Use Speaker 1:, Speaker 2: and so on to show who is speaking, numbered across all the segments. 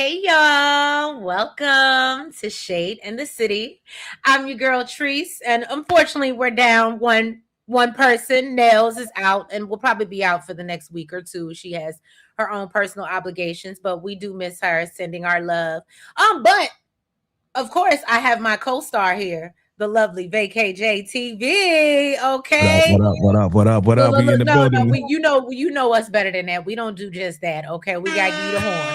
Speaker 1: Hey y'all, welcome to Shade in the City. I'm your girl Treese, and unfortunately we're down one person. Nails is out and will probably be out for the next week or two. She has her own personal obligations, but we do miss her, sending our love. But of course I have my co-star here, the lovely VACAY-JTV. Okay.
Speaker 2: What up? What up? What up? What up? We in the
Speaker 1: No,
Speaker 2: building.
Speaker 1: you know us better than that. We don't do just that. Okay, we got you the horn.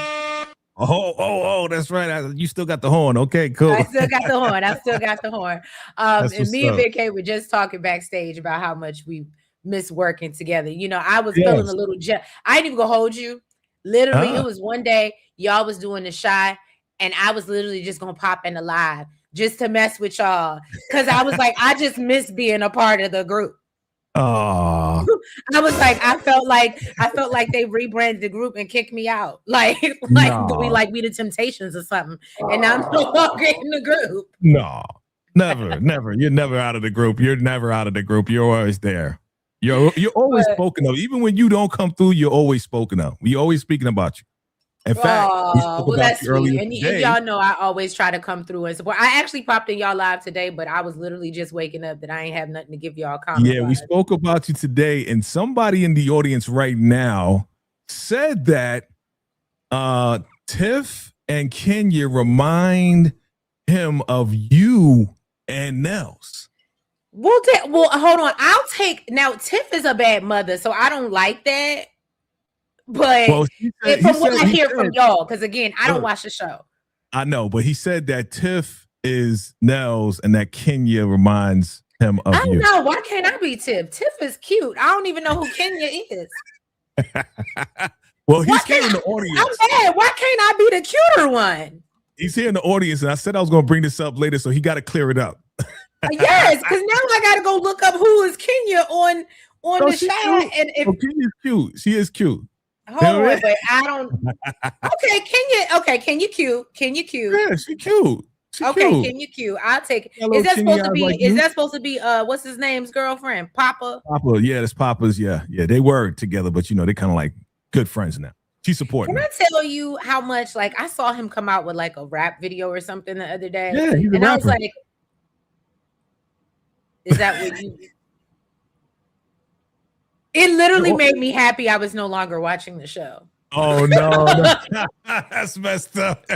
Speaker 2: That's right. You still got the horn. Okay, cool.
Speaker 1: I still got the horn. And me and Vic were just talking backstage about how much we miss working together. You know, I was feeling a little I ain't even gonna hold you. Literally, it was one day y'all was doing the shy, and I was literally just gonna pop in the live just to mess with y'all. Cause I was like, I just miss being a part of the group.
Speaker 2: Oh,
Speaker 1: I was like, I felt like they rebranded the group and kicked me out. Like we the Temptations or something. And now I'm no longer in the group.
Speaker 2: No, never. You're never out of the group. You're never out of the group. You're always there. You're always spoken of. Even when you don't come through, you're always spoken of. We always speaking about you. In fact,
Speaker 1: that's sweet. And y'all know I always try to come through and support. I actually popped in y'all live today, but I was literally just waking up that I ain't have nothing to give y'all comments.
Speaker 2: Yeah, we spoke about you today, and somebody in the audience right now said that Tiff and Kenya remind him of you and Nels.
Speaker 1: Well, hold on. I'll take now. Tiff is a bad mother, so I don't like that. But from what I hear from y'all, because again, I don't watch the show.
Speaker 2: I know, but he said that Tiff is Nels and that Kenya reminds him of you.
Speaker 1: I don't know. Why can't I be Tiff? Tiff is cute. I don't even know who Kenya is.
Speaker 2: Well, he's here in the audience.
Speaker 1: I'm mad. Why can't I be the cuter one?
Speaker 2: He's here in the audience, and I said I was going to bring this up later, so he got to clear it up.
Speaker 1: Yes, because now I got to go look up who is Kenya on the show. And if
Speaker 2: Kenya's cute, she is cute.
Speaker 1: Hold on, but I don't. Okay, Kenya. Okay, Kenya cute. Kenya cute.
Speaker 2: Yeah, she cute.
Speaker 1: Kenya cute. I'll take it. Is that supposed to be? Is that supposed to be? What's his name's girlfriend? Papa.
Speaker 2: Yeah, that's Papa's. Yeah. They were together, but they kind of like good friends now. She's supporting.
Speaker 1: Can I tell you how much? Like, I saw him come out with like a rap video or something the other day.
Speaker 2: Yeah, he's a rapper.
Speaker 1: I was like, "Is that what you?" It literally made me happy I was no longer watching the show.
Speaker 2: Oh, no. That's messed up.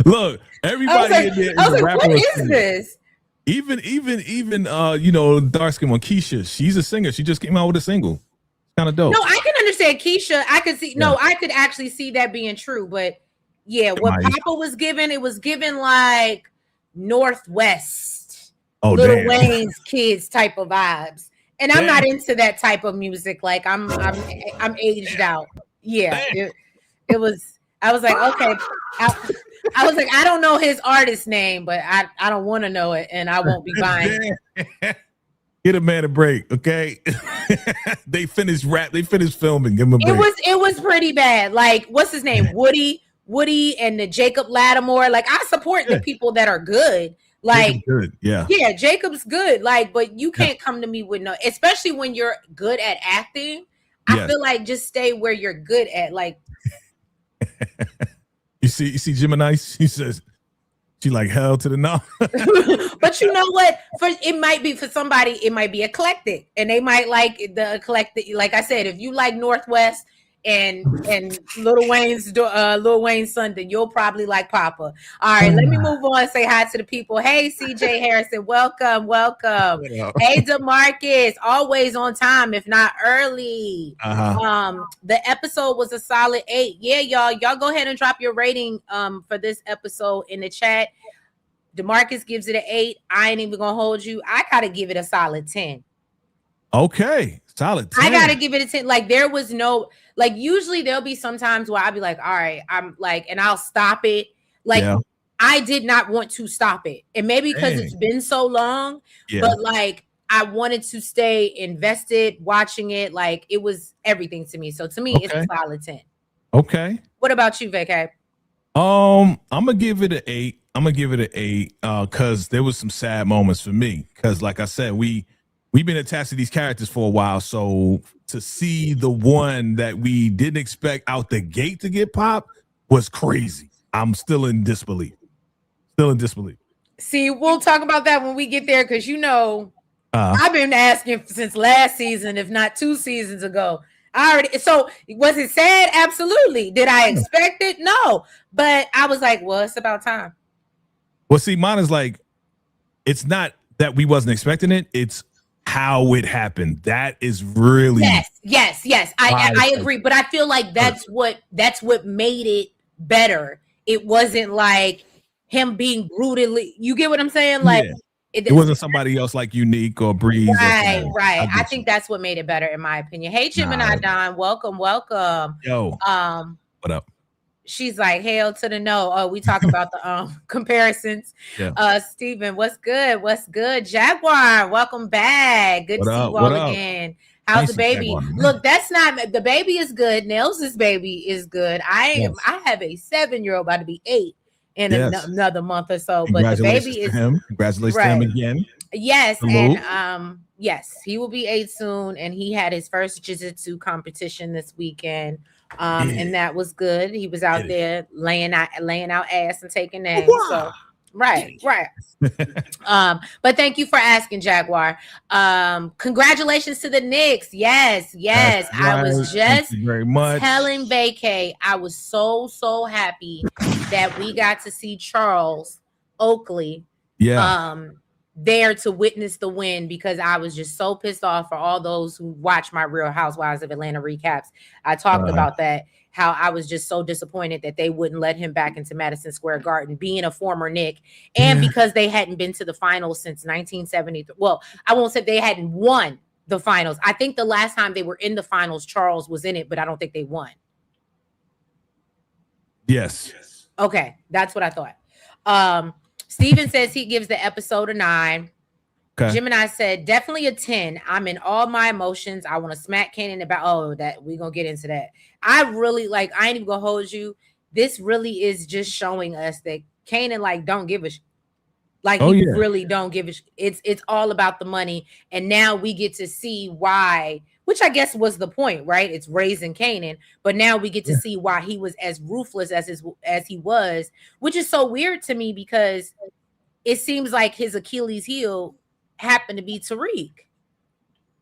Speaker 2: Look, everybody in there is a rapper.
Speaker 1: What is this?
Speaker 2: Even dark skin one, Keisha, she's a singer. She just came out with a single. Kind of dope.
Speaker 1: No, I can understand Keisha. I could see. No, I could actually see that being true. But yeah, what Papa was given, it was given like Northwest, Lil Wayne's kids type of vibes. And I'm not into that type of music. Like I'm aged out. Yeah, it was. I was like, okay. I was like, I don't know his artist name, but I don't want to know it, and I won't be buying.
Speaker 2: Get a man a break, okay? They finished filming. Give him a break.
Speaker 1: It was pretty bad. Like, what's his name? Woody, and the Jacob Lattimore. Like, I support the people that are good. Like,
Speaker 2: good. Yeah,
Speaker 1: Jacob's good. Like, but you can't come to me with no, especially when you're good at acting. I feel like just stay where you're good at. Like,
Speaker 2: you see, Gemini. He says she like hell to the no.
Speaker 1: But you know what? For somebody, it might be eclectic, and they might like the eclectic. Like I said, if you like Northwest and Lil Wayne's son, then you'll probably like Papa. All right, let me move on. Say hi to the people. Hey, CJ Harrison, welcome. Hey, DeMarcus, always on time, if not early. The episode was a solid 8. Yeah, y'all go ahead and drop your rating for this episode in the chat. DeMarcus gives it an 8. I ain't even gonna hold you. I gotta give it a solid 10.
Speaker 2: Okay, solid 10.
Speaker 1: I gotta give it a 10. Like, there was no, like, usually there'll be some times where I'll be like, all right, I'm like, and I'll stop it. Like, I did not want to stop it. And maybe because it's been so long, but like, I wanted to stay invested watching it. Like, it was everything to me. So to me, it's a solid 10.
Speaker 2: Okay.
Speaker 1: What about you, Vacay?
Speaker 2: I'm gonna give it an 8. Because there was some sad moments for me. Because like I said, we've been attached to these characters for a while. So to see the one that we didn't expect out the gate to get popped was crazy. I'm still in disbelief. Still in disbelief.
Speaker 1: See, we'll talk about that when we get there because I've been asking since last season, if not 2 seasons ago. So was it sad? Absolutely. Did I expect it? No. But I was like, well, it's about time.
Speaker 2: Well, see, mine is like, it's not that we wasn't expecting it. It's how it happened. That is really
Speaker 1: yes. I agree. But I feel like that's what made it better. It wasn't like him being brutally, you get what I'm saying? Like
Speaker 2: it wasn't somebody else like Unique or Breeze.
Speaker 1: Right. I think that's what made it better, in my opinion. Hey, Gemini Don, welcome.
Speaker 2: Yo, what up?
Speaker 1: She's like, hail to the no. Oh, we talk about the comparisons. Yeah. Steven, what's good? Jaguar, welcome back. Good to see you all again. How's the baby? Look, that's not the baby is good. Nels' baby is good. I have a 7-year-old about to be 8 in another month or so. But the baby is
Speaker 2: him. Congratulations to him again.
Speaker 1: Yes, and yes, he will be 8 soon, and he had his first jiu-jitsu competition this weekend. And that was good. He was out there laying out ass and taking names. So right. But thank you for asking, Jaguar. Congratulations to the Knicks. Yes. Right. I was just telling VACAY, I was so happy that we got to see Charles Oakley there to witness the win, because I was just so pissed off for all those who watch my Real Housewives of Atlanta recaps. I talked about that, how I was just so disappointed that they wouldn't let him back into Madison Square Garden, being a former Knick, and because they hadn't been to the finals since 1973. Well, I won't say they hadn't won the finals. I think the last time they were in the finals, Charles was in it, but I don't think they won.
Speaker 2: Yes.
Speaker 1: Okay, that's what I thought. Steven says he gives the episode a 9. Okay. Gemini said, definitely a 10. I'm in all my emotions. I want to smack Kanan about, that we're going to get into that. I really I ain't even going to hold you. This really is just showing us that Kanan, don't give a he really don't give a It's all about the money. And now we get to see why, which I guess was the point, right? It's raising Kanan. But now we get to see why he was as ruthless as he was, which is so weird to me, because it seems like his Achilles heel happened to be Tariq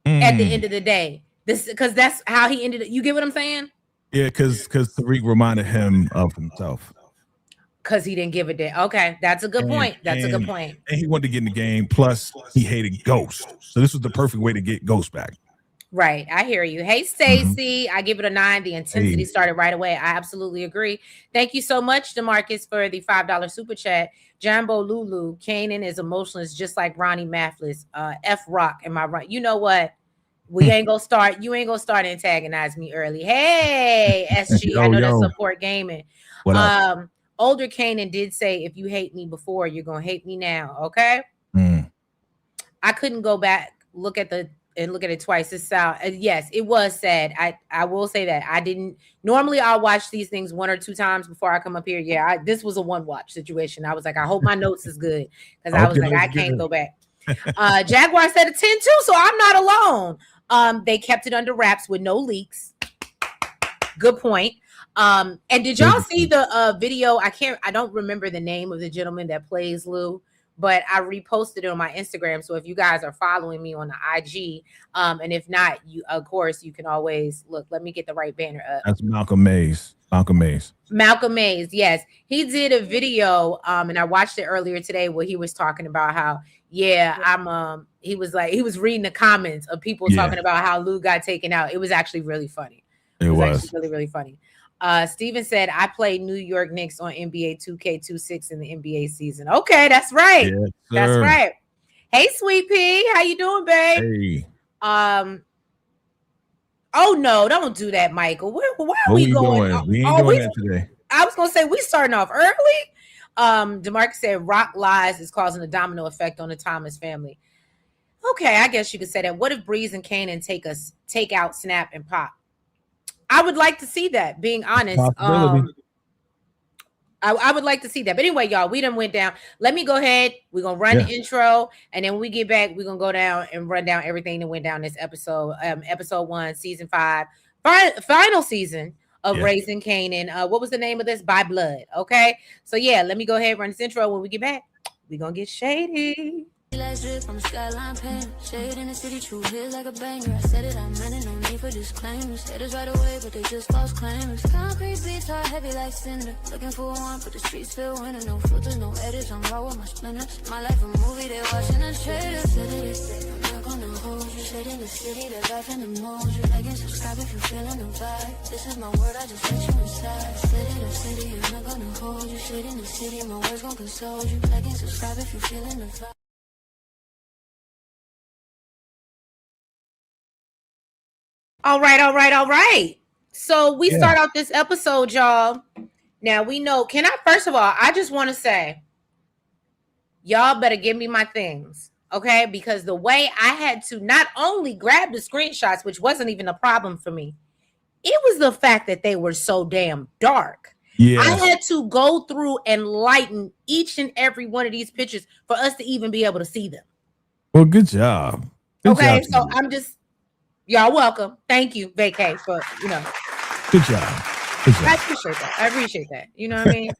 Speaker 1: at the end of the day. Because that's how he ended it. You get what I'm saying?
Speaker 2: Yeah, because Tariq reminded him of himself.
Speaker 1: Because he didn't give a damn. Okay, that's a good point. That's a good point.
Speaker 2: And he wanted to get in the game. Plus, he hated Ghost. So this was the perfect way to get Ghost back.
Speaker 1: Right. I hear you. Hey, Stacy, I give it a 9. The intensity started right away. I absolutely agree. Thank you so much, DeMarcus, for the $5 super chat. Jambo Lulu, Kanan is emotionless, just like Ronnie Mathis. F Rock, am I right? You know what? You ain't gonna start antagonizing me early. Hey, SG, I know that's support gaming.
Speaker 2: What up?
Speaker 1: Older Kanan did say, if you hate me before, you're gonna hate me now. Okay. I couldn't go back, look at it twice. It's sad. Yes, it was sad. I will say that I didn't normally. I'll watch these things 1 or 2 times before I come up here. Yeah, this was a 1-watch situation. I was like, I hope my notes is good, because I was like, I can't go back. Jaguar said a 10 too, so I'm not alone. They kept it under wraps with no leaks. Good point. And did y'all see the video? I don't remember the name of the gentleman that plays Lou, but I reposted it on my Instagram. So if you guys are following me on the IG, and if not, you of course you can always look. Let me get the right banner up.
Speaker 2: That's Malcolm Mays.
Speaker 1: Malcolm Mays, yes. He did a video, and I watched it earlier today where he was talking about how, he was reading the comments of people talking about how Lou got taken out. It was actually really funny. It was actually really, really funny. Steven said, I played New York Knicks on NBA 2K26 in the NBA season. Okay, that's right. Yes, that's right. Hey, Sweet Pea, how you doing, babe?
Speaker 2: Hey.
Speaker 1: Oh no, don't do that, Michael. Where are we going?
Speaker 2: We ain't doing that today.
Speaker 1: I was gonna say we starting off early. DeMarcus said Rock lies is causing a domino effect on the Thomas family. Okay, I guess you could say that. What if Breeze and Kanan take out Snap and Pop? I would like to see that, being honest. I would like to see that. But anyway, y'all, we done went down. Let me go ahead. We're going to run the intro. And then when we get back, we're going to go down and run down everything that went down this episode. Episode 1, season 5. Final season of raising Kanan. What was the name of this? By Blood. Okay. So yeah, let me go ahead and run this intro. When we get back, we're gonna get shady.
Speaker 3: Last drip from the skyline pain. Shade in the city, true hit like a banger. I said it, I meant it, no need for disclaimers. Haters right away, but they just false claimers. Concrete beats are heavy like cinder. Looking for one, but the streets feel winter. No filters, no edits, I'm raw with my splinters. My life a movie, they watching the trailer. Said it, I'm not gonna hold you. Said in the city, the life in the mold. You like and subscribe if you feeling the vibe. This is my word, I just let you inside. Said in the city, I'm not gonna hold you. Said in the city, my words gon' console you. Like and subscribe if you feeling the vibe.
Speaker 1: All right. So we start out this episode, y'all. Now we know, first of all, I just want to say, y'all better give me my things, okay? Because the way I had to not only grab the screenshots, which wasn't even a problem for me, it was the fact that they were so damn dark. Yeah. I had to go through and lighten each and every one of these pictures for us to even be able to see them.
Speaker 2: Well, good job.
Speaker 1: Okay, so I'm just... Y'all welcome. Thank you, VACAY, for,
Speaker 2: Good job.
Speaker 1: I appreciate that. You know what I mean?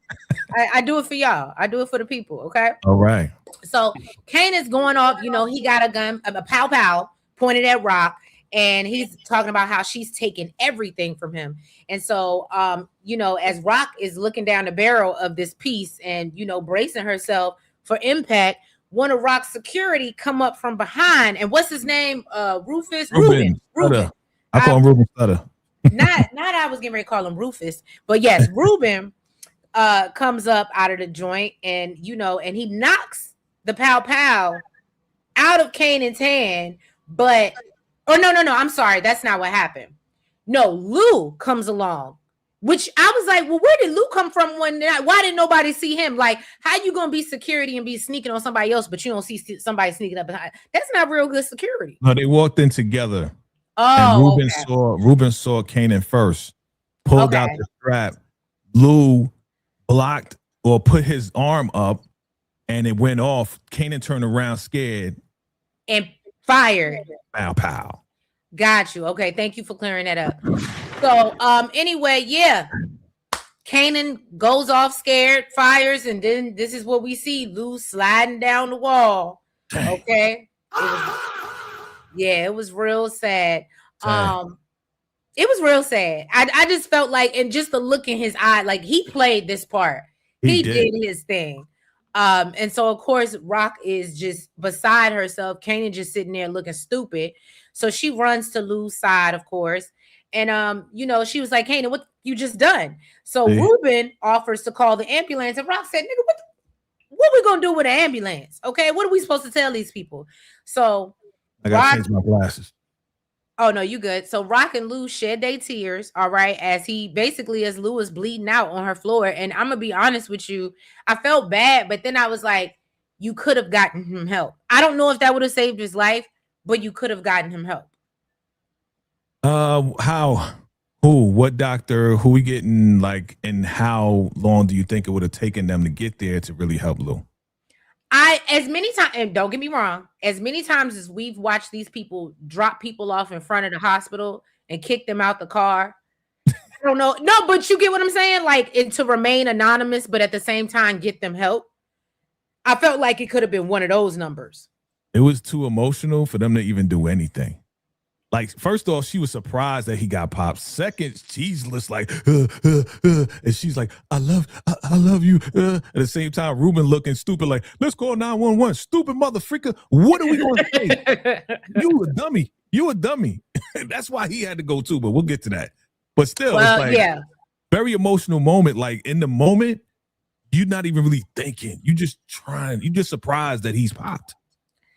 Speaker 1: I do it for y'all. I do it for the people, okay?
Speaker 2: All right.
Speaker 1: So Kanan's going off, he got a gun, a pow pointed at Rock, and he's talking about how she's taken everything from him. And so, as Rock is looking down the barrel of this piece and, bracing herself for impact, one of Rock's security come up from behind, and what's his name? Rufus. Ruben.
Speaker 2: I call him Ruben Sutter.
Speaker 1: not I was getting ready to call him Rufus, but yes, Ruben comes up out of the joint, and and he knocks the pow out of Kanan's hand. But no, I'm sorry, that's not what happened. No, Lou comes along. Which I was like, well, where did Lou come from? Why didn't nobody see him? Like, how you gonna be security and be sneaking on somebody else, but you don't see somebody sneaking up behind? That's not real good security.
Speaker 2: No, they walked in together.
Speaker 1: Oh,
Speaker 2: and Ruben saw Kanan first, pulled out the strap. Lou blocked or put his arm up, and it went off. Kanan turned around, scared,
Speaker 1: and fired.
Speaker 2: Pow.
Speaker 1: Got you. Okay, thank you for clearing that up. So, anyway, Kanan goes off scared, fires, and then this is what we see: Lou sliding down the wall. Okay, it was real sad. It was real sad. I just felt like, and just the look in his eye, like he played this part. He did his thing. And so of course Rock is just beside herself. Kanan just sitting there looking stupid. So she runs to Lou's side, of course. And she was like, Kanan, what you just done? So Ruben offers to call the ambulance, and Rock said, nigga, what we gonna do with an ambulance? Okay, what are we supposed to tell these people? So
Speaker 2: I gotta change my glasses.
Speaker 1: Oh no, you good. So Rock and Lou shed their tears, all right, as Lou is bleeding out on her floor. And I'm gonna be honest with you, I felt bad, but then I was like, you could have gotten him help. I don't know if that would have saved his life, but you could have gotten him help.
Speaker 2: How? Who? What doctor? Who we getting? Like, and how long do you think it would have taken them to get there to really help Lou?
Speaker 1: As many times, and don't get me wrong, as many times as we've watched these people drop people off in front of the hospital and kick them out the car, I don't know. No, but you get what I'm saying? Like, to remain anonymous, but at the same time, get them help. I felt like it could have been one of those numbers.
Speaker 2: It was too emotional for them to even do anything. Like, first off, she was surprised that he got popped. Second, she's just like, and she's like, I love you. At the same time, Ruben looking stupid, like, let's call 911. Stupid motherfucker. What are we going to say? You a dummy. That's why he had to go too, but we'll get to that. But still, it's like, very emotional moment. Like, in the moment, you're not even really thinking. You just surprised that he's popped.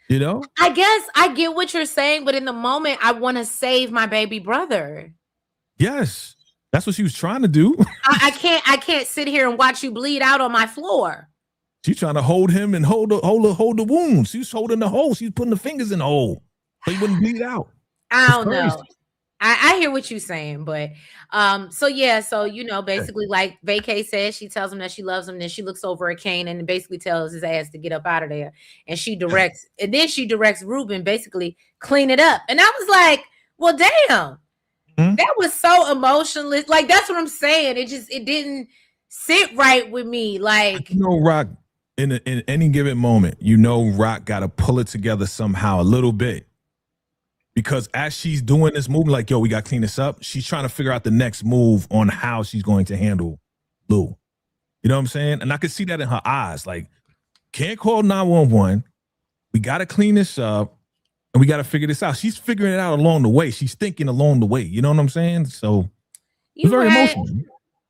Speaker 2: You know,
Speaker 1: I guess I get what you're saying, but in the moment, I want to save my baby brother.
Speaker 2: Yes, that's what she was trying to do.
Speaker 1: I can't sit here and watch you bleed out on my floor.
Speaker 2: She's trying to hold him and hold the wound. She's holding the hole. She's putting the fingers in the hole so he wouldn't bleed out.
Speaker 1: I don't know. I hear what you're saying, but so basically, like VACAY says, she tells him that she loves him, then she looks over at Kanan and basically tells his ass to get up out of there, and she directs Ruben basically clean it up, and I was like, well, damn, That was so emotionless. Like, that's what I'm saying. It didn't sit right with me. Like,
Speaker 2: Rock, in any given moment, Rock got to pull it together somehow a little bit. Because as she's doing this move, like, yo, we got to clean this up, she's trying to figure out the next move on how she's going to handle Lou. You know what I'm saying? And I could see that in her eyes. Like, can't call 911. We got to clean this up. And we got to figure this out. She's figuring it out along the way. She's thinking along the way. You know what I'm saying? So it's very emotional.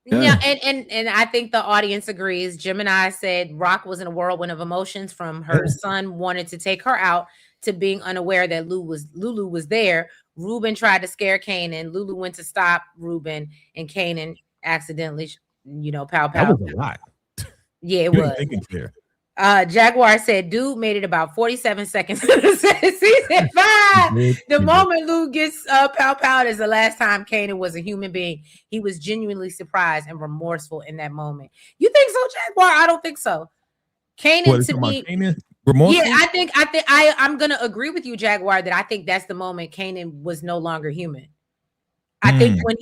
Speaker 1: Yeah, and I think the audience agrees. Gemini said Rock was in a whirlwind of emotions, from her son wanted to take her out to being unaware that Lulu was there. Ruben tried to scare Kanan. Lulu went to stop Ruben, and Kanan accidentally, pow pow.
Speaker 2: That was a lot.
Speaker 1: Yeah, it was. Jaguar said, dude made it about 47 seconds into season 5. The moment Lou gets pow pow is the last time Kanan was a human being. He was genuinely surprised and remorseful in that moment. You think so, Jaguar? I don't think so. Kanan, to me, remorseful? Yeah, I'm gonna agree with you, Jaguar, that I think that's the moment Kanan was no longer human. I think when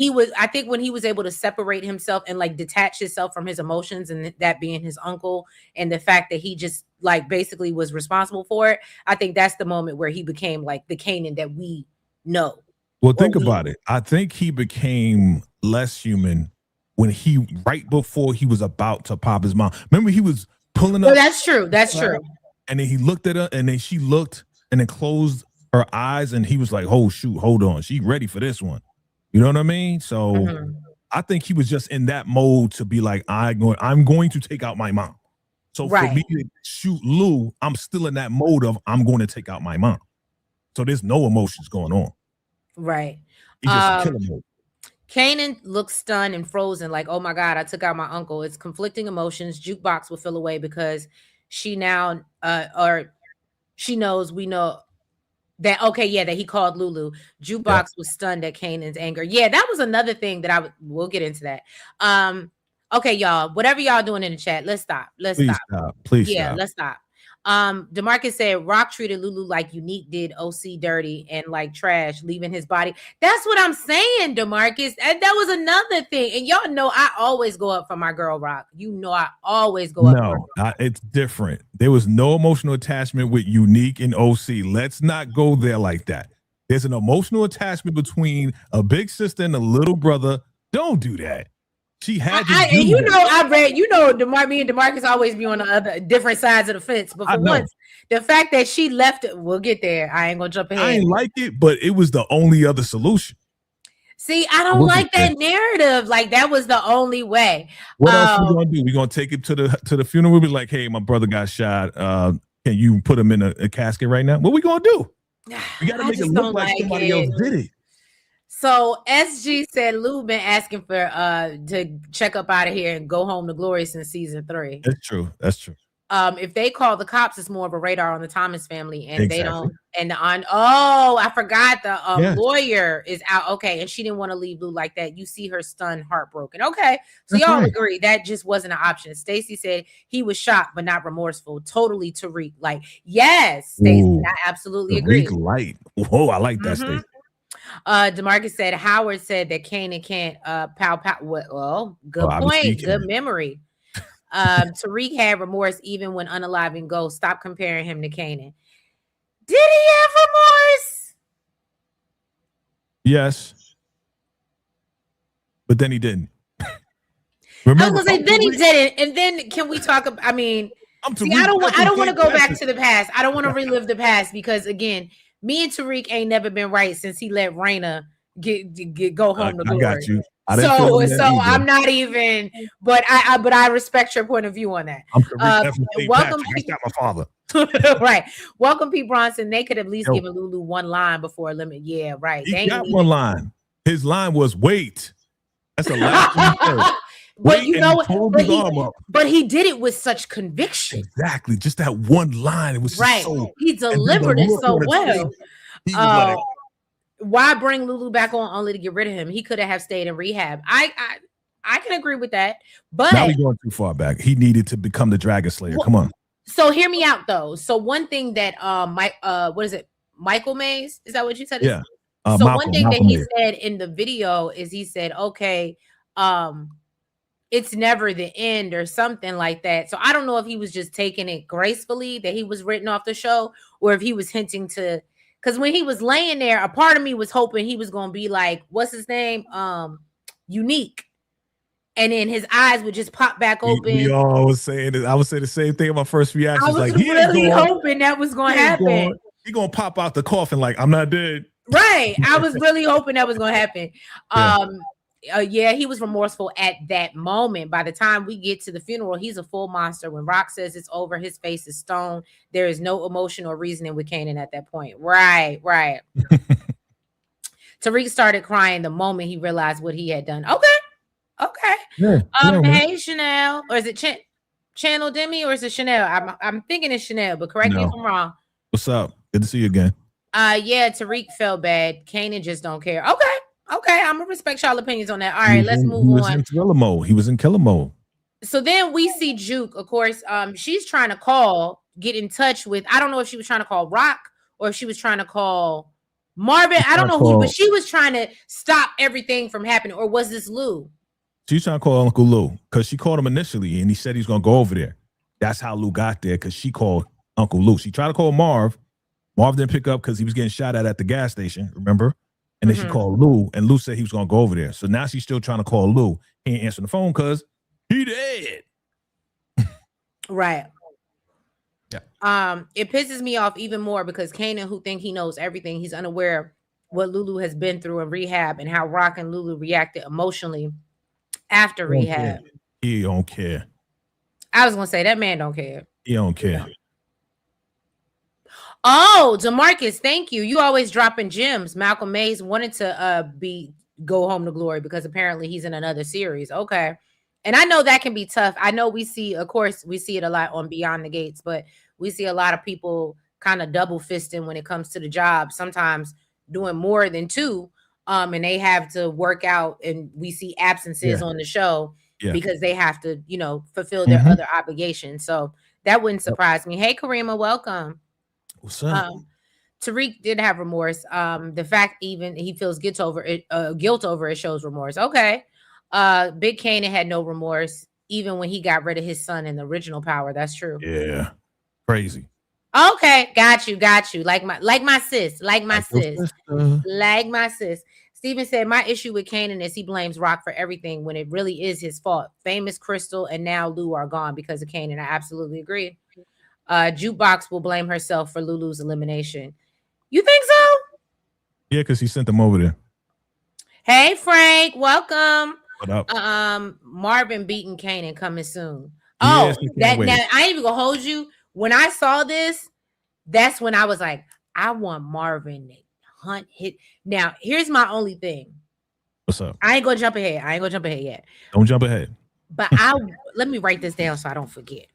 Speaker 1: he was able to separate himself and like detach himself from his emotions, and that being his uncle, and the fact that he just like basically was responsible for it, I think that's the moment where he became like the Kanan that we know.
Speaker 2: Well, think about it. I think he became less human when right before he was about to pop his mom. Remember, he was pulling up.
Speaker 1: Oh, that's true. That's true.
Speaker 2: And then he looked at her, and then she looked and then closed her eyes, and he was like, "Oh shoot, hold on, she ready for this one." You know what I mean? So I think he was just in that mode to be like, I'm going to take out my mom. So for me to shoot Lou, I'm still in that mode of I'm going to take out my mom. So there's no emotions going on.
Speaker 1: Right.
Speaker 2: He's just a killer mode.
Speaker 1: Kanan looks stunned and frozen, like, oh my God, I took out my uncle. It's conflicting emotions. Jukebox will feel away because she now she knows we know that, that he called Lulu. Jukebox was stunned at Kanan's anger. Yeah, that was another thing that we'll get into that. Okay, y'all, whatever y'all doing in the chat, let's stop. Please stop. Let's stop. DeMarcus said Rock treated Lulu like Unique did OC dirty and like trash, leaving his body. That's what I'm saying, DeMarcus. And that was another thing. And y'all know I always go up for my girl Rock. I always go up.
Speaker 2: No, it's different. There was no emotional attachment with Unique and OC. Let's not go there like that. There's an emotional attachment between a big sister and a little brother. Don't do that. She had to
Speaker 1: and me and DeMarcus always be on the other different sides of the fence. But for once, the fact that she left it, we'll get there. I ain't gonna jump ahead.
Speaker 2: I ain't like it, but it was the only other solution.
Speaker 1: See, I don't like that narrative. Like that was the only way.
Speaker 2: What else we gonna do? We gonna take him to the funeral. We'll be like, hey, my brother got shot. Can you put him in a casket right now? What we gonna do? We gotta make it look like somebody else did it.
Speaker 1: So SG said Lou been asking for to check up out of here and go home to glory since season 3.
Speaker 2: That's true.
Speaker 1: If they call the cops, it's more of a radar on the Thomas family, and they don't. And I forgot the lawyer is out. Okay, and she didn't want to leave Lou like that. You see her stunned, heartbroken. Okay, so that's y'all agree that just wasn't an option. Stacy said he was shocked but not remorseful. Totally Tariq. Like, yes, Stacy, I absolutely agree.
Speaker 2: Light. Whoa, I like that, Stacy.
Speaker 1: DeMarcus said Howard said that Kanan can't pow pow. Well, good point. Good memory. Tariq had remorse even when unaliving Ghost. Stop comparing him to Kanan. Did he have remorse?
Speaker 2: Yes, but then he didn't.
Speaker 1: Remember, I was gonna say then he didn't. And then can we talk about? I mean, I don't want to go back to the past. I don't want to relive the past because again. Me and Tariq ain't never been right since he let Raina go home to glory. I got you. So I'm not even, but I respect your point of view on that. Welcome,
Speaker 2: my father.
Speaker 1: Right. Welcome, Pete Bronson. They could at least give Lulu one line before a limit. Yeah, right.
Speaker 2: He got one line. His line was wait. That's the last thing he said.
Speaker 1: But you know what? But he did it with such conviction.
Speaker 2: Exactly. Just that one line. It was
Speaker 1: right. He delivered it so well. Why bring Lulu back on only to get rid of him? He could have stayed in rehab. I can agree with that. But
Speaker 2: now we're going too far back. He needed to become the Dragon Slayer. Come on.
Speaker 1: So hear me out though. So one thing that what is it? Michael Mays? Is that what you said?
Speaker 2: Yeah.
Speaker 1: So one thing that he
Speaker 2: X.
Speaker 1: said in the video is he said, okay, it's never the end or something like that. So I don't know if he was just taking it gracefully that he was written off the show, or if he was hinting to, because when he was laying there, a part of me was hoping he was going to be like, what's his name? Unique. And then his eyes would just pop back open.
Speaker 2: We all was saying it. I would say the same thing in my first reaction.
Speaker 1: I was
Speaker 2: like,
Speaker 1: really hoping that was going to happen.
Speaker 2: He going to pop out the coffin like, I'm not dead.
Speaker 1: Right. I was really hoping that was going to happen. Yeah, he was remorseful at that moment. By the time we get to the funeral, he's a full monster. When Rock says it's over, his face is stone. There is no emotion or reasoning with Kanan at that point. Right. Tariq started crying the moment he realized what he had done. Okay.
Speaker 2: Yeah,
Speaker 1: hey, Chanel, or is it Channel Demi, or is it Chanel? I'm thinking it's Chanel, but correct me if I'm wrong.
Speaker 2: What's up? Good to see you again.
Speaker 1: Yeah, Tariq felt bad. Kanan just don't care. Okay, I'm gonna respect y'all opinions on that. All right, let's move on.
Speaker 2: He was in killer mode.
Speaker 1: So then we see Juke, of course. She's trying to get in touch with. I don't know if she was trying to call Rock or if she was trying to call Marvin. I don't know who, but she was trying to stop everything from happening. Or was this Lou?
Speaker 2: She's trying to call Uncle Lou because she called him initially and he said he's gonna go over there. That's how Lou got there, because she called Uncle Lou. She tried to call Marv. Marv didn't pick up because he was getting shot at the gas station. Remember? And then she called Lou, and Lou said he was going to go over there. So now she's still trying to call Lou. He ain't answering the phone because he dead.
Speaker 1: Right.
Speaker 2: Yeah.
Speaker 1: It pisses me off even more because Kanan, who think he knows everything, he's unaware of what Lulu has been through in rehab and how Rock and Lulu reacted emotionally after rehab.
Speaker 2: He don't care.
Speaker 1: I was going to say, that man don't care.
Speaker 2: He don't care.
Speaker 1: Oh, DeMarcus, thank you. You always dropping gems. Malcolm Mays wanted to go home to glory because apparently he's in another series. Okay. And I know that can be tough. I know we see it a lot on Beyond the Gates, but we see a lot of people kind of double fisting when it comes to the job, sometimes doing more than two. And they have to work out, and we see absences on the show because they have to, fulfill their other obligations. So that wouldn't surprise me. Hey, Karima, welcome.
Speaker 2: What's up?
Speaker 1: Tariq did have remorse. The fact even he feels guilt over it shows remorse. Okay. Big Kanan had no remorse even when he got rid of his son in the original Power. That's true.
Speaker 2: Yeah. Crazy.
Speaker 1: Okay, got you. Like my sis. Steven said, my issue with Kanan is he blames Rock for everything when it really is his fault. Famous, Crystal, and now Lou are gone because of Kanan. I absolutely agree. Jukebox will blame herself for Lulu's elimination. You think so?
Speaker 2: Yeah, because he sent them over there.
Speaker 1: Hey, Frank, welcome.
Speaker 2: What up?
Speaker 1: Marvin beating Kanan coming soon.
Speaker 2: Yes,
Speaker 1: now I ain't even gonna hold you. When I saw this, that's when I was like, I want Marvin to hunt hit. Now, here's my only thing.
Speaker 2: What's up?
Speaker 1: I ain't gonna jump ahead yet.
Speaker 2: Don't jump ahead.
Speaker 1: But let me write this down so I don't forget.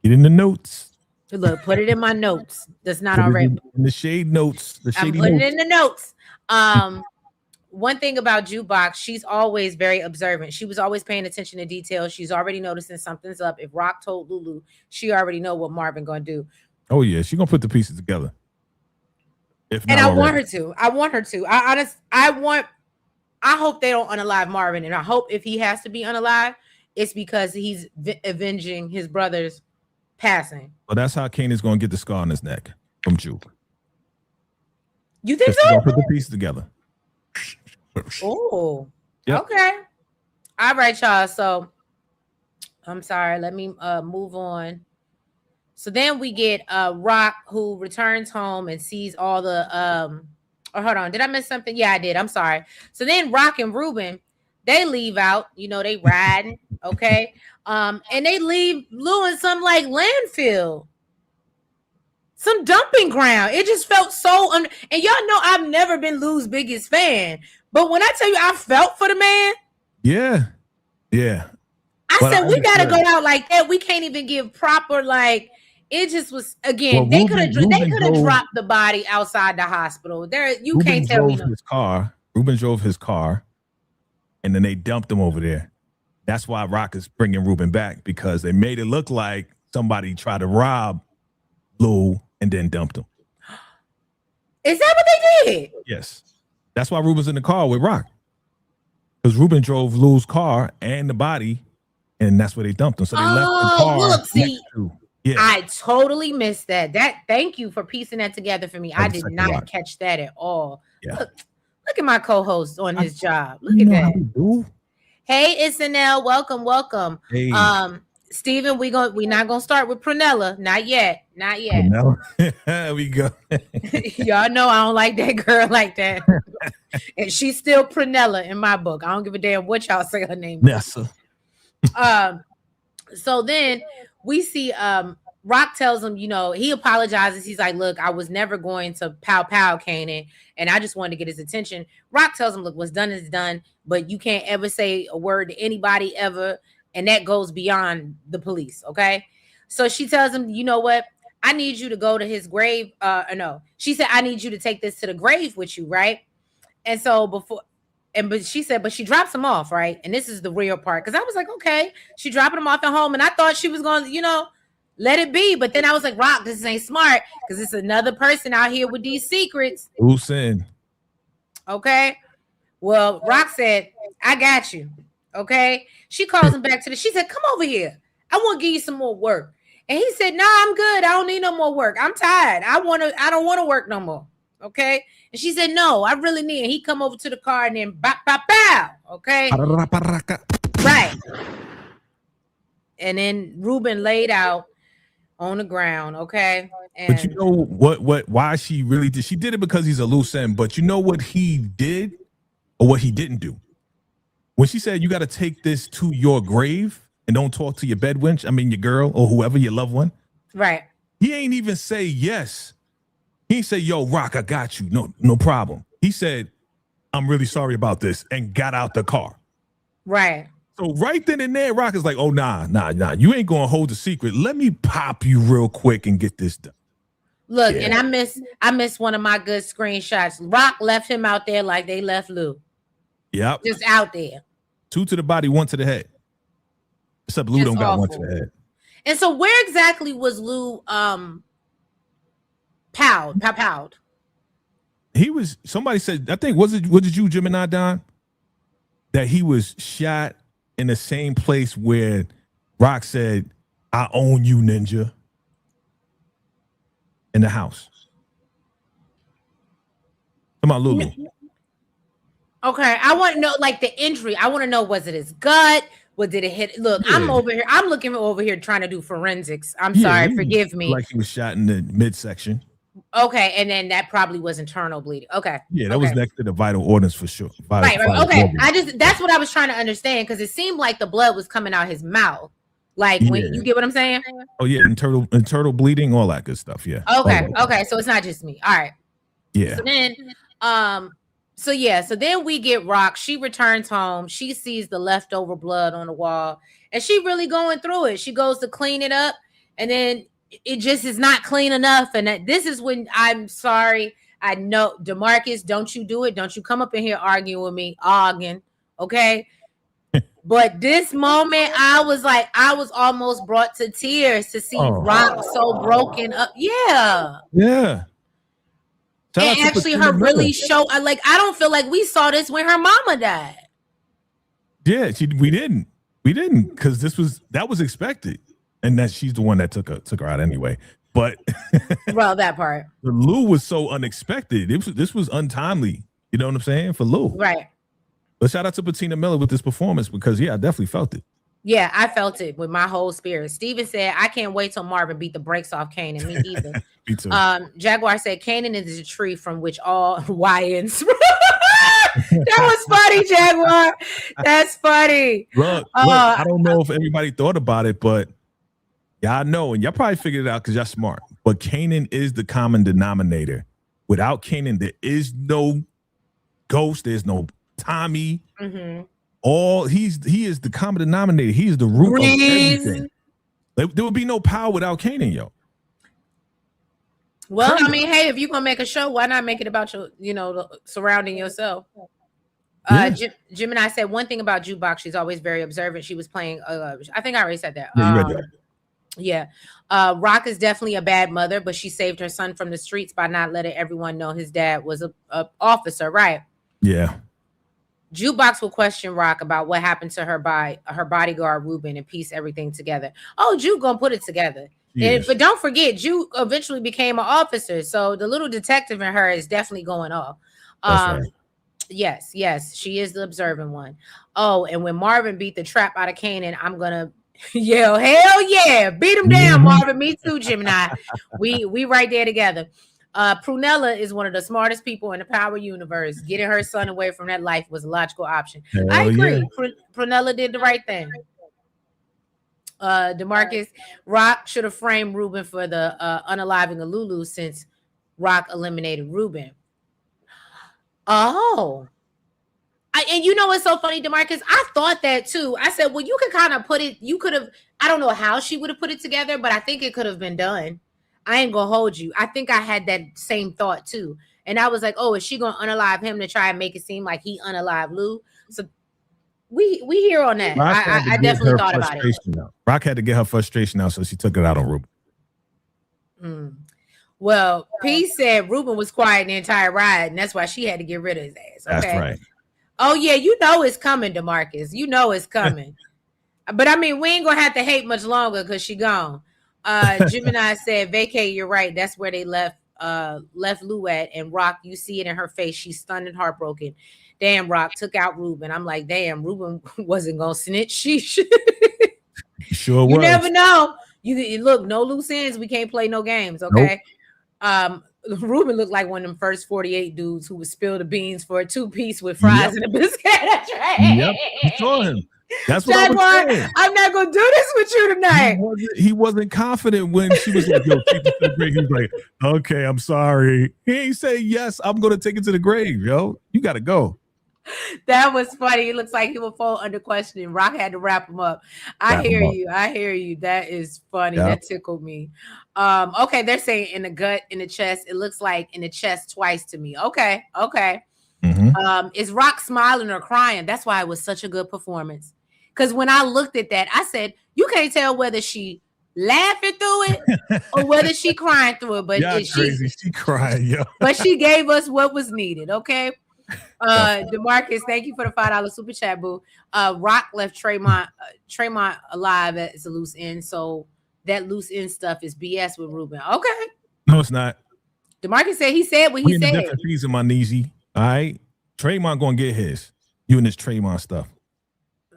Speaker 2: Get in the notes.
Speaker 1: Look, put it in my notes. That's not already
Speaker 2: in the shade notes.
Speaker 1: I'm putting it in the notes. One thing about Jukebox, she's always very observant. She was always paying attention to details. She's already noticing something's up. If Rock told Lulu, she already know what Marvin gonna do.
Speaker 2: Oh yeah, she's gonna put the pieces together.
Speaker 1: I want her to. I hope they don't unalive Marvin, and I hope if he has to be unalive, it's because he's avenging his brother's passing.
Speaker 2: Well, that's how Kanan's gonna get the scar on his neck from Juke.
Speaker 1: You think so?
Speaker 2: She's gonna put the pieces together.
Speaker 1: Oh, yep. Okay. All right, y'all. So I'm sorry. Let me move on. So then we get Rock, who returns home and sees all the hold on, did I miss something? Yeah, I did. I'm sorry. So then Rock and Ruben, they leave out, they riding, okay? And they leave Lou in some like landfill, some dumping ground. It just felt so and y'all know I've never been Lou's biggest fan, but when I tell you I felt for the man,
Speaker 2: yeah.
Speaker 1: I said we gotta go out like that. We can't even give proper like. It just was again. They could have dropped the body outside the hospital.
Speaker 2: Ruben
Speaker 1: can't tell me.
Speaker 2: Ruben drove his car, and then they dumped him over there. That's why Rock is bringing Ruben back, because they made it look like somebody tried to rob Lou and then dumped him.
Speaker 1: Is that what they did?
Speaker 2: Yes. That's why Ruben's in the car with Rock. Because Ruben drove Lou's car and the body, and that's where they dumped him. So they left the car.
Speaker 1: Look, see,
Speaker 2: yeah.
Speaker 1: I totally missed that. Thank you for piecing that together for me. I did not catch that at all. Yeah. Look at my co-host on his job. Look at that. Hey, SNL, welcome. Hey. Steven, we're not gonna start with Prunella. Not yet.
Speaker 2: There we go.
Speaker 1: Y'all know I don't like that girl like that. And she's still Prunella in my book. I don't give a damn what y'all say her name.
Speaker 2: Nessa.
Speaker 1: So then we see Rock tells him, he apologizes. He's like, look, I was never going to pow Kanan, and I just wanted to get his attention. Rock tells him, look, what's done is done, but you can't ever say a word to anybody ever. And that goes beyond the police. Okay. So she tells him, you know what? I need you to go to his grave. No, she said, I need you to take this to the grave with you. Right. And so but she said, but she drops him off. Right. And this is the real part. Cause I was like, okay, she dropping him off at home. And I thought she was going to, let it be. But then I was like, Rock, this ain't smart. Cause it's another person out here with these secrets.
Speaker 2: Who's in?
Speaker 1: Okay. Well, Rock said, I got you. Okay. She calls him back she said, come over here. I want to give you some more work. And he said, nah, I'm good. I don't need no more work. I'm tired. I don't want to work no more. Okay. And she said, no, I really need it. He come over to the car and then bop, bop, bow. Okay. Right. And then Ruben laid out on the ground. Okay. And
Speaker 2: but you know why she really did? She did it because he's a loose end. But you know what he did or what he didn't do? When she said, you got to take this to your grave and don't talk to your bed wench, your girl or whoever, your loved one.
Speaker 1: Right.
Speaker 2: He ain't even say yes. He ain't say, yo, Rock, I got you. No problem. He said, I'm really sorry about this and got out the car.
Speaker 1: Right.
Speaker 2: So right then and there, Rock is like, oh, nah. You ain't going to hold the secret. Let me pop you real quick and get this done.
Speaker 1: Look, yeah. And I miss one of my good screenshots. Rock left him out there like they left Lou.
Speaker 2: Yep.
Speaker 1: Just out there.
Speaker 2: 2 to the body, 1 to the head. Except Lou don't got 1 to the head.
Speaker 1: And so where exactly was Lou powed?
Speaker 2: He was, somebody said, I think, what did you, Gemini, Don? That he was shot in the same place where Rock said, I own you, ninja. In the house. Come on, Lulu.
Speaker 1: Okay, I want to know, like, the injury. I want to know, was it his gut? What did it hit? Look, yeah. I'm looking over here trying to do forensics. I'm sorry, forgive me.
Speaker 2: Like he was shot in the midsection.
Speaker 1: Okay, and then that probably was internal bleeding. Okay.
Speaker 2: Yeah, that was next to the vital organs for sure.
Speaker 1: Right. Okay. Organs. That's what I was trying to understand, because it seemed like the blood was coming out his mouth. Like, when you get what I'm saying?
Speaker 2: Oh, yeah, internal bleeding, all that good stuff. Yeah.
Speaker 1: Okay. So it's not just me. All right.
Speaker 2: Yeah.
Speaker 1: So then, so then we get Rock. She returns home. She sees the leftover blood on the wall, and she really going through it. She goes to clean it up, and then it just is not clean enough. And this is when, I'm sorry, I know, DeMarcus, don't you do it. Don't you come up in here arguing with me, okay? But this moment, I was almost brought to tears to see Rock so broken up. Yeah.
Speaker 2: Yeah.
Speaker 1: And actually her really show, like, I don't feel like we saw this when her mama died.
Speaker 2: Yeah, we didn't because that was expected, and that she's the one that took her out anyway. But
Speaker 1: well, that part.
Speaker 2: Lou was so unexpected. This was untimely. You know what I'm saying, for Lou,
Speaker 1: right?
Speaker 2: But shout out to Patina Miller with this performance, because I definitely felt it.
Speaker 1: Yeah, I felt it with my whole spirit. Steven said, I can't wait till Marvin beat the brakes off Kanan. Me either.
Speaker 2: Me too.
Speaker 1: Jaguar said, Kanan is a tree from which all YNs. That was funny, Jaguar. That's funny.
Speaker 2: Look, I don't know if everybody thought about it, but y'all know, and y'all probably figured it out because y'all smart. But Kanan is the common denominator. Without Kanan, there is no Ghost. There's no Tommy.
Speaker 1: Mm-hmm.
Speaker 2: He is the common denominator. He is the root of everything. There would be no power without Kanan, yo.
Speaker 1: Well, I mean, hey, if you're gonna make a show, why not make it about your, surrounding yourself? Yeah. Gemini said one thing about Jukebox. She's always very observant. She was playing. I think I already said that.
Speaker 2: Yeah, you read that.
Speaker 1: Yeah. Rock is definitely a bad mother, but she saved her son from the streets by not letting everyone know his dad was a officer, right?
Speaker 2: Yeah.
Speaker 1: Jukebox will question Rock about what happened to her by her bodyguard Ruben and piece everything together. Oh, Juke gonna put it together.
Speaker 2: Yes.
Speaker 1: But don't forget, Juke eventually became an officer, so the little detective in her is definitely going off.
Speaker 2: That's right.
Speaker 1: Yes, she is the observant one. Oh, and when Marvin beat the trap out of Kanan, I'm gonna yell, hell yeah, beat him down, Marvin. Me too, Gemini. We right there together. Prunella is one of the smartest people in the Power universe. Getting her son away from that life was a logical option. I agree. Yeah. Prunella did the right thing. DeMarcus, Rock should have framed Ruben for the unaliving of Lulu since Rock eliminated Ruben. Oh. And you know what's so funny, DeMarcus? I thought that too. I said, well, you could kind of put it, you could have, I don't know how she would have put it together, but I think it could have been done. I ain't gonna hold you. I think I had that same thought too. And I was like, oh, is she gonna unalive him to try and make it seem like he unalive Lou? So we here on that. I definitely thought about it.
Speaker 2: Out. Rock had to get her frustration out, so she took it out on
Speaker 1: Ruben. Well, P said Ruben was quiet the entire ride, and that's why she had to get rid of his ass. Okay?
Speaker 2: That's right.
Speaker 1: Oh, yeah, you know it's coming, DeMarcus. You know it's coming. But, I mean, we ain't going to have to hate much longer because she gone. Gemini said, Vacay, you're right. That's where they left Lou at. And Rock, you see it in her face. She's stunned and heartbroken. Damn, Rock took out Ruben. I'm like, damn, Ruben wasn't going to snitch. Sure was. You never know. You look, no loose ends. We can't play no games, okay? Nope. Ruben looked like one of them first 48 dudes who would spill the beans for a 2-piece with fries and a biscuit.
Speaker 2: Yep, you saw him. That's what
Speaker 1: Jaguar, I was saying. I'm not gonna do this with you tonight.
Speaker 2: He wasn't confident when she was like, "Yo, take it to the grave." He was like, "Okay, I'm sorry." He ain't say yes. I'm gonna take it to the grave, yo. You gotta go.
Speaker 1: That was funny. It looks like he will fall under questioning. Rock had to wrap him up. I hear you. That is funny. Yep. That tickled me. Okay, they're saying in the gut, in the chest. It looks like in the chest twice to me. Okay. Mm-hmm. Is Rock smiling or crying? That's why it was such a good performance. Because when I looked at that, I said, you can't tell whether she laughing through it or whether she crying through it. But
Speaker 2: crazy. She crying, yo.
Speaker 1: But she gave us what was needed. Okay. DeMarcus, thank you for the $5 super chat, boo. Rock left Tremont alive as a loose end, so that loose end stuff is BS with Ruben. Okay.
Speaker 2: No, it's not.
Speaker 1: DeMarcus said he said what he said.
Speaker 2: Different reason, my Neezy. All right. Tremont gonna get his. You and this Tremont stuff.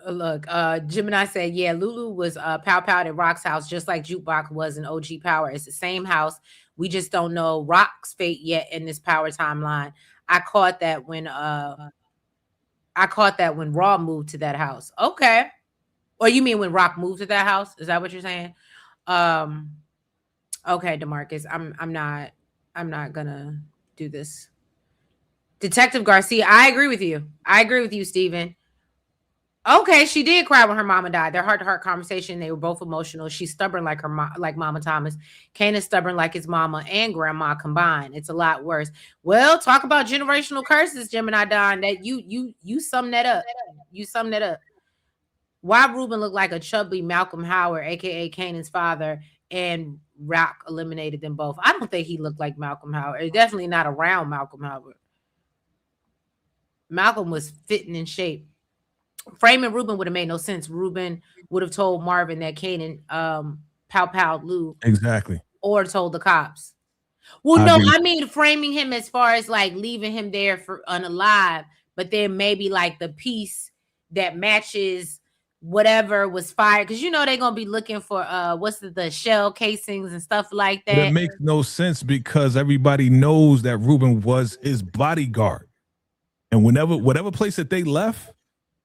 Speaker 1: Look, Gemini said, yeah, Lulu was pow at Rock's house, just like Jukebox was in OG Power. It's the same house. We just don't know Rock's fate yet in this Power timeline. I caught that when Raw moved to that house. Okay. Or you mean when Rock moved to that house? Is that what you're saying? Okay, DeMarcus. I'm not gonna do this. Detective Garcia, I agree with you, Steven. Okay, she did cry when her mama died. Their heart-to-heart conversation, they were both emotional. She's stubborn like like Mama Thomas. Kanan's stubborn like his mama and grandma combined. It's a lot worse. Well, talk about generational curses, Gemini Don. That you sum that up. You sum that up. Why Ruben looked like a chubby Malcolm Howard, aka Kanan's father, and Rock eliminated them both. I don't think he looked like Malcolm Howard. Definitely not around Malcolm Howard. Malcolm was fitting in shape. Framing Ruben would have made no sense. Ruben would have told Marvin that Kanan pow Lou.
Speaker 2: Exactly.
Speaker 1: Or told the cops. Well, I mean framing him as far as like leaving him there for unalive, but then maybe like the piece that matches whatever was fired. Because they're gonna be looking for the shell casings and stuff like that.
Speaker 2: But it makes no sense because everybody knows that Ruben was his bodyguard. And whatever place that they left,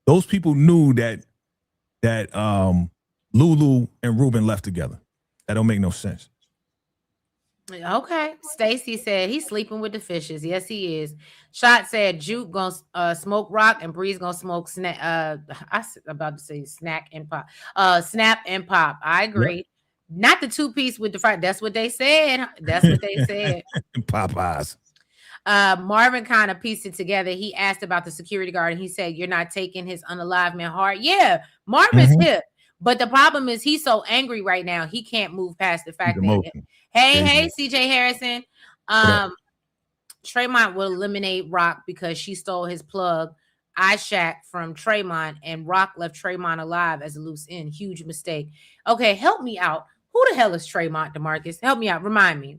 Speaker 2: those people knew that Lulu and Ruben left together. That don't make no sense.
Speaker 1: Okay. Stacy said he's sleeping with the fishes. Yes, he is. Shot said Juke gonna smoke Rock and Breeze gonna smoke Snap. I was about to say Snack and Pop. Snap and Pop. I agree. Yep. Not the 2-piece with the fried. That's what they said.
Speaker 2: Popeyes.
Speaker 1: Marvin kind of pieced it together. He asked about the security guard and he said, you're not taking his unalive man heart. Yeah, Marvin's hip. But the problem is he's so angry right now, he can't move past the fact that
Speaker 2: emotional.
Speaker 1: hey, CJ Harrison. Tremont will eliminate Rock because she stole his plug, iShack, from Tremont, and Rock left Tremont alive as a loose end. Huge mistake. Okay, help me out. Who the hell is Tremont, DeMarcus? Help me out. Remind me.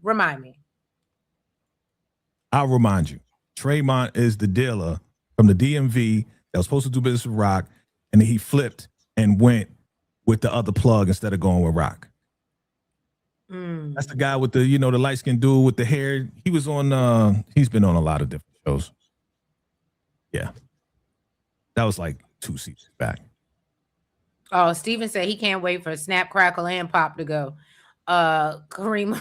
Speaker 2: I'll remind you. Tremont is the dealer from the DMV that was supposed to do business with Rock, and then he flipped and went with the other plug instead of going with Rock. That's the guy with the, the light-skinned dude with the hair. He was on, he's been on a lot of different shows. Yeah. That was like 2 seasons back.
Speaker 1: Oh, Steven said he can't wait for Snap, Crackle, and Pop to go. Karima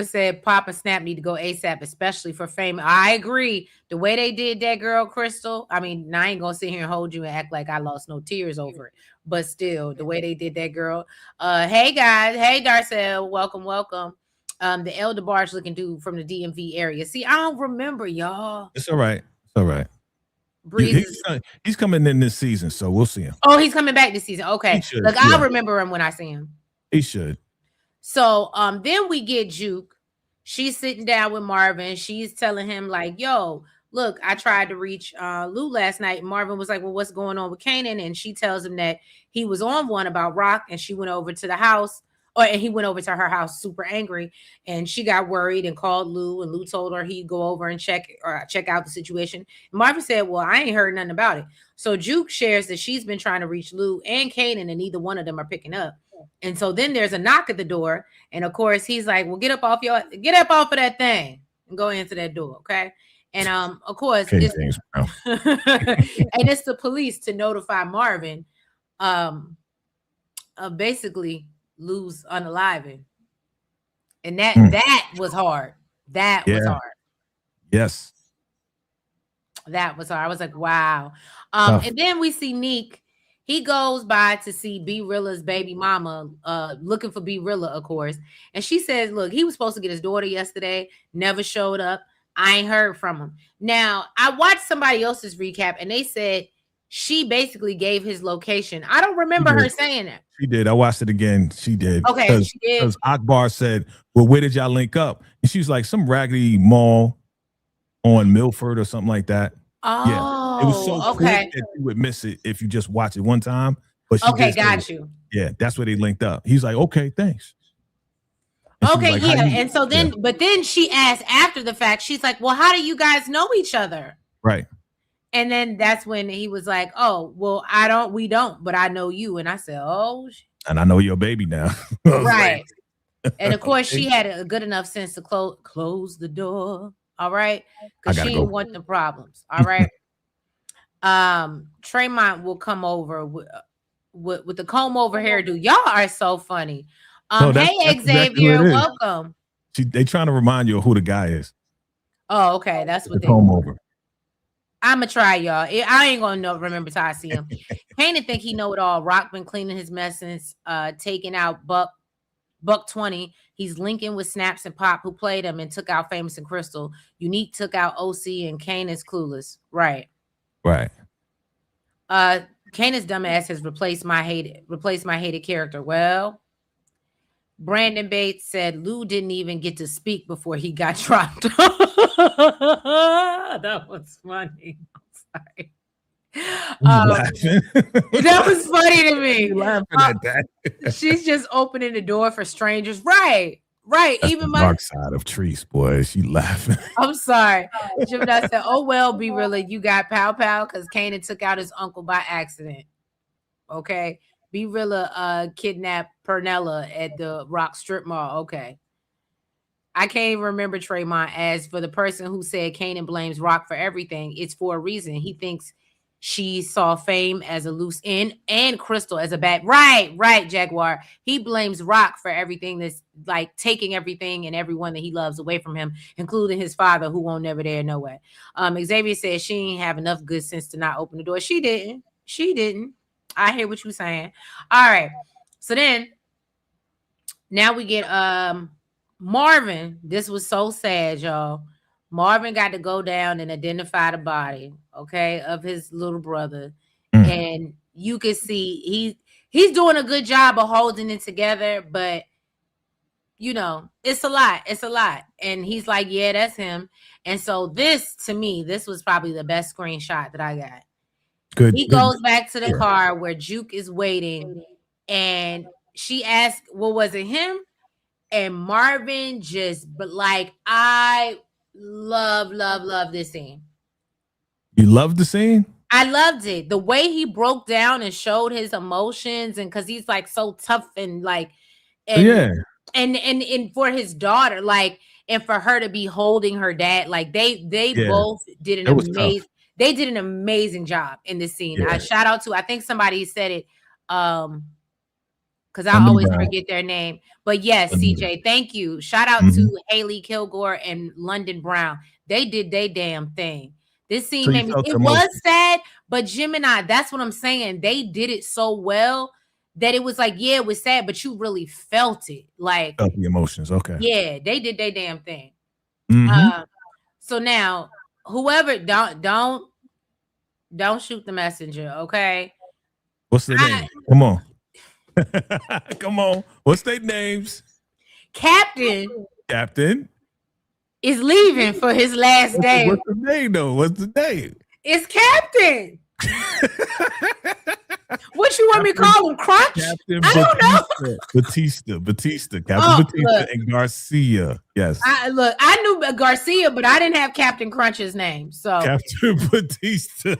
Speaker 1: said Pop and Snap need to go ASAP, especially for fame. I agree. The way they did that, girl, Crystal. I mean, I ain't gonna sit here and hold you and act like I lost no tears over it. But still, the way they did that, girl. Hey guys, hey Darcel, welcome. The Elder Barge looking dude from the DMV area. See, I don't remember, y'all.
Speaker 2: It's all right. He's coming in this season, so we'll see him.
Speaker 1: Oh, he's coming back this season. Okay. Look, I'll remember him when I see him.
Speaker 2: He should.
Speaker 1: So then we get Juke. She's sitting down with Marvin. She's telling him, like, yo, look, I tried to reach Lou last night. Marvin was like, well, what's going on with Kanan? And she tells him that he was on one about Rock, and she went over to the house, and he went over to her house super angry, and she got worried and called Lou, and Lou told her he'd go over and check out the situation. And Marvin said, well, I ain't heard nothing about it. So Juke shares that she's been trying to reach Lou and Kanan, and neither one of them are picking up. And so then there's a knock at the door, and of course he's like, well, get up off of that thing and go into that door, okay? And of course it's and it's the police to notify Marvin of basically Lou's unaliving. And that was hard. Was hard.
Speaker 2: Yes.
Speaker 1: That was hard. I was like, wow. And then we see Neek. He goes by to see B Rilla's baby mama, looking for B Rilla, of course. And she says, look, he was supposed to get his daughter yesterday, never showed up. I ain't heard from him. Now, I watched somebody else's recap, and they said she basically gave his location. I don't remember her saying that.
Speaker 2: She did. I watched it again. She did.
Speaker 1: Okay, she did.
Speaker 2: Because Akbar said, well, where did y'all link up? And she was like, some raggedy mall on Milford or something like that.
Speaker 1: Oh,
Speaker 2: yeah. It was so quick that you would miss it if you just watch it one time. But she
Speaker 1: got you.
Speaker 2: Yeah, that's where they linked up. He's like, okay, thanks. And
Speaker 1: okay, like, yeah. And so then, but then she asked after the fact, she's like, well, how do you guys know each other?
Speaker 2: Right.
Speaker 1: And then that's when he was like, oh, well, we don't, but I know you. And I said, oh.
Speaker 2: And I know your baby now.
Speaker 1: Right. And of course, she had a good enough sense to close the door. All right. Because she didn't want the problems. All right. Tremont will come over with the comb over hairdo. Y'all are so funny. Hey, Xavier, welcome.
Speaker 2: They trying to remind you of who the guy is.
Speaker 1: Oh, okay. That's what they
Speaker 2: comb over.
Speaker 1: I'm gonna try, y'all. I ain't gonna remember till I see him. Kanan think he know it all. Rock been cleaning his mess since taking out Buck 20. He's linking with Snaps and Pop, who played him and took out Famous and Crystal. Unique took out OC, and Kanan's clueless. Right. Kanan's dumbass has replaced my hated character. Well, Brandon Bates said Lou didn't even get to speak before he got dropped. That was funny. I'm sorry. That was funny to me.
Speaker 2: Laughing at that.
Speaker 1: She's just opening the door for strangers. Right. That's even
Speaker 2: the dark side of Treese, boy. She laughing.
Speaker 1: I'm sorry. Gemini said, oh, well, be really, you got pow because Kanan took out his uncle by accident. Okay. Be Rilla kidnapped Pernella at the Rock Strip Mall. Okay. I can't even remember Tremont. As for the person who said Kanan blames Rock for everything, it's for a reason. He thinks she saw Fame as a loose end and Crystal as a bad. Right, Jaguar. He blames Rock for everything that's like taking everything and everyone that he loves away from him, including his father, who won't never there no way. Xavier said she didn't have enough good sense to not open the door. She didn't. I hear what you're saying. All right. So then now we get Marvin. This was so sad, y'all. Marvin got to go down and identify the body, okay, of his little brother. And you could see he's doing a good job of holding it together, but you know, it's a lot. It's a lot. And he's like, yeah, that's him. And so this, to me, this was probably the best screenshot that I got.
Speaker 2: Good.
Speaker 1: He goes back to the car where Juke is waiting, and she asked, "What was it, him?" And Marvin but like, I love this scene.
Speaker 2: You love the scene?
Speaker 1: I loved it. The way he broke down and showed his emotions, and because he's like so tough and like, and for his daughter, like, and for her to be holding her dad, like they both did an amazing. They did an amazing job in this scene. I shout out to, I think somebody said it, because I always forget their name. But yes, CJ, thank you. Shout out to Haley Kilgore and London Brown. They did their damn thing. This scene made me, it was sad, but Gemini, that's what I'm saying. They did it so well that it was like, yeah, it was sad, but you really felt it. Like,
Speaker 2: felt the emotions. Okay.
Speaker 1: Yeah, they did their damn thing. So now, whoever, don't shoot the messenger, okay?
Speaker 2: What's their name? Come on. Come on. What's their names?
Speaker 1: Captain
Speaker 2: is
Speaker 1: leaving for his last day.
Speaker 2: What's the name though? What's the name?
Speaker 1: It's Captain. What you want me to call him? Crunch?
Speaker 2: Captain
Speaker 1: I don't know.
Speaker 2: Batista. Captain Batista and Garcia. Yes.
Speaker 1: I knew Garcia, but I didn't have Captain Crunch's name. So
Speaker 2: Captain Batista.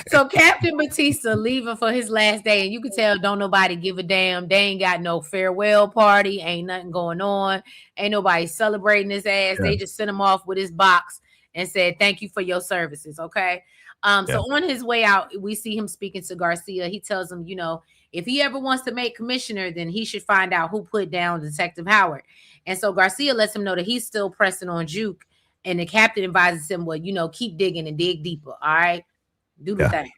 Speaker 1: So Captain Batista leaving for his last day, and you can tell don't nobody give a damn. They ain't got no farewell party. Ain't nothing going on. Ain't nobody celebrating his ass. They just sent him off with his box and said, "Thank you for your services." Okay. So on his way out, we see him speaking to Garcia. He tells him, you know, if he ever wants to make commissioner, then he should find out who put down Detective Howard. And so Garcia lets him know that he's still pressing on Juke. And the captain advises him, well, you know, keep digging and dig deeper. All right. Do the thing.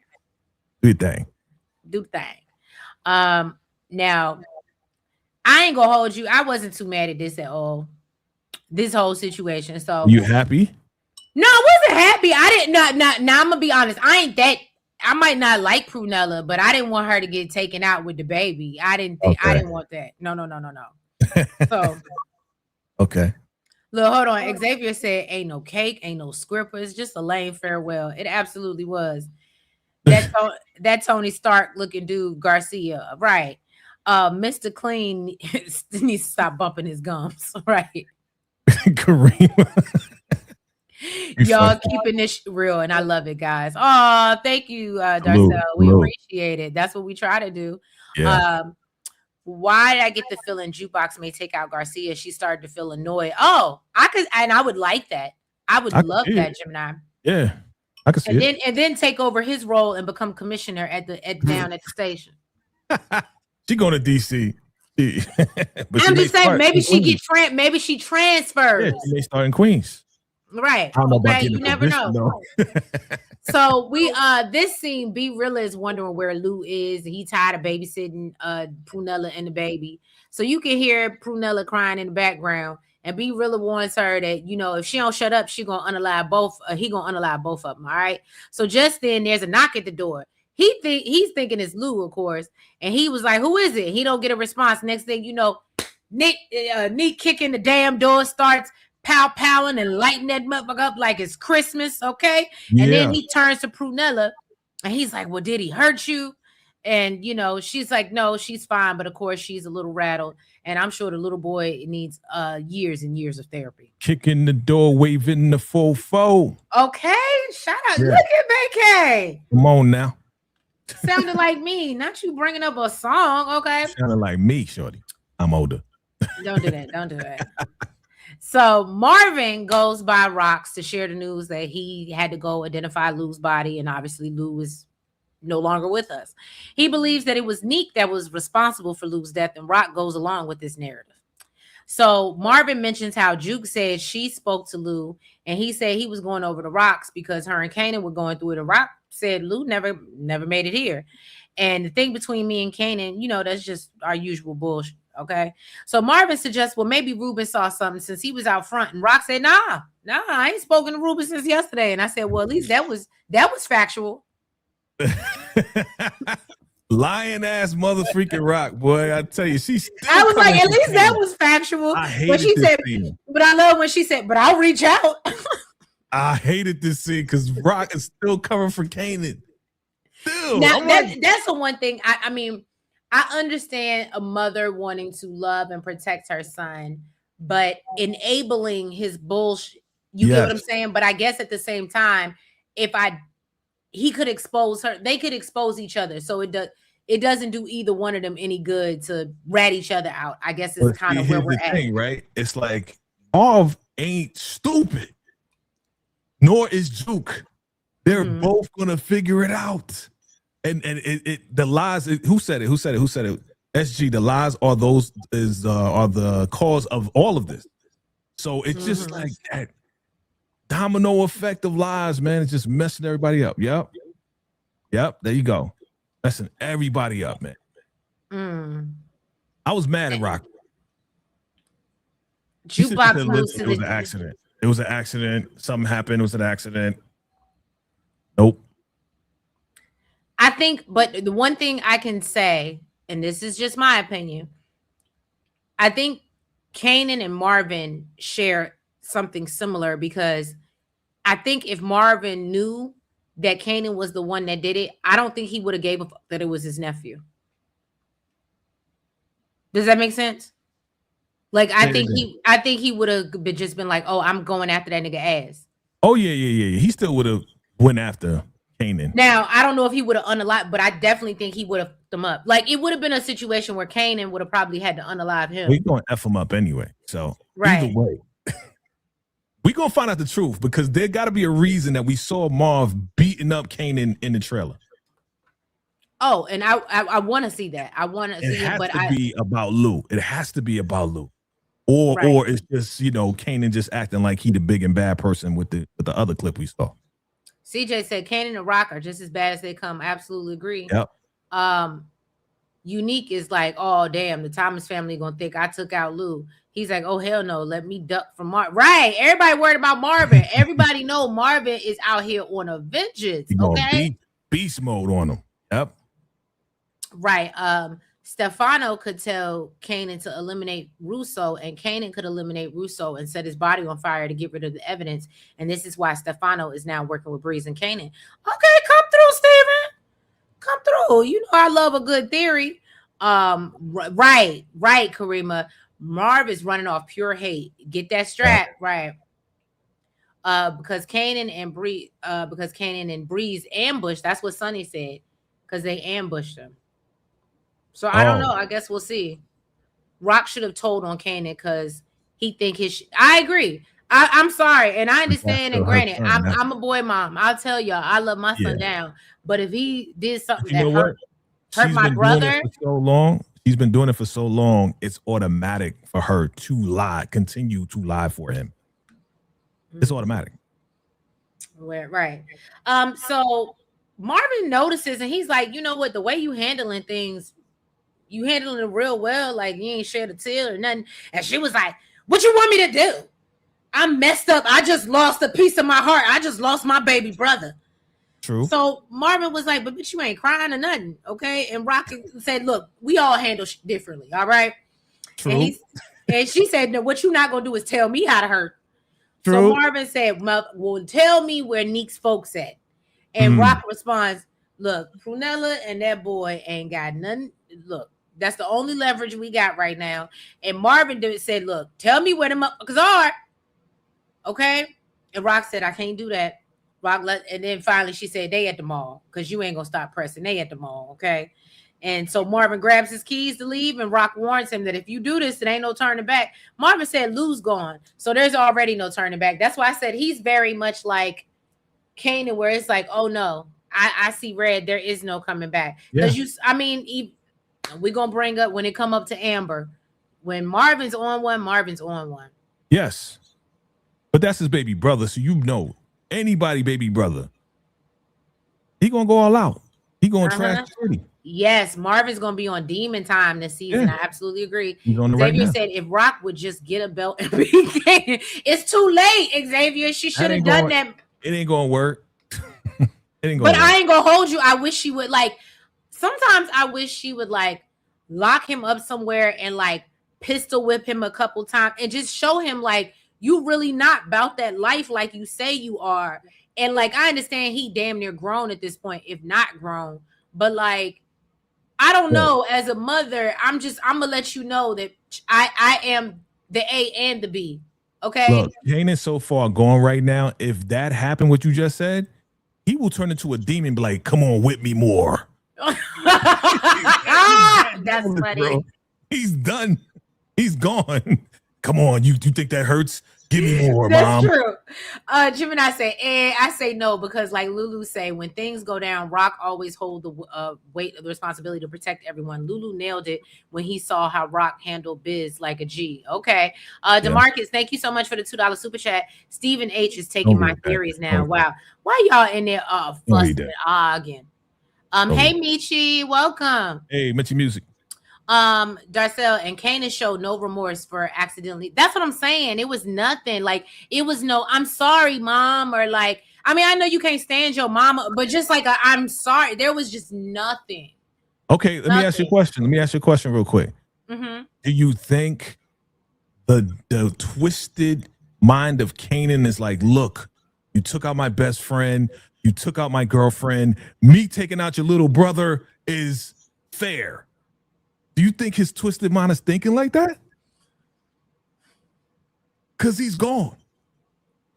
Speaker 1: Do the thing. Now, I ain't gonna hold you. I wasn't too mad at this at all. This whole situation. So
Speaker 2: you happy?
Speaker 1: No, I wasn't happy. I didn't. Now I'm gonna be honest. I might not like Prunella, but I didn't want her to get taken out with the baby. I didn't want that. No. So
Speaker 2: okay.
Speaker 1: Look, hold on. Xavier said, "Ain't no cake, ain't no scripper. It's just a lame farewell." It absolutely was. That Tony Stark looking dude, Garcia, right? Mr. Clean needs to stop bumping his gums, right?
Speaker 2: Kareem.
Speaker 1: Y'all keeping this real, and I love it, guys. Oh, thank you, Darcel. We appreciate it. That's what we try to do.
Speaker 2: Yeah.
Speaker 1: Why did I get the feeling Jukebox may take out Garcia? She started to feel annoyed. Oh, I would like that. I would love that, Gemini.
Speaker 2: Yeah, I could see it.
Speaker 1: And then take over his role and become commissioner down at the station.
Speaker 2: She going to DC.
Speaker 1: I'm just saying, maybe she transfers.
Speaker 2: Yeah, she may start in Queens.
Speaker 1: Right.
Speaker 2: I don't know
Speaker 1: okay. You never know. So this scene, B Rilla is wondering where Lou is. He tired of babysitting Prunella and the baby. So you can hear Prunella crying in the background, and B Rilla warns her that, you know, if she don't shut up, she gonna unalive both. He gonna unalive both of them. All right. So just then, there's a knock at the door. He's thinking it's Lou, of course, and he was like, "Who is it?" He don't get a response. Next thing you know, Nick kicking the damn door, starts powing and lighting that motherfucker up like it's Christmas, okay? Yeah. And then he turns to Prunella and he's like, well, did he hurt you? And, you know, she's like, no, she's fine. But of course, she's a little rattled. And I'm sure the little boy needs years and years of therapy.
Speaker 2: Kicking the door, waving the fofo.
Speaker 1: Okay, shout out. Yeah. Look at VACAY.
Speaker 2: Come on now.
Speaker 1: Sounded like me, not you bringing up a song, okay?
Speaker 2: Sounded like me, shorty. I'm older.
Speaker 1: Don't do that. So Marvin goes by Rox to share the news that he had to go identify Lou's body, and obviously Lou is no longer with us. He believes that it was Neek that was responsible for Lou's death, and Rock goes along with this narrative. So Marvin mentions how Juke said she spoke to Lou, and he said he was going over to Rox because her and Kanan were going through it, and Rock said Lou never made it here. And the thing between me and Kanan, you know, that's just our usual bullshit. Okay. So Marvin suggests, well, maybe Ruben saw something since he was out front. And Rock said, nah, I ain't spoken to Ruben since yesterday. And I said, well, at least that was factual.
Speaker 2: Lying ass mother freaking Rock, boy. I tell you, she's still
Speaker 1: I was like,
Speaker 2: coming
Speaker 1: at
Speaker 2: for
Speaker 1: least that
Speaker 2: Kanan.
Speaker 1: was factual.
Speaker 2: I hated
Speaker 1: But she
Speaker 2: this
Speaker 1: said,
Speaker 2: scene.
Speaker 1: but I love when she said, but I'll reach out.
Speaker 2: I hated this scene because Rock is still coming for Kanan. Still,
Speaker 1: Now,
Speaker 2: I'm like,
Speaker 1: that's the one thing. I mean, I understand a mother wanting to love and protect her son, but enabling his bullshit, you get what I'm
Speaker 2: yes.
Speaker 1: saying? But I guess at the same time, he could expose her, they could expose each other. So it doesn't do either one of them any good to rat each other out. I guess it's
Speaker 2: But
Speaker 1: kind of
Speaker 2: see,
Speaker 1: where
Speaker 2: here's
Speaker 1: we're
Speaker 2: the
Speaker 1: at.
Speaker 2: thing, right? It's like Marv ain't stupid, nor is Juke. They're both gonna figure it out. And the lies. Who said it? SG. The lies are the cause of all of this. So it's just like that domino effect of lies, man. It's just messing everybody up. Yep. There you go, messing everybody up, man. I was mad at Rock.
Speaker 1: Jukebox moves to
Speaker 2: it was an accident. It was an accident. Something happened. It was an accident. Nope.
Speaker 1: I think, but the one thing I can say, and this is just my opinion, I think Kanan and Marvin share something similar, because I think if Marvin knew that Kanan was the one that did it, I don't think he would have gave a fuck that it was his nephew. Does that make sense? Like, I think he would have just been like, oh, I'm going after that nigga ass.
Speaker 2: Oh yeah. He still would have went after Kanan.
Speaker 1: Now, I don't know if he would have unalived, but I definitely think he would have fucked him up. Like, it would have been a situation where Kanan would have probably had to unalive him.
Speaker 2: We're going to F him up anyway. So either way, we're going to find out the truth, because there got to be a reason that we saw Marv beating up Kanan in the trailer.
Speaker 1: Oh, and I want to see that. I want to see it, but
Speaker 2: it has to be about Lou. It has to be about Lou. Or it's just, Kanan just acting like he the big and bad person with the other clip we saw.
Speaker 1: CJ said Kanan and Rock are just as bad as they come. Absolutely agree.
Speaker 2: Yep.
Speaker 1: Unique is like, oh damn, the Thomas family gonna think I took out Lou. He's like, oh hell no, let me duck from Marvin. Right, everybody worried about Marvin. Everybody know Marvin is out here on a vengeance. Okay,
Speaker 2: beast mode on him. Yep.
Speaker 1: Right. Stefano could tell Kanan to eliminate Russo, and Kanan could eliminate Russo and set his body on fire to get rid of the evidence. And this is why Stefano is now working with Breeze and Kanan. Okay, come through, Steven. Come through. You know I love a good theory. Right, Karima. Marv is running off pure hate. Get that strap, right? Because Kanan and Breeze ambushed. That's what Sonny said. Because they ambushed him. So I don't know. I guess we'll see. Rock should have told on Kanan because he think I agree. I'm sorry, and I understand. And granted, I'm a boy mom. I'll tell y'all, I love my son down. But if he did something that hurt my brother,
Speaker 2: so long, she's been doing it for so long. It's automatic for her to continue to lie for him. It's automatic.
Speaker 1: Right. So Marvin notices, and he's like, you know what? The way you handling things. You handling it real well, like you ain't shed a tear or nothing. And she was like, what you want me to do? I'm messed up. I just lost a piece of my heart. I just lost my baby brother.
Speaker 2: True.
Speaker 1: So Marvin was like, but bitch, you ain't crying or nothing, okay? And Rocky said, look, we all handle differently, all right?
Speaker 2: True.
Speaker 1: And she said, no, what you not going to do is tell me how to hurt.
Speaker 2: True.
Speaker 1: So Marvin said, well, tell me where Neek's folks at. And Rock responds, look, Prunella and that boy ain't got nothing. Look. That's the only leverage we got right now. And Marvin said, look, tell me where the motherfuckers are. Okay. And Rock said, I can't do that. And then finally she said, they at the mall, because you ain't going to stop pressing. They at the mall. Okay. And so Marvin grabs his keys to leave, and Rock warns him that if you do this, it ain't no turning back. Marvin said, Lou's gone. So there's already no turning back. That's why I said he's very much like Kanan, where it's like, oh no, I see red. There is no coming back. Because we're going to bring up when it come up to Amber. When Marvin's on one, Marvin's on one.
Speaker 2: Yes. But that's his baby brother. So anybody baby brother, he going to go all out. He going to trash the city.
Speaker 1: Yes, Marvin's going to be on demon time this season. Yeah. I absolutely agree.
Speaker 2: He's on the
Speaker 1: Xavier
Speaker 2: right
Speaker 1: said if Rock would just get a belt and be it's too late, Xavier. She should have done that.
Speaker 2: It ain't going to work.
Speaker 1: I ain't going to hold you. I wish she would sometimes I wish she would like lock him up somewhere and like pistol whip him a couple times and just show him like you really not about that life like you say you are. And like I understand he damn near grown at this point, if not grown, but like I don't know. As a mother, I'm gonna let you know that I am the A and the B. Okay.
Speaker 2: Look, Kanan so far gone right now. If that happened, what you just said, he will turn into a demon. Be like, come on, whip me more.
Speaker 1: That's funny.
Speaker 2: Bro. He's done. He's gone. Come on, you think that hurts? Give me more,
Speaker 1: That's
Speaker 2: Mom.
Speaker 1: true. Gemini say, I say no because like Lulu say, when things go down, Rock always hold the weight of the responsibility to protect everyone. Lulu nailed it when he saw how Rock handled Biz like a G. Okay. DeMarcus, thank you so much for the $2 super chat. Stephen H is taking my theories now. Wow. Why y'all in there fussing and arguing? Hey Michi, welcome.
Speaker 2: Hey, Michi Music.
Speaker 1: Darcel and Kanan showed no remorse for accidentally. That's what I'm saying. It was nothing. Like it was no, I'm sorry, Mom, or like, I mean, I know you can't stand your mama, but just like I'm sorry. There was just nothing.
Speaker 2: Okay, let me ask you a question. Let me ask you a question real quick.
Speaker 1: Mm-hmm.
Speaker 2: Do you think the twisted mind of Kanan is like, look, you took out my best friend, you took out my girlfriend, me taking out your little brother is fair? Do you think his twisted mind is thinking like that? Because he's gone.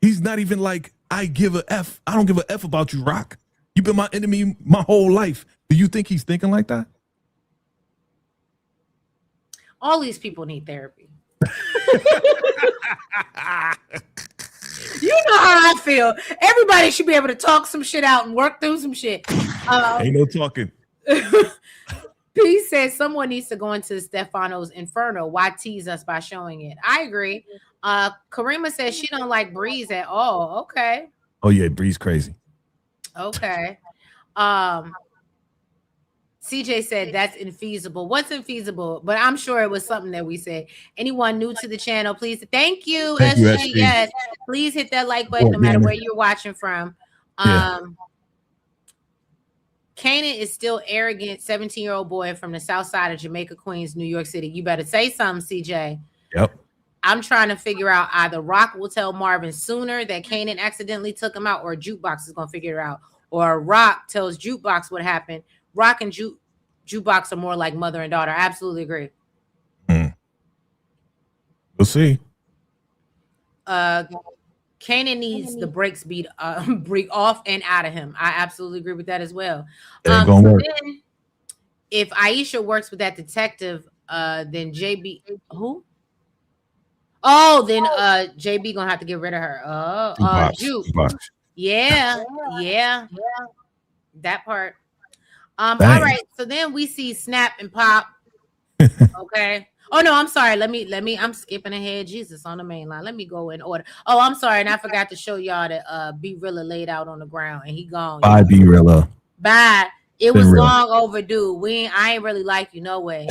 Speaker 2: He's not even like, I give a F. I don't give a F about you, Rock. You've been my enemy my whole life. Do you think he's thinking like that?
Speaker 1: All these people need therapy. You know how I feel. Everybody should be able to talk some shit out and work through some shit.
Speaker 2: Ain't no talking.
Speaker 1: P says someone needs to go into Stefano's Inferno. Why tease us by showing it? I agree. Karima says she don't like Breeze at all. Okay.
Speaker 2: Oh yeah, Breeze crazy.
Speaker 1: Okay. CJ said that's infeasible. What's infeasible? But I'm sure it was something that we said. Anyone new to the channel, please. Thank you, SJ. Yes. Please hit that like button no matter where you're watching from. Kanan is still arrogant 17-year-old boy from the south side of Jamaica, Queens, New York City. You better say something, CJ.
Speaker 2: Yep.
Speaker 1: I'm trying to figure out either Rock will tell Marvin sooner that Kanan accidentally took him out, or Jukebox is going to figure it out. Or Rock tells Jukebox what happened. Rock and Jukebox are more like mother and daughter. I absolutely agree.
Speaker 2: We'll see.
Speaker 1: Kanan needs the brakes beat break off and out of him. I absolutely agree with that as well. So then, if Aisha works with that detective, then JB who? Oh, then JB gonna have to get rid of her. Juke. Yeah. That part. All right. So then we see Snap and Pop. Okay. Oh no, I'm sorry. Let me. I'm skipping ahead. Jesus on the main line. Let me go in order. Oh, I'm sorry, and I forgot to show y'all that B Rilla laid out on the ground and he gone.
Speaker 2: Bye, B Rilla.
Speaker 1: Bye. It was long overdue. I ain't really like you, no way.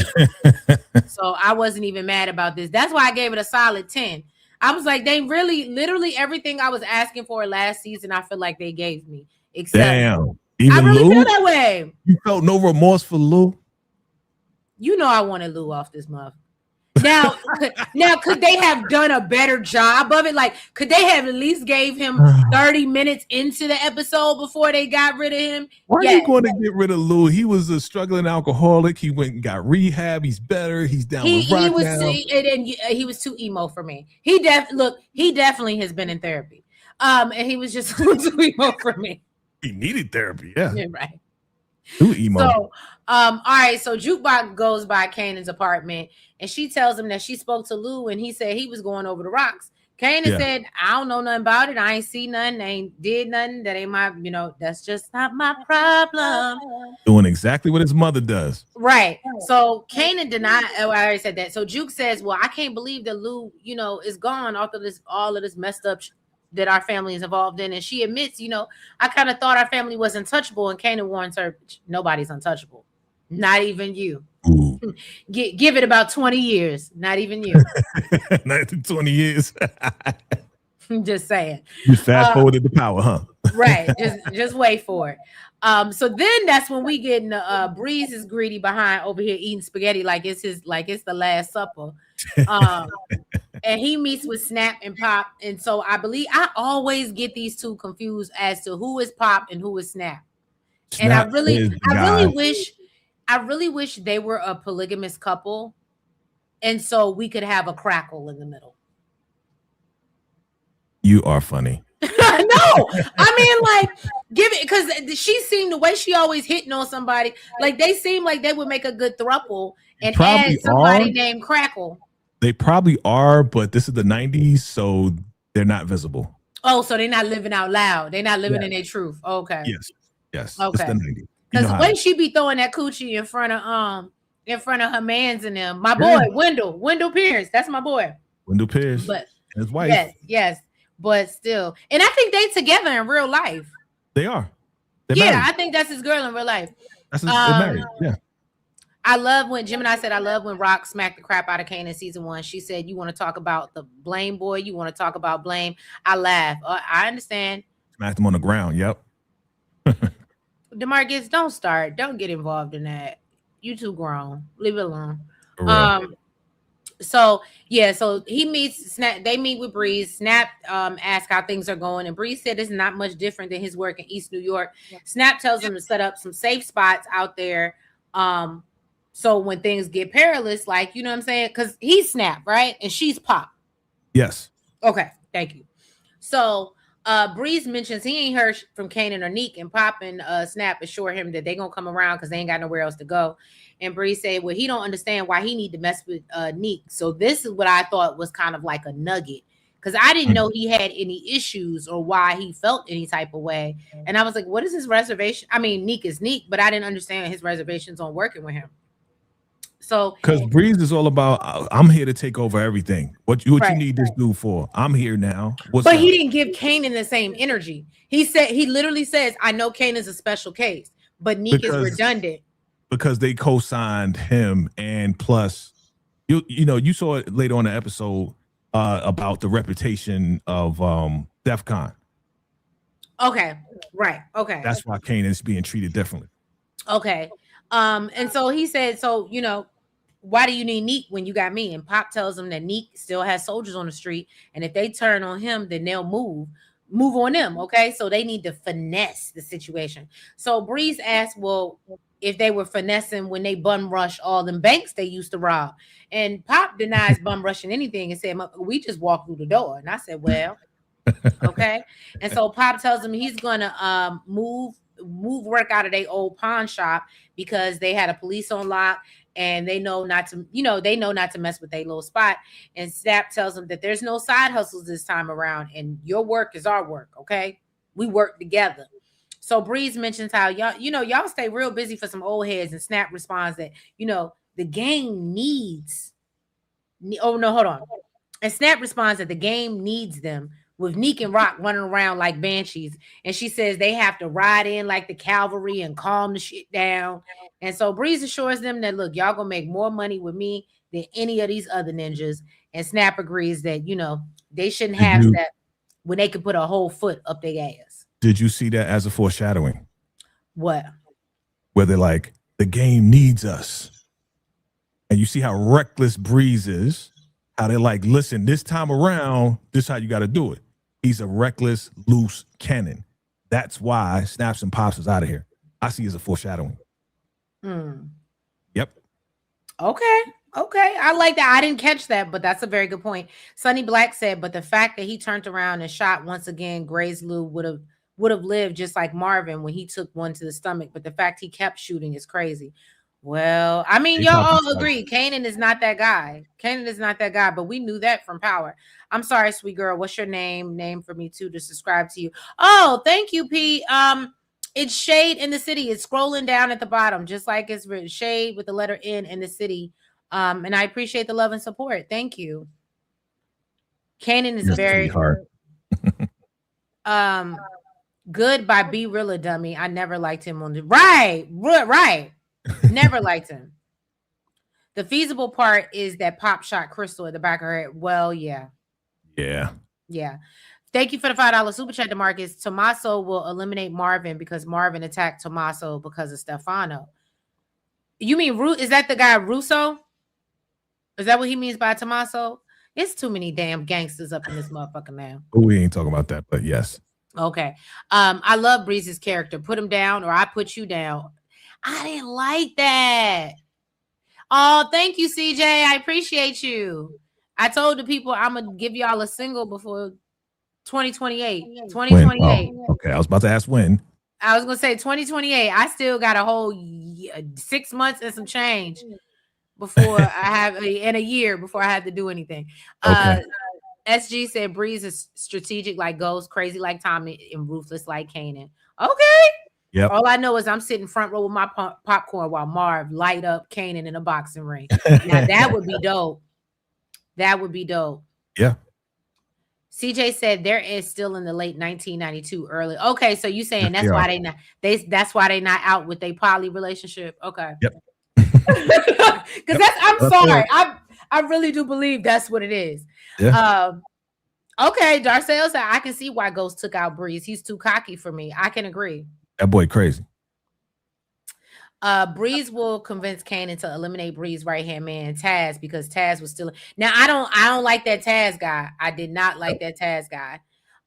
Speaker 1: So I wasn't even mad about this. That's why I gave it a solid 10. I was like, they really, literally everything I was asking for last season, I feel like they gave me. Except
Speaker 2: damn. Even
Speaker 1: I really
Speaker 2: Lou?
Speaker 1: feel that way.
Speaker 2: You felt no remorse for Lou?
Speaker 1: You know I wanted Lou off this month. Now, could they have done a better job of it? Like, could they have at least gave him 30 minutes into the episode before they got rid of him?
Speaker 2: Why are you going to get rid of Lou? He was a struggling alcoholic. He went and got rehab. He's better. He's down with rock now.
Speaker 1: He was too emo for me. He definitely has been in therapy. And he was just too emo for me.
Speaker 2: He needed therapy. Yeah,
Speaker 1: right.
Speaker 2: Too emo.
Speaker 1: So, all right. So Jukebox goes by Kanan's apartment, and she tells him that she spoke to Lou, and he said he was going over the rocks. Kanan said, "I don't know nothing about it. I ain't see nothing. I ain't did nothing. That ain't my, that's just not my problem."
Speaker 2: Doing exactly what his mother does.
Speaker 1: Right. So Kanan denied. Oh, I already said that. So Juke says, "Well, I can't believe that Lou, is gone after all of this messed up that our family is involved in." And she admits, I kind of thought our family was untouchable. And Kanan warns her, nobody's untouchable. Not even you. Give it about 20 years. Not even you.
Speaker 2: Not 20 years.
Speaker 1: Just saying.
Speaker 2: You fast forwarded the power, huh?
Speaker 1: Right. Just wait for it. So then that's when we get in the Breeze is greedy behind over here eating spaghetti like it's the Last Supper. And he meets with Snap and Pop. And so I always get these two confused as to who is Pop and who is Snap. And I really wish they were a polygamous couple. And so we could have a crackle in the middle.
Speaker 2: You are funny.
Speaker 1: No, I mean, like, give it, because she seemed, the way she always hitting on somebody, like they seem like they would make a good throuple and add somebody named Crackle.
Speaker 2: They probably are, but this is the 90s, so they're not visible.
Speaker 1: Oh, so they're not living out loud. They're not living in their truth. Okay.
Speaker 2: Yes.
Speaker 1: Okay.
Speaker 2: It's the 90s.
Speaker 1: Because the way she be throwing that coochie in front of her mans and them. My boy, Wendell Pierce. That's my boy.
Speaker 2: Wendell Pierce.
Speaker 1: But
Speaker 2: his wife.
Speaker 1: Yes. But still. And I think they together in real life.
Speaker 2: They are.
Speaker 1: They're married. I think that's his girl in real life.
Speaker 2: They're married. Yeah.
Speaker 1: I love when Gemini said, I love when Rock smacked the crap out of Kanan season 1. She said, you want to talk about the blame boy? You want to talk about blame? I laugh. I understand.
Speaker 2: Smacked him on the ground. Yep.
Speaker 1: DeMarcus, don't start. Don't get involved in that. You too grown. Leave it alone. So he meets Snap. They meet with Breeze. Snap asks how things are going, and Breeze said it's not much different than his work in East New York. Snap tells him to set up some safe spots out there. So when things get perilous, like, you know what I'm saying? Because he's Snap, right? And she's Pop.
Speaker 2: Yes.
Speaker 1: Okay, thank you. So Breeze mentions he ain't heard from Kanan or Neek, and Pop and Snap assure him that they gonna come around because they ain't got nowhere else to go. And Breeze said, well, he don't understand why he need to mess with Neek. So this is what I thought was kind of like a nugget, because I didn't know he had any issues or why he felt any type of way. And I was like, what is his reservation? I mean, Neek is Neek, but I didn't understand his reservations on working with him. So
Speaker 2: because Breeze is all about, I'm here to take over everything. What you need this dude for? I'm here now.
Speaker 1: But he didn't give Kanan the same energy. He literally says, I know Kanan's a special case, but Neek is redundant. Because
Speaker 2: they co-signed him, and plus, you saw it later on in the episode about the reputation of DEF CON.
Speaker 1: Okay, right. Okay,
Speaker 2: that's why Kanan's being treated differently.
Speaker 1: Okay, and so he said, why do you need Neek when you got me? And Pop tells him that Neek still has soldiers on the street, and if they turn on him, then they'll move on them. Okay, so they need to finesse the situation. So Breeze asked, well, if they were finessing when they bum rush all them banks they used to rob. And Pop denies bum rushing anything and said, we just walked through the door. And I said, well, okay. And so Pop tells him he's gonna move work out of their old pawn shop because they had a police on lock and they know not to mess with their little spot. And Snap tells him that there's no side hustles this time around, and your work is our work. Okay, we work together. So Breeze mentions how y'all stay real busy for some old heads, and Snap responds that the game needs. Oh no, hold on. And Snap responds that the game needs them, with Neek and Rock running around like banshees. And she says they have to ride in like the cavalry and calm the shit down. And so Breeze assures them that, look, y'all gonna make more money with me than any of these other ninjas. And Snap agrees that they shouldn't have that when they could put a whole foot up their ass.
Speaker 2: Did you see that as a foreshadowing?
Speaker 1: What?
Speaker 2: Where they're like, the game needs us. And you see how reckless Breeze is, how they're like, listen, this time around, this is how you got to do it. He's a reckless, loose cannon. That's why Snaps and Pops is out of here. I see it as a foreshadowing. Yep. Okay.
Speaker 1: I like that. I didn't catch that, but that's a very good point. Sonny Black said, but the fact that he turned around and shot once again, Gray's Lou would have lived just like Marvin when he took one to the stomach. But the fact he kept shooting is crazy. Well, I mean, y'all all agree Kanan is not that guy. But we knew that from Power. I'm sorry, sweet girl. What's your name? Name for me too to subscribe to you. Oh, thank you, P. It's Shade in the City. It's scrolling down at the bottom, just like it's written Shade with the letter N in the city. And I appreciate the love and support. Thank you. Kanan is very
Speaker 2: hard.
Speaker 1: Good by Be Real Dummy. I never liked him on the right. Never liked him. The feasible part is that Pop shot Crystal at the back of her head. Well, yeah. Thank you for the $5 super chat, DeMarcus. Tommaso will eliminate Marvin because Marvin attacked Tommaso because of Stefano. You mean is that the guy Russo? Is that what he means by Tommaso? It's too many damn gangsters up in this motherfucker now.
Speaker 2: We ain't talking about that, but yes.
Speaker 1: Okay. I love Breeze's character. Put him down or I put you down. I didn't like that. Oh, thank you, CJ. I appreciate you. I told the people I'm going to give y'all a single before 2028. 2028.
Speaker 2: Oh, okay, I was about to ask when.
Speaker 1: I was going to say 2028. I still got a whole 6 months and some change before I have in a year before I have to do anything.
Speaker 2: Okay.
Speaker 1: SG said Breeze is strategic like Ghost, crazy like Tommy, and ruthless like Kanan. Okay.
Speaker 2: Yep.
Speaker 1: All I know is I'm sitting front row with my popcorn while Marv light up Kanan in a boxing ring. Now that would be dope. That would be dope.
Speaker 2: Yeah.
Speaker 1: CJ said there is still in the late 1992 early. Okay, so you saying that's why that's why they not out with a poly relationship. Okay.
Speaker 2: Yep.
Speaker 1: Because I'm sorry. I really do believe that's what it is.
Speaker 2: Yeah.
Speaker 1: Okay, Darcel said I can see why Ghost took out Breeze. He's too cocky for me. I can agree.
Speaker 2: That boy crazy.
Speaker 1: Breeze will convince Kanan to eliminate Breeze right hand man Taz because Taz was still. Now I don't like that Taz guy. I did not like that Taz guy.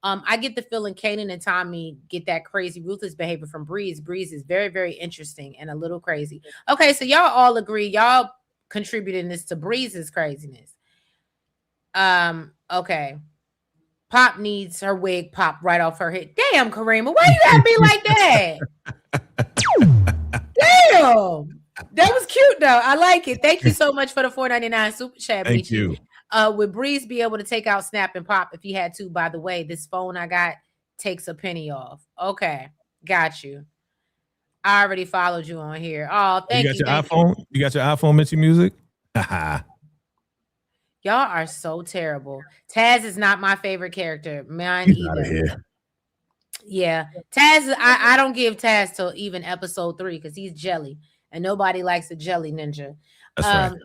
Speaker 1: I get the feeling Kanan and Tommy get that crazy ruthless behavior from Breeze. Breeze is very, very interesting and a little crazy. Okay, so y'all all agree. Y'all contributing this to Breeze's craziness. Okay. Pop needs her wig popped right off her head. Damn, Karima, why you gotta be like that? Damn. That was cute though. I like it. Thank you so much for the $4.99 super chat.
Speaker 2: Thank you.
Speaker 1: Would Breeze be able to take out Snap and Pop if he had to? By the way, this phone I got takes a penny off. Okay, got you. I already followed you on here. Oh, thank you.
Speaker 2: You got your iPhone? You got your iPhone Mitchie Music?
Speaker 1: Y'all are so terrible. Taz is not my favorite character. Mine
Speaker 2: He's
Speaker 1: either.
Speaker 2: out of here.
Speaker 1: Yeah. Taz, I don't give Taz till even episode 3 because he's jelly. And nobody likes a jelly ninja.
Speaker 2: That's right.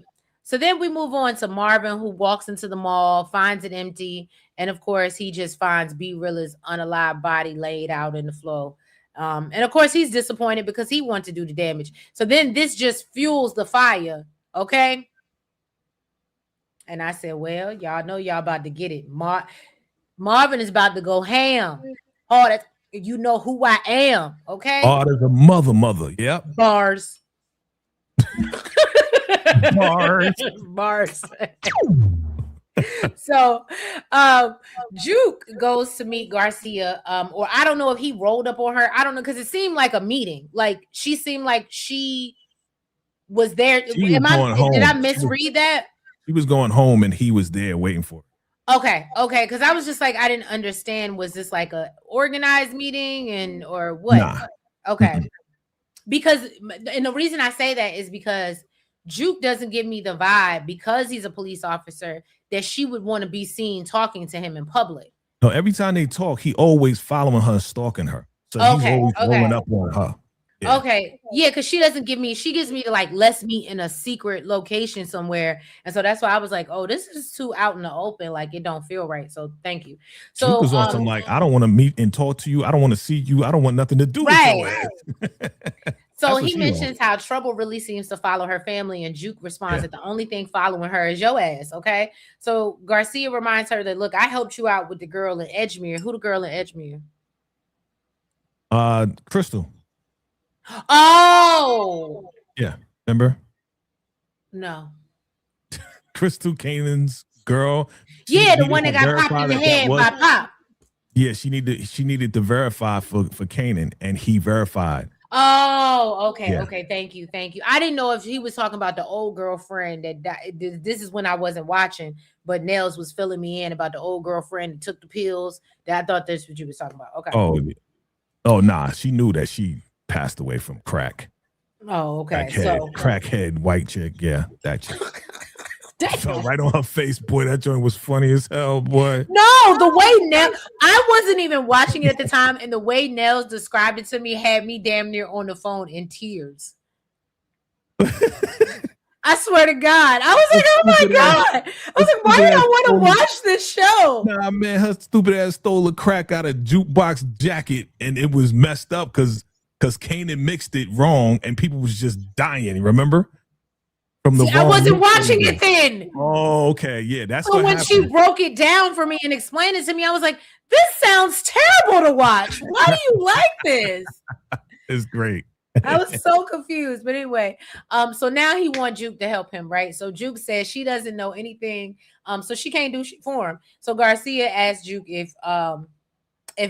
Speaker 1: So then we move on to Marvin, who walks into the mall, finds it empty. And of course, he just finds B Rilla's unalived body laid out in the floor. And of course, he's disappointed because he wants to do the damage. So then this just fuels the fire. Okay. And I said, well, y'all know y'all about to get it. Marvin is about to go ham. Oh, that's, you know who I am. Okay.
Speaker 2: Oh, there's a mother. Yep.
Speaker 1: Bars. Bars. So Juke goes to meet Garcia, or I don't know if he rolled up on her. I don't know, because it seemed like a meeting. Like she seemed like she was there. Did I misread that?
Speaker 2: He was going home and he was there waiting for her.
Speaker 1: Okay, because I was just like, I didn't understand. Was this like a organized meeting or what?
Speaker 2: Nah.
Speaker 1: Okay. Because, and the reason I say that is because Juke doesn't give me the vibe, because he's a police officer, that she would want to be seen talking to him in public.
Speaker 2: No, every time they talk, he always following her, stalking her. So he's always rolling up on her. Yeah.
Speaker 1: Okay. Yeah, because she gives me to like, let's meet in a secret location somewhere. And so that's why I was like, oh, this is too out in the open. Like, it don't feel right. So thank you. So
Speaker 2: Juke was on some like, I don't want to meet and talk to you. I don't want to see you. I don't want nothing to do with your ass.
Speaker 1: So he mentions how trouble really seems to follow her family, and Juke responds that the only thing following her is your ass. Okay. So Garcia reminds her that, look, I helped you out with the girl in Edgemere. Who the girl in Edgemere?
Speaker 2: Crystal.
Speaker 1: Oh.
Speaker 2: Yeah. Remember?
Speaker 1: No.
Speaker 2: Crystal Kanan's girl.
Speaker 1: Yeah, the one that got popped in the head by Pop.
Speaker 2: Yeah, she needed to verify for Kanan, and he verified.
Speaker 1: Oh, okay. Yeah. Okay. Thank you. I didn't know if he was talking about the old girlfriend that died. This is when I wasn't watching, but Nels was filling me in about the old girlfriend that took the pills. That I thought that's what you was talking about. Okay.
Speaker 2: Oh, nah. She knew that she passed away from crack.
Speaker 1: Oh, okay.
Speaker 2: Crackhead white chick. Yeah, that chick. Fell right on her face, boy. That joint was funny as hell, boy.
Speaker 1: No, the way I wasn't even watching it at the time, and the way Nels described it to me had me damn near on the phone in tears. I I swear to God. I was like, oh my God. I was like, why do I want to watch this show?
Speaker 2: Nah, man, her stupid ass stole a crack out of jukebox jacket and it was messed up because Kanan mixed it wrong and people was just dying. Remember? From the
Speaker 1: I wasn't watching it then.
Speaker 2: Oh, okay. Yeah, that's
Speaker 1: so
Speaker 2: what
Speaker 1: when
Speaker 2: happened.
Speaker 1: she broke it down for me and explained it to me, I was like, this sounds terrible to watch. Why do you like this?
Speaker 2: It's great.
Speaker 1: I was so confused. But anyway, so now he wants Juke to help him, right? So Juke says she doesn't know anything. So she can't do shit for him. So Garcia asked Juke if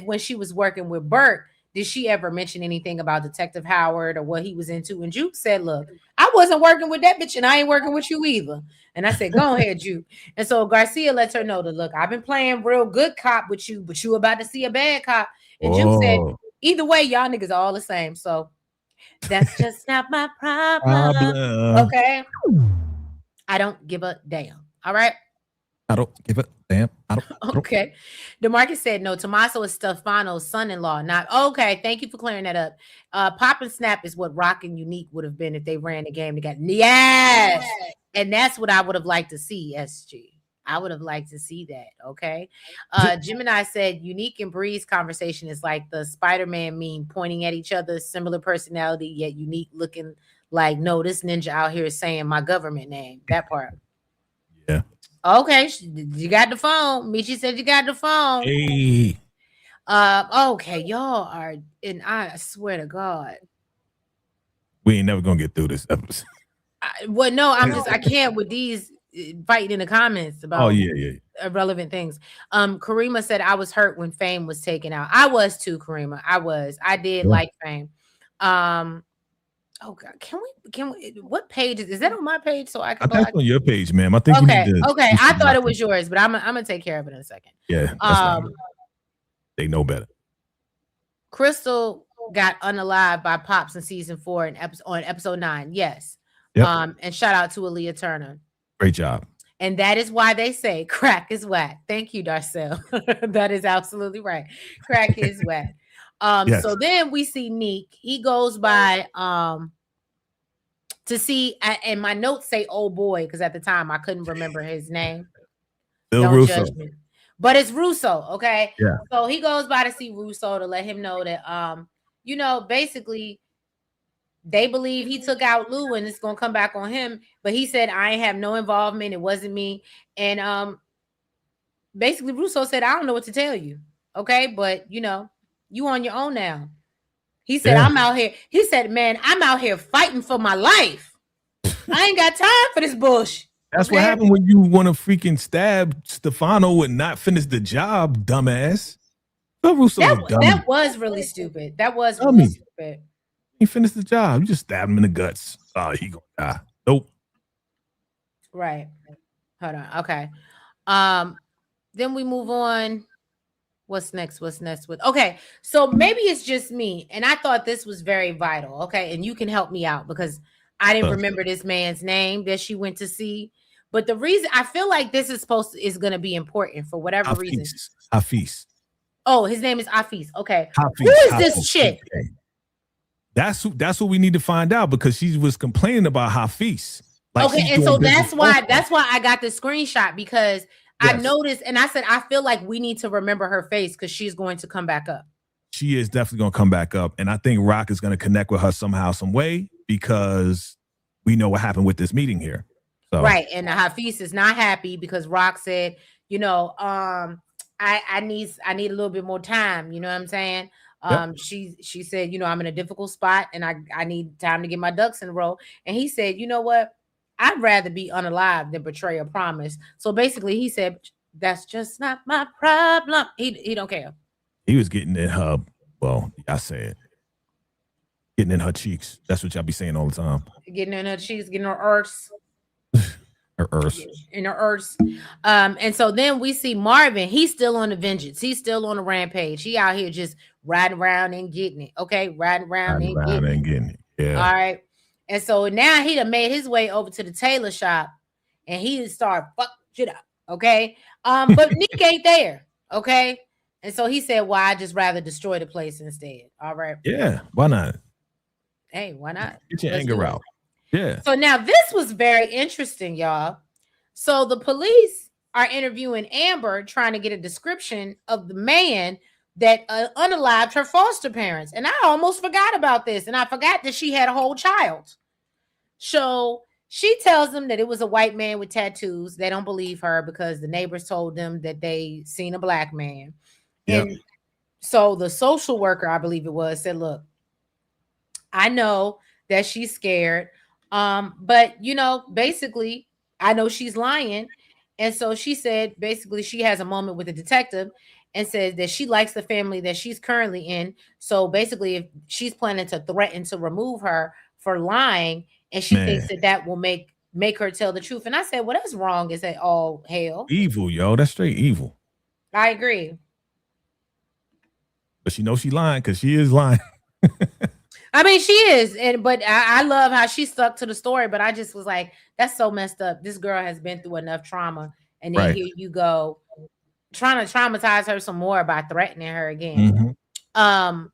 Speaker 1: when she was working with Burt, did she ever mention anything about Detective Howard or what he was into? And Juke said, look, I wasn't working with that bitch and I ain't working with you either. And I said, go ahead, Juke. And so Garcia lets her know that, look, I've been playing real good cop with you, but you about to see a bad cop. And Juke said, either way, y'all niggas are all the same. So that's just not my problem. Okay. I don't give a damn. All right.
Speaker 2: I don't give a damn.
Speaker 1: Okay. DeMarcus said, no, Tommaso is Stefano's son-in-law. Not okay. Thank you for clearing that up. Pop and Snap is what Rock and Unique would have been if they ran the game together. Yes. And that's what I would have liked to see, SG. I would have liked to see that. Okay. Gemini said Unique and Bree's conversation is like the Spider-Man meme, pointing at each other, similar personality, yet Unique looking like, no, this ninja out here is saying my government name. That part.
Speaker 2: Yeah.
Speaker 1: Okay, you got the phone. Michi said you got the phone.
Speaker 2: Hey.
Speaker 1: Okay, y'all are, and I swear to God,
Speaker 2: we ain't never gonna get through this episode.
Speaker 1: Well, no, I can't with these fighting in the comments about irrelevant things. Karima said I was hurt when Fame was taken out. I was too, Karima. I did like Fame. Oh God, can we? What page is that on my page? So I can.
Speaker 2: That's on your page, ma'am. I think.
Speaker 1: Okay. Okay. I thought it was yours, but I'm gonna take care of it in a second.
Speaker 2: Yeah. They know better.
Speaker 1: Crystal got unalived by Pops in season 4 and on episode 9. Yes.
Speaker 2: Yep.
Speaker 1: And shout out to Aaliyah Turner.
Speaker 2: Great job.
Speaker 1: And that is why they say crack is whack. Thank you, Darcel. That is absolutely right. Crack is whack. Yes. So then we see Neek. He goes by to see, and my notes say "oh boy" because at the time I couldn't remember his name.
Speaker 2: Don't Russo.
Speaker 1: Judge me. But it's Russo, okay?
Speaker 2: Yeah.
Speaker 1: So he goes by to see Russo to let him know that basically they believe he took out Lou and it's gonna come back on him. But he said, I ain't have no involvement, it wasn't me. And basically Russo said, I don't know what to tell you. Okay, but you on your own now. He said, I'm out here. He said, man, I'm out here fighting for my life. I ain't got time for this bullshit.
Speaker 2: That's what happened when you want to freaking stab Stefano and not finish the job, dumbass.
Speaker 1: That was really stupid. That was really stupid.
Speaker 2: He finished the job. You just stabbed him in the guts. Oh, he gonna die. Nope.
Speaker 1: Right. Hold on. Okay. Then we move on. What's next? Okay, so maybe it's just me, and I thought this was very vital. Okay, and you can help me out because I didn't remember this man's name that she went to see. But the reason I feel like this is going to be important for whatever reason.
Speaker 2: Hafiz.
Speaker 1: Oh, his name is Hafiz. Okay, who is this chick?
Speaker 2: Okay. That's what we need to find out because she was complaining about Hafiz.
Speaker 1: Okay, and so that's why I got the screenshot because. Yes. I noticed, and I said, I feel like we need to remember her face because she's going to come back up.
Speaker 2: She is definitely going to come back up. And I think Rock is going to connect with her somehow, some way, because we know what happened with this meeting here. So. Right.
Speaker 1: And Hafiz is not happy because Rock said, I need a little bit more time. You know what I'm saying? She said, I'm in a difficult spot and I need time to get my ducks in a row. And he said, you know what? I'd rather be unalive than betray a promise. So basically, he said, "That's just not my problem." He don't care.
Speaker 2: He was getting in her. Well, I said, getting in her cheeks. That's what y'all be saying all the time.
Speaker 1: Getting in her cheeks, getting her earths.
Speaker 2: Her earths.
Speaker 1: In her earths. And so then we see Marvin. He's still on the vengeance. He's still on the rampage. He out here just riding around and getting it. Okay, riding around and getting it.
Speaker 2: Yeah.
Speaker 1: All right. And so now he done made his way over to the tailor shop and he started fuck shit up. Okay. But Nick ain't there. Okay. And so he said, well, I'd just rather destroy the place instead. All right.
Speaker 2: Yeah. Why not?
Speaker 1: Hey, why not?
Speaker 2: Get your anger out. Yeah.
Speaker 1: So now this was very interesting, y'all. So the police are interviewing Amber, trying to get a description of the man that unalived her foster parents. And I almost forgot about this. And I forgot that she had a whole child. So she tells them that it was a white man with tattoos. They don't believe her because the neighbors told them that they seen a black man.
Speaker 2: Yep.
Speaker 1: And so the social worker, I believe it was, said, look, I know that she's scared. But basically, I know she's lying. And so she said, basically, she has a moment with the detective and says that she likes the family that she's currently in. So basically, if she's planning to threaten to remove her for lying, and she thinks that will make her tell the truth. And I said, well, that's wrong. Is that all hell?
Speaker 2: Evil, yo. That's straight evil.
Speaker 1: I agree.
Speaker 2: But she knows she lying because she is lying.
Speaker 1: I mean, she is, but I love how she stuck to the story. But I just was like, that's so messed up. This girl has been through enough trauma, and then here you go, trying to traumatize her some more by threatening her again. Mm-hmm.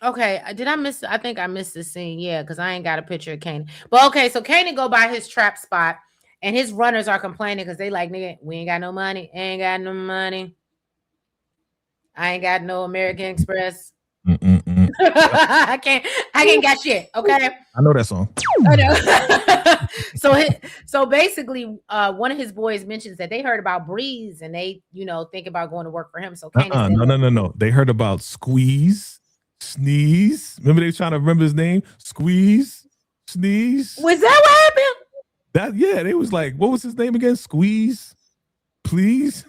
Speaker 1: Okay, did I miss? I think I missed the scene. Yeah, because I ain't got a picture of Kanan. But okay, so Kanan go by his trap spot, and his runners are complaining because they like, nigga, we ain't got no money. Ain't got no money. I ain't got no American Express. I can't got shit. Okay,
Speaker 2: I know that song.
Speaker 1: I know. So basically, one of his boys mentions that they heard about Breeze and they, think about going to work for him. So
Speaker 2: no. They heard about Squeeze, Sneeze. Remember they were trying to remember his name? Squeeze, Sneeze.
Speaker 1: Was that what happened?
Speaker 2: They was like, what was his name again? Squeeze, please.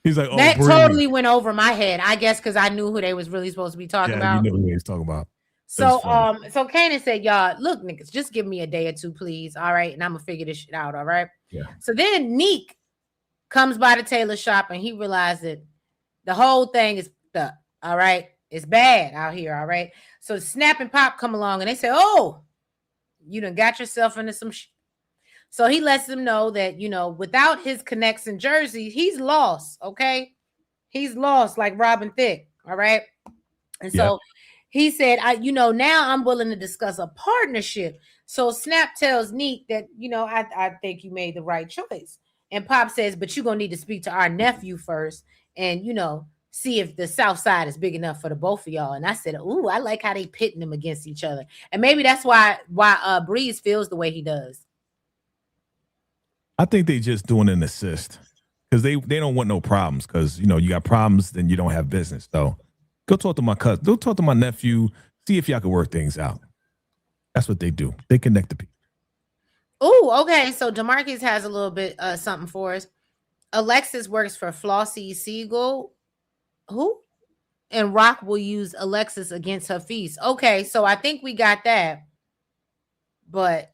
Speaker 2: He's like,
Speaker 1: that totally went over my head. I guess because I knew who they was really supposed to be talking about.
Speaker 2: You knew who he was talking about.
Speaker 1: So Kanan said, y'all, look, niggas, just give me a day or two, please. All right. And I'm gonna figure this shit out. All right.
Speaker 2: Yeah.
Speaker 1: So then Neek comes by the tailor shop and he realized that the whole thing is up. All right. It's bad out here. All right. So Snap and Pop come along and they say, oh, you done got yourself into some shit. So he lets them know that, without his connects in Jersey, he's lost. Okay. He's lost like Robin Thicke. All right. And so he said, now I'm willing to discuss a partnership. So Snap tells Neek that, I think you made the right choice. And Pop says, but you're going to need to speak to our nephew first and, see if the South Side is big enough for the both of y'all. And I said, ooh, I like how they pitting them against each other. And maybe that's why Breeze feels the way he does.
Speaker 2: I think they just doing an assist because they don't want no problems because, you got problems, then you don't have business. So go talk to my cousin. Go talk to my nephew. See if y'all can work things out. That's what they do. They connect the people.
Speaker 1: Oh, okay. So DeMarcus has a little bit something for us. Alexis works for Flossie Siegel. Who? And Rock will use Alexis against her feast. Okay, so I think we got that. But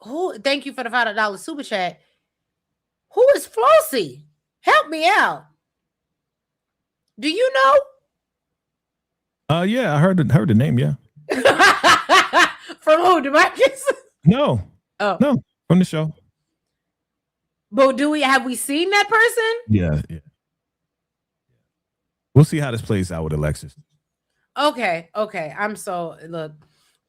Speaker 1: who? Thank you for the $5 super chat. Who is Flossie? Help me out. Do you know?
Speaker 2: Yeah, I heard the name. Yeah.
Speaker 1: From who? DeMarcus?
Speaker 2: No.
Speaker 1: Oh
Speaker 2: no, from the show.
Speaker 1: But have we seen that person?
Speaker 2: Yeah. We'll see how this plays out with Alexis.
Speaker 1: Okay. I'm look.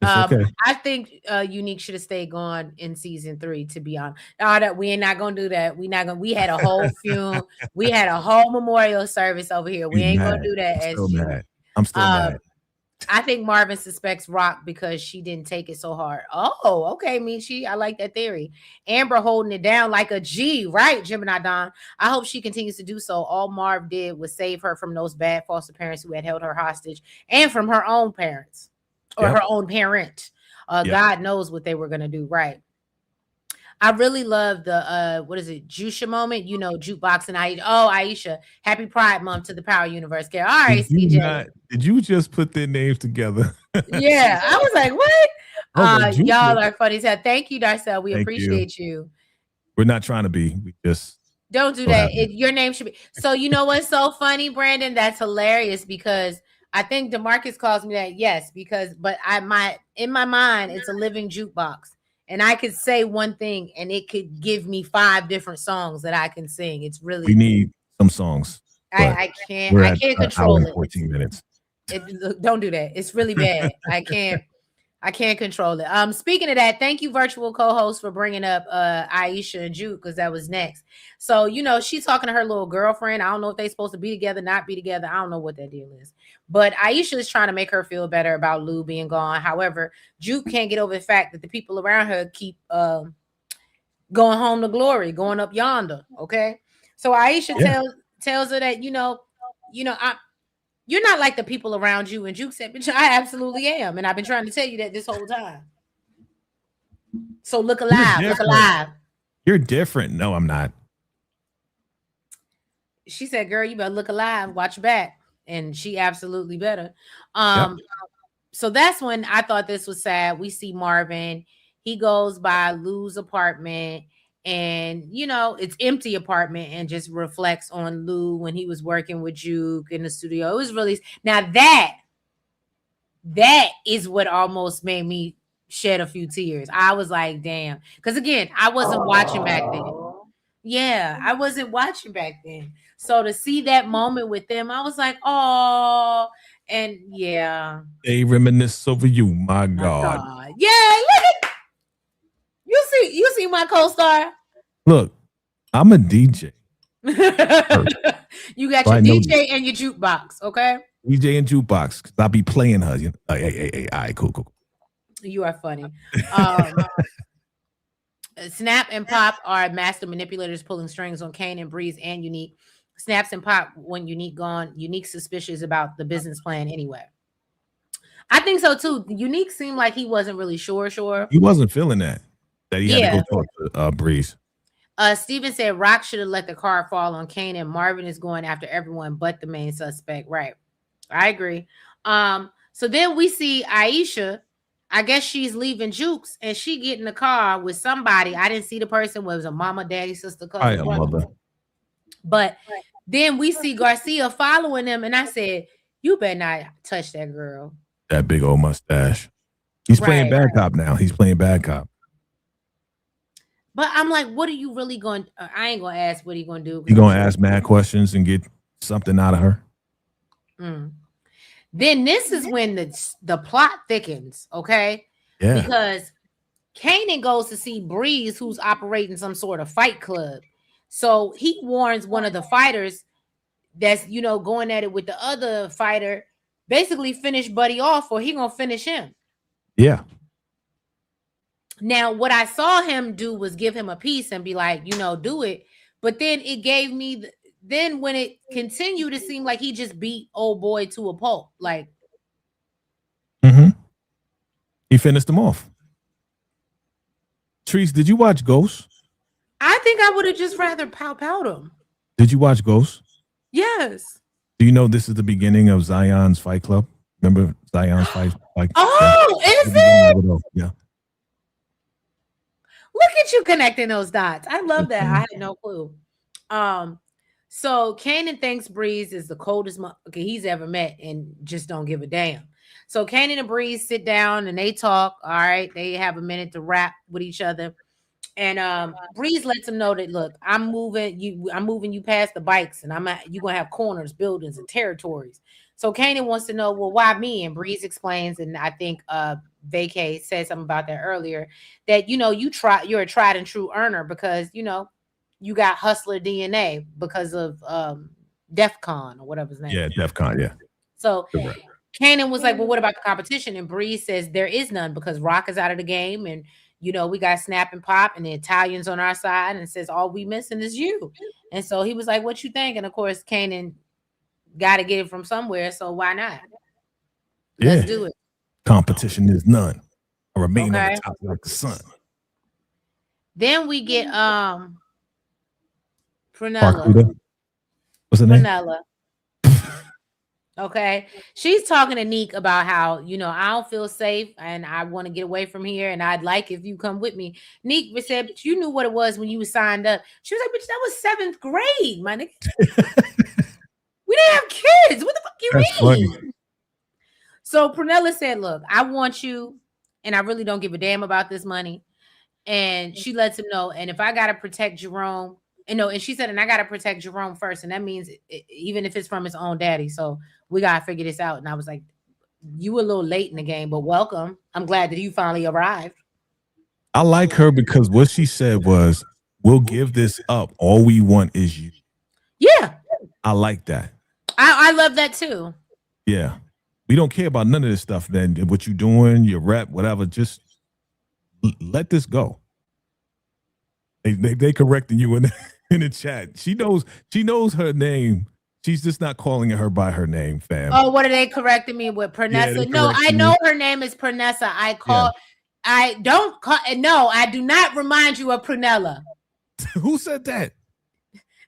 Speaker 2: Okay.
Speaker 1: I think Unique should have stayed gone in season 3. To be honest, that we ain't not gonna do that. We had a whole funeral. We had a whole memorial service over here. We ain't gonna do that.
Speaker 2: I'm still mad.
Speaker 1: I think Marvin suspects Rock because she didn't take it so hard. Oh, okay, Michi. I like that theory. Amber holding it down like a G, right, Gemini Don? I hope she continues to do so. All Marv did was save her from those bad foster parents who had held her hostage and from her own parents or her own parent. God knows what they were going to do, right? I really love the Jusha moment, jukebox and Aisha. Oh, Aisha, happy Pride Month to the Power Universe. All right, CJ.
Speaker 2: Did you just put their names together?
Speaker 1: Yeah, I was like, what? Y'all are funny. Thank you, Darcel. We appreciate you.
Speaker 2: We're not trying to be. We just
Speaker 1: don't do that. Your name should be. So you know what's so funny, Brandon? That's hilarious because I think DeMarcus calls me that. Yes, but in my mind, it's a living jukebox. And I could say one thing and it could give me 5 different songs that I can sing. It's really.
Speaker 2: We need some songs.
Speaker 1: I can't control it.
Speaker 2: 14 minutes.
Speaker 1: Don't do that. It's really bad. I can't. I can't control it. Speaking of that, thank you, virtual co-host, for bringing up Aisha and Juke, because that was next. So, she's talking to her little girlfriend. I don't know if they're supposed to be together, not be together. I don't know what that deal is. But Aisha is trying to make her feel better about Lou being gone. However, Juke can't get over the fact that the people around her keep going home to glory, going up yonder. Okay. So Aisha tells her that, you're not like the people around you. And Juke said, bitch, I absolutely am. And I've been trying to tell you that this whole time. So look alive. Look alive.
Speaker 2: You're different. No, I'm not.
Speaker 1: She said, girl, you better look alive. Watch your back. And she absolutely better. So that's when I thought this was sad. We see Marvin. He goes by Lou's apartment. And, it's empty apartment, and just reflects on Lou when he was working with Juke in the studio. It was really, now that is what almost made me shed a few tears. I was like, damn. Because again, I wasn't watching back then. Yeah, I wasn't watching back then. So to see that moment with them, I was like, oh, and yeah.
Speaker 2: They reminisce over you, my God.
Speaker 1: Yeah, look at you see my co-star.
Speaker 2: Look, I'm a DJ.
Speaker 1: You got your DJ and your jukebox, okay?
Speaker 2: DJ and jukebox, because I'll be playing her. Hey, all right, cool.
Speaker 1: You are funny. Snap and Pop are master manipulators pulling strings on Kanan, Breeze, and Unique. Snaps and Pop when Unique gone. Unique suspicious about the business plan anyway. I think so too. Unique seemed like he wasn't really sure.
Speaker 2: He wasn't feeling that he had to go talk to Breeze.
Speaker 1: Steven said Rock should have let the card fall on Kanan. Marvin is going after everyone but the main suspect. Right. I agree. So then we see Aisha. I guess she's leaving Juke's, and she get in the car with somebody. I didn't see the person. Was a mama, daddy, sister, cousin,
Speaker 2: mother.
Speaker 1: But then we see Garcia following them, and I said, you better not touch that girl.
Speaker 2: That big old mustache. He's playing bad cop now. He's playing bad cop.
Speaker 1: But I'm like, what are you really going to... I ain't going to ask what he going to do.
Speaker 2: He going to ask mad questions and get something out of her.
Speaker 1: Then this is when the plot thickens, okay?
Speaker 2: Yeah.
Speaker 1: Because Kanan goes to see Breeze, who's operating some sort of fight club. So he warns one of the fighters that's, going at it with the other fighter, basically finish Buddy off, or he going to finish him.
Speaker 2: Yeah.
Speaker 1: Now, what I saw him do was give him a piece and be like, do it. But then it gave me... Then when it continued, it seemed like he just beat old boy to a pulp. Like,
Speaker 2: he finished him off. Treese, did you watch Ghost?
Speaker 1: I think I would have just rather pow him.
Speaker 2: Did you watch Ghost?
Speaker 1: Yes.
Speaker 2: Do you know this is the beginning of Zion's Fight Club? Remember Zion's Fight?
Speaker 1: Oh, is it?
Speaker 2: Yeah.
Speaker 1: Look at you connecting those dots. I love that. I had no clue. So Kanan thinks Breeze is the coldest he's ever met and just don't give a damn. So Kanan and Breeze sit down and they talk. All right. They have a minute to rap with each other. And Breeze lets him know that, look, I'm moving you past the bikes, and you're going to have corners, buildings, and territories. So Kanan wants to know, well, why me? And Breeze explains, and I think VACAY said something about that earlier, that, you're a tried and true earner because, you got hustler DNA because of DEF CON or whatever his name is.
Speaker 2: Yeah, DEF CON, yeah.
Speaker 1: So Kanan was like, well, what about the competition? And Breeze says there is none because Rock is out of the game. And, we got Snap and Pop and the Italians on our side, and says all we missing is you. And so he was like, what you think? And, of course, Kanan got to get it from somewhere, so why not? Let's do it.
Speaker 2: Competition is none. I remain on the top like the sun.
Speaker 1: Then we get Prunella.
Speaker 2: What's her name?
Speaker 1: Prunella. Okay. She's talking to Neek about how, I don't feel safe and I want to get away from here and I'd like if you come with me. Neek said, but you knew what it was when you signed up. She was like, bitch, that was 7th grade, my nigga. We didn't have kids. What the fuck you mean? Funny. So Prunella said, look, I want you and I really don't give a damn about this money. And she lets him know. And if I got to protect Jerome, and she said, and I got to protect Jerome first. And that means even if it's from his own daddy. So we got to figure this out. And I was like, you were a little late in the game, but welcome. I'm glad that you finally arrived.
Speaker 2: I like her because what she said was, "We'll give this up. All we want is you."
Speaker 1: Yeah,
Speaker 2: I like that.
Speaker 1: I love that too.
Speaker 2: Yeah. We don't care about none of this stuff, man. What you doing, your rep, whatever. Just let this go. They correcting you in the chat. She knows her name. She's just not calling her by her name, fam.
Speaker 1: Oh, what are they correcting me with? Pernessa? No, I know her name is Pernessa. I don't call. No, I do not remind you of Prunella.
Speaker 2: Who said that?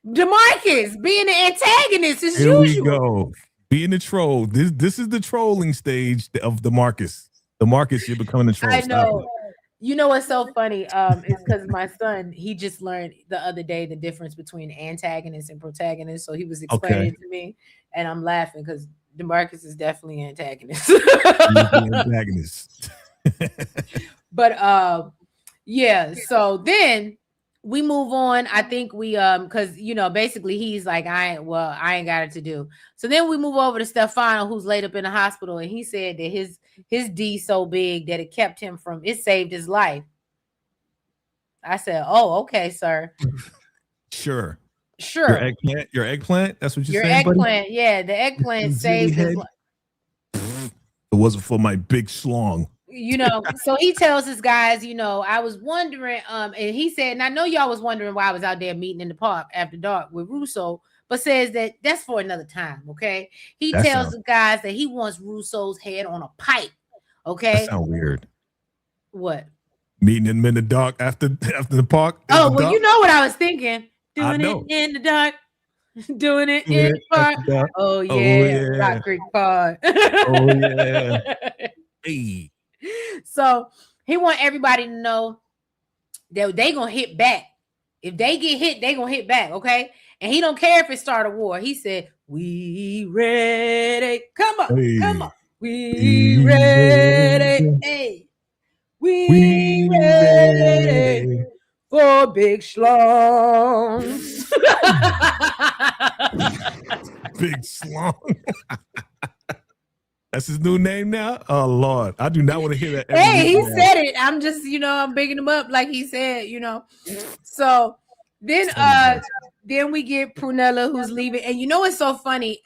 Speaker 1: DeMarcus being the antagonist is
Speaker 2: Here
Speaker 1: usual.
Speaker 2: we go. Being the troll. This is the trolling stage of DeMarcus. DeMarcus, you're becoming a troll.
Speaker 1: I know. You know what's so funny? It's because my son, he just learned the other day the difference between antagonist and protagonist. So he was explaining to me, and I'm laughing because DeMarcus is definitely antagonist.
Speaker 2: He's the antagonist.
Speaker 1: But yeah. So then we move on. I think we because basically he's like, I ain't got it to do. So then we move over to Stefano, who's laid up in the hospital, and he said that his D so big that it kept him from, it saved his life. I said, oh, okay, sir.
Speaker 2: Sure. Your eggplant. That's what you're saying,
Speaker 1: eggplant,
Speaker 2: buddy?
Speaker 1: Yeah, the eggplant saved his life.
Speaker 2: It wasn't for my big schlong.
Speaker 1: So he tells his guys, I was wondering, and he said, and I know y'all was wondering why I was out there meeting in the park after dark with Russo, but says that that's for another time, okay? He tells the guys that he wants Russo's head on a pipe, okay?
Speaker 2: That sounds weird.
Speaker 1: What?
Speaker 2: Meeting him in the dark after the park?
Speaker 1: Oh, well, dark? You know what I was thinking. Doing
Speaker 2: it
Speaker 1: in the dark. Doing it in the park. Oh, yeah. Rock Creek Park.
Speaker 2: Oh, yeah. Hey.
Speaker 1: So he want everybody to know that they gonna hit back. If they get hit, they gonna hit back, okay? And he don't care if it start a war. He said, "We ready? Come on, come on. We ready? Hey, we ready for big schlongs."
Speaker 2: Big schlong. That's his new name now? Oh, Lord. I do not want to hear that.
Speaker 1: Hey, he said it. I'm just, I'm bigging him up like he said, So then we get Prunella who's leaving. And it's so funny.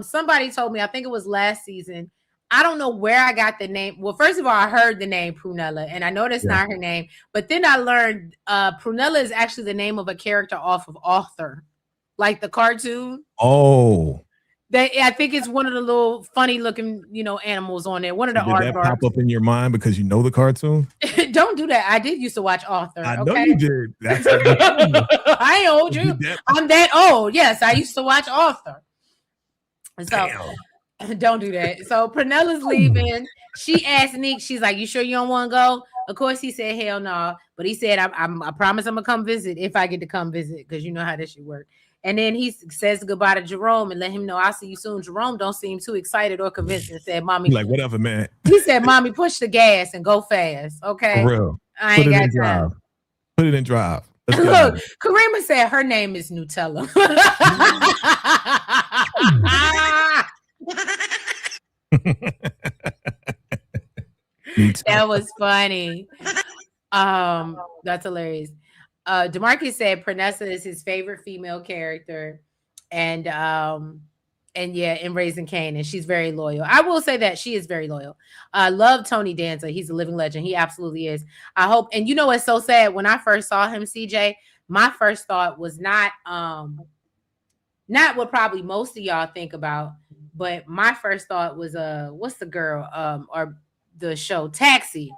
Speaker 1: Somebody told me, I think it was last season. I don't know where I got the name. Well, first of all, I heard the name Prunella, and I know that's not her name. But then I learned Prunella is actually the name of a character off of Author, like the cartoon.
Speaker 2: Oh.
Speaker 1: I think it's one of the little funny looking, animals on there. One of the
Speaker 2: art. Did that pop up in your mind because you know the cartoon?
Speaker 1: Don't do that. I did used to watch Author.
Speaker 2: I know you did. That's
Speaker 1: I ain't old you. I'm that old. Yes, I used to watch Author. So don't do that. So Pranella's leaving. She asked Nick, she's like, "You sure you don't want to go?" Of course, he said, "Hell no." But he said, I promise I'm gonna come visit if I get to come visit, because you know how this should work. And then he says goodbye to Jerome and let him know, "I'll see you soon." Jerome don't seem too excited or convinced and said, "Mommy,"
Speaker 2: like, whatever, man.
Speaker 1: He said, "Mommy, push the gas and go fast." Okay.
Speaker 2: For real.
Speaker 1: I ain't got time.
Speaker 2: Put it in drive.
Speaker 1: Look, Karima said her name is Nutella. That was funny. That's hilarious. DeMarcus said Pernessa is his favorite female character, and in Raising Kanan, she's very loyal. I will say that she is very loyal. I love Tony Danza. He's a living legend. He absolutely is. I hope, and it's so sad. When I first saw him, CJ, my first thought was not what probably most of y'all think about, but my first thought was what's the girl or the show Taxi.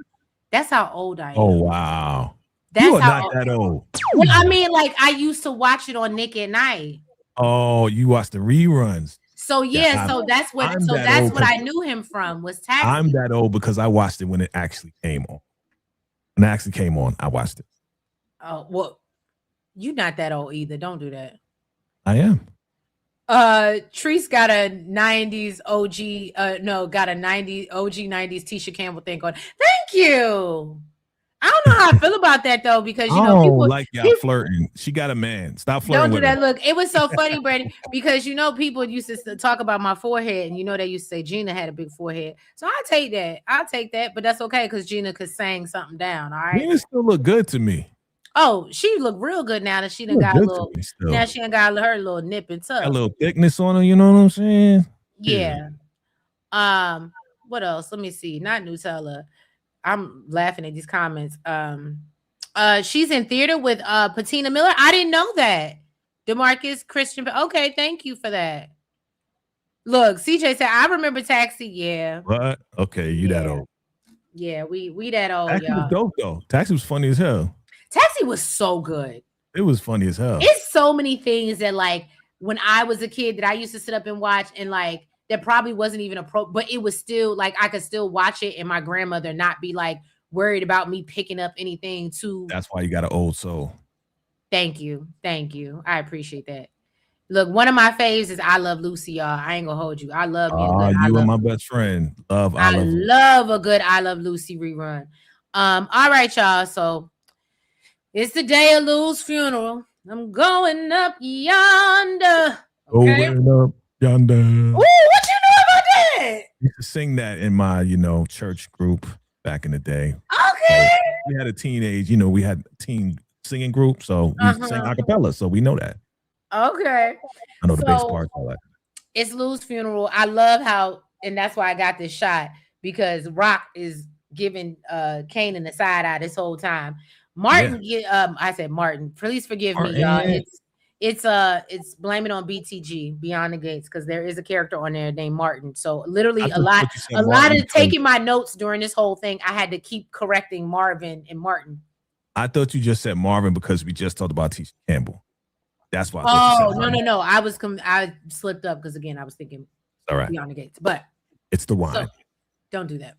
Speaker 1: That's how old I am.
Speaker 2: Oh wow.
Speaker 1: That's
Speaker 2: you are not that old.
Speaker 1: Well, I mean, like I used to watch it on Nick at Night.
Speaker 2: Oh, you watched the reruns.
Speaker 1: So that's what I knew him from was Taxi.
Speaker 2: I'm that old because I watched it when it actually came on. When it actually came on, I watched it.
Speaker 1: Oh, well, you're not that old either. Don't do that.
Speaker 2: I am.
Speaker 1: Treese got a 90s OG, got a 90s OG 90s Tisha Campbell thing on. Thank you. I don't know how I feel about that though, because you know
Speaker 2: Oh,
Speaker 1: people
Speaker 2: like y'all flirting. She got a man. Stop flirting
Speaker 1: don't do
Speaker 2: with
Speaker 1: that.
Speaker 2: her.
Speaker 1: Look, it was so funny, Brandon, because you know people used to talk about my forehead, and you know they used to say Gina had a big forehead. So I take that. I'll take that, but that's okay because Gina could sing something down. All right.
Speaker 2: Nina still look good to me.
Speaker 1: Oh, she look real good now that she done
Speaker 2: Look
Speaker 1: got a
Speaker 2: good
Speaker 1: little.
Speaker 2: to me still.
Speaker 1: Now she done got her little nip and tuck.
Speaker 2: Got a little thickness on her. You know what I'm saying?
Speaker 1: Yeah. What else? Let me see. Not Nutella. I'm laughing at these comments. She's in theater with Patina Miller. I didn't know that. DeMarcus Christian. Okay, thank you for that. Look, CJ said, I remember Taxi. Yeah.
Speaker 2: What? Okay, you that old.
Speaker 1: Yeah, we that old,
Speaker 2: Taxi was
Speaker 1: y'all.
Speaker 2: dope though. Taxi was funny as hell.
Speaker 1: Taxi was so good.
Speaker 2: It was funny as hell.
Speaker 1: It's so many things that like when I was a kid that I used to sit up and watch, and like that probably wasn't even but it was still like I could still watch it and my grandmother not be like worried about me picking up anything too.
Speaker 2: That's why you got an old soul.
Speaker 1: Thank you. I appreciate that. Look, one of my faves is I Love Lucy, y'all. I ain't gonna hold you. I love me.
Speaker 2: You and my best friend. I
Speaker 1: love a good I Love Lucy rerun. All right, y'all. So it's the day of Lou's funeral. I'm going up yonder. Okay?
Speaker 2: Going up yonder.
Speaker 1: Ooh, what you know about that?
Speaker 2: I used to sing that in my, church group back in the day.
Speaker 1: Okay.
Speaker 2: We had a teenage, we had a teen singing group, so we sang a cappella, so we know that.
Speaker 1: Okay.
Speaker 2: I know the bass parts, all that.
Speaker 1: It's Lou's funeral. I love how, and that's why I got this shot, because Rock is giving Kanan the side eye this whole time. Martin, I said Martin. Please forgive me, y'all. It's blame it on BTG, Beyond the Gates, because there is a character on there named Martin. So literally a lot of taking my notes during this whole thing. I had to keep correcting Marvin and Martin.
Speaker 2: I thought you just said Marvin because we just talked about Tisha Campbell. That's why.
Speaker 1: No. I slipped up because again I was thinking
Speaker 2: all right
Speaker 1: Beyond the Gates, but
Speaker 2: it's the wine.
Speaker 1: So, don't do that.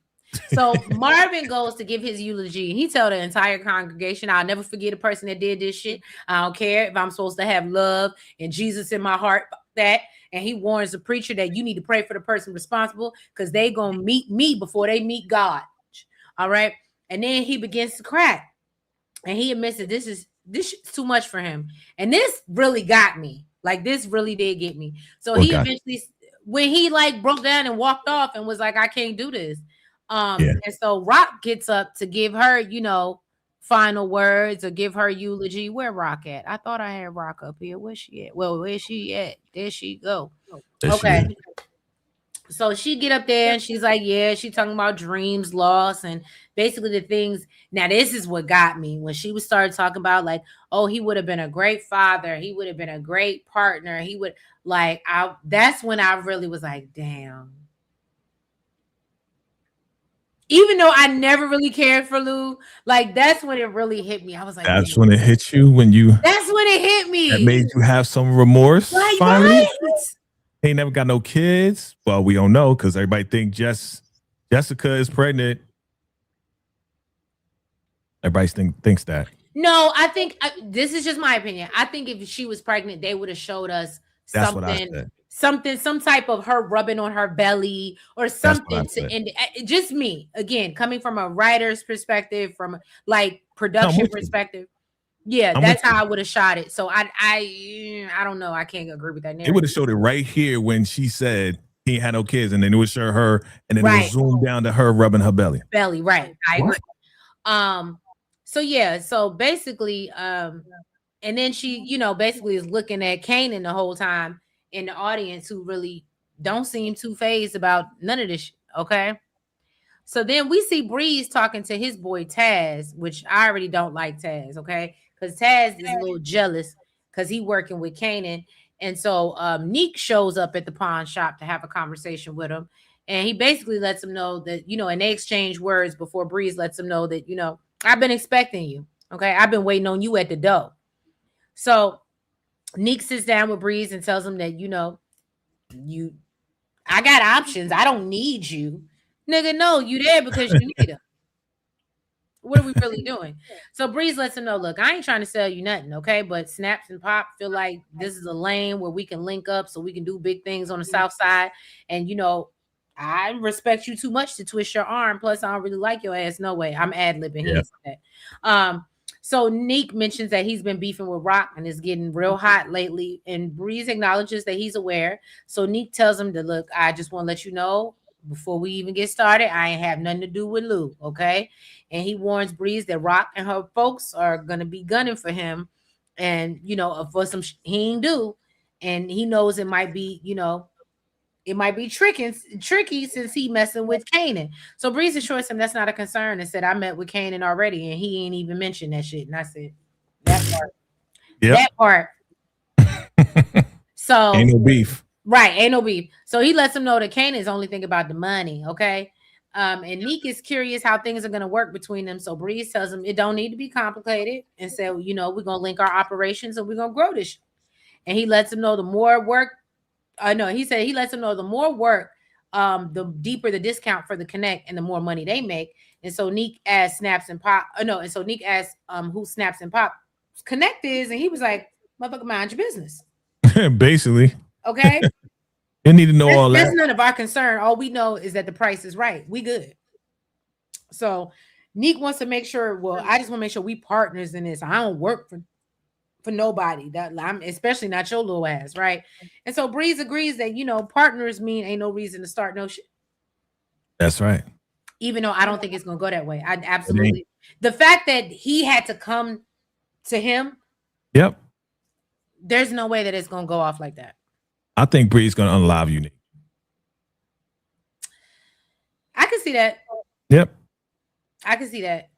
Speaker 1: So Marvin goes to give his eulogy, and he told the entire congregation, "I'll never forget a person that did this shit. I don't care if I'm supposed to have love and Jesus in my heart." That, and he warns the preacher that you need to pray for the person responsible because they gonna meet me before they meet God. All right, and then he begins to crack, and he admits that this is too much for him, and this really got me. Like this really did get me. So he eventually, when he like broke down and walked off and was like, "I can't do this." And so Rock gets up to give her, final words or give her eulogy. Where Rock at? I thought I had Rock up here. Where's she at? Well, where's she at? There she go. Okay. So she get up there and she's like, yeah, she talking about dreams lost and basically the things. Now, this is what got me when she was started talking about like, oh, he would have been a great father. He would have been a great partner. He would that's when I really was like, damn. Even though I never really cared for Lou, like that's when it really hit me. I was like,
Speaker 2: that's when it hit you
Speaker 1: that's when it hit me.
Speaker 2: That made you have some remorse.
Speaker 1: Like,
Speaker 2: finally.
Speaker 1: Right?
Speaker 2: He ain't never got no kids. Well, we don't know because everybody think Jessica is pregnant. Everybody thinks that.
Speaker 1: No, I think this is just my opinion. I think if she was pregnant, they would have showed us some type of her rubbing on her belly or something to end it. Just me, again, coming from a writer's perspective, from like production perspective. Yeah, that's how I would have shot it. So I don't know. I can't agree with that narrative.
Speaker 2: It would have showed it right here when she said he had no kids, and then it would show her, and then it would zoom down to her rubbing her belly.
Speaker 1: Right. I agree. So yeah, so basically, and then she, basically is looking at Kanan the whole time in the audience, who really don't seem too fazed about none of this shit, okay? So then we see Breeze talking to his boy Taz, which I already don't like Taz, okay? Because Taz is a little jealous because he working with Kanan. And so Neek shows up at the pawn shop to have a conversation with him. And he basically lets him know that, and they exchange words before Breeze lets him know that, I've been expecting you, okay? I've been waiting on you at the door. So Neek sits down with Breeze and tells him that, I got options. I don't need you. Nigga, no, you there because you need him. What are we really doing? So Breeze lets him know, look, I ain't trying to sell you nothing, okay? But Snaps and Pop feel like this is a lane where we can link up so we can do big things on the South Side. And, I respect you too much to twist your arm. Plus, I don't really like your ass. No way. I'm ad-libbing. He said that. So Neek mentions that he's been beefing with Rock and is getting real hot lately. And Breeze acknowledges that he's aware. So Neek tells him to look, I just want to let you know before we even get started, I ain't have nothing to do with Lou. Okay. And he warns Breeze that Rock and her folks are going to be gunning for him. And, you know, for some he ain't do. And he knows it might be, you know, it might be tricky since he messing with Kanan. So Breeze assures him that's not a concern and said, I met with Kanan already and he ain't even mentioned that shit. And I said, that part. Yep. That part. So
Speaker 2: ain't no beef.
Speaker 1: Right, ain't no beef. So he lets him know that Kanan is only thinking about the money, okay? And Neek is curious how things are going to work between them. So Breeze tells him it don't need to be complicated and say, well, you know, we're going to link our operations and we're going to grow this. And he lets him know the more work he said he lets them know the more work, the deeper the discount for the connect and the more money they make. And so Neek asks Snaps and Pop. And so Neek asks who Snaps and Pop connect is, and he was like, "Motherfucker, mind your business."
Speaker 2: Basically.
Speaker 1: Okay.
Speaker 2: They need to know all that.
Speaker 1: That's none of our concern. All we know is that the price is right. We good. So Neek wants to make sure. Well, I just want to make sure we partners in this. I don't work for nobody, that I'm especially not your little ass, right? And so Breeze agrees that, you know, partners mean ain't no reason to start no shit.
Speaker 2: That's right.
Speaker 1: Even though I don't think it's gonna go that way. I absolutely the fact that he had to come to him.
Speaker 2: Yep.
Speaker 1: There's no way that it's gonna go off like that.
Speaker 2: I think Bree's gonna unalive you, Nick.
Speaker 1: I can see that.
Speaker 2: Yep.
Speaker 1: I can see that.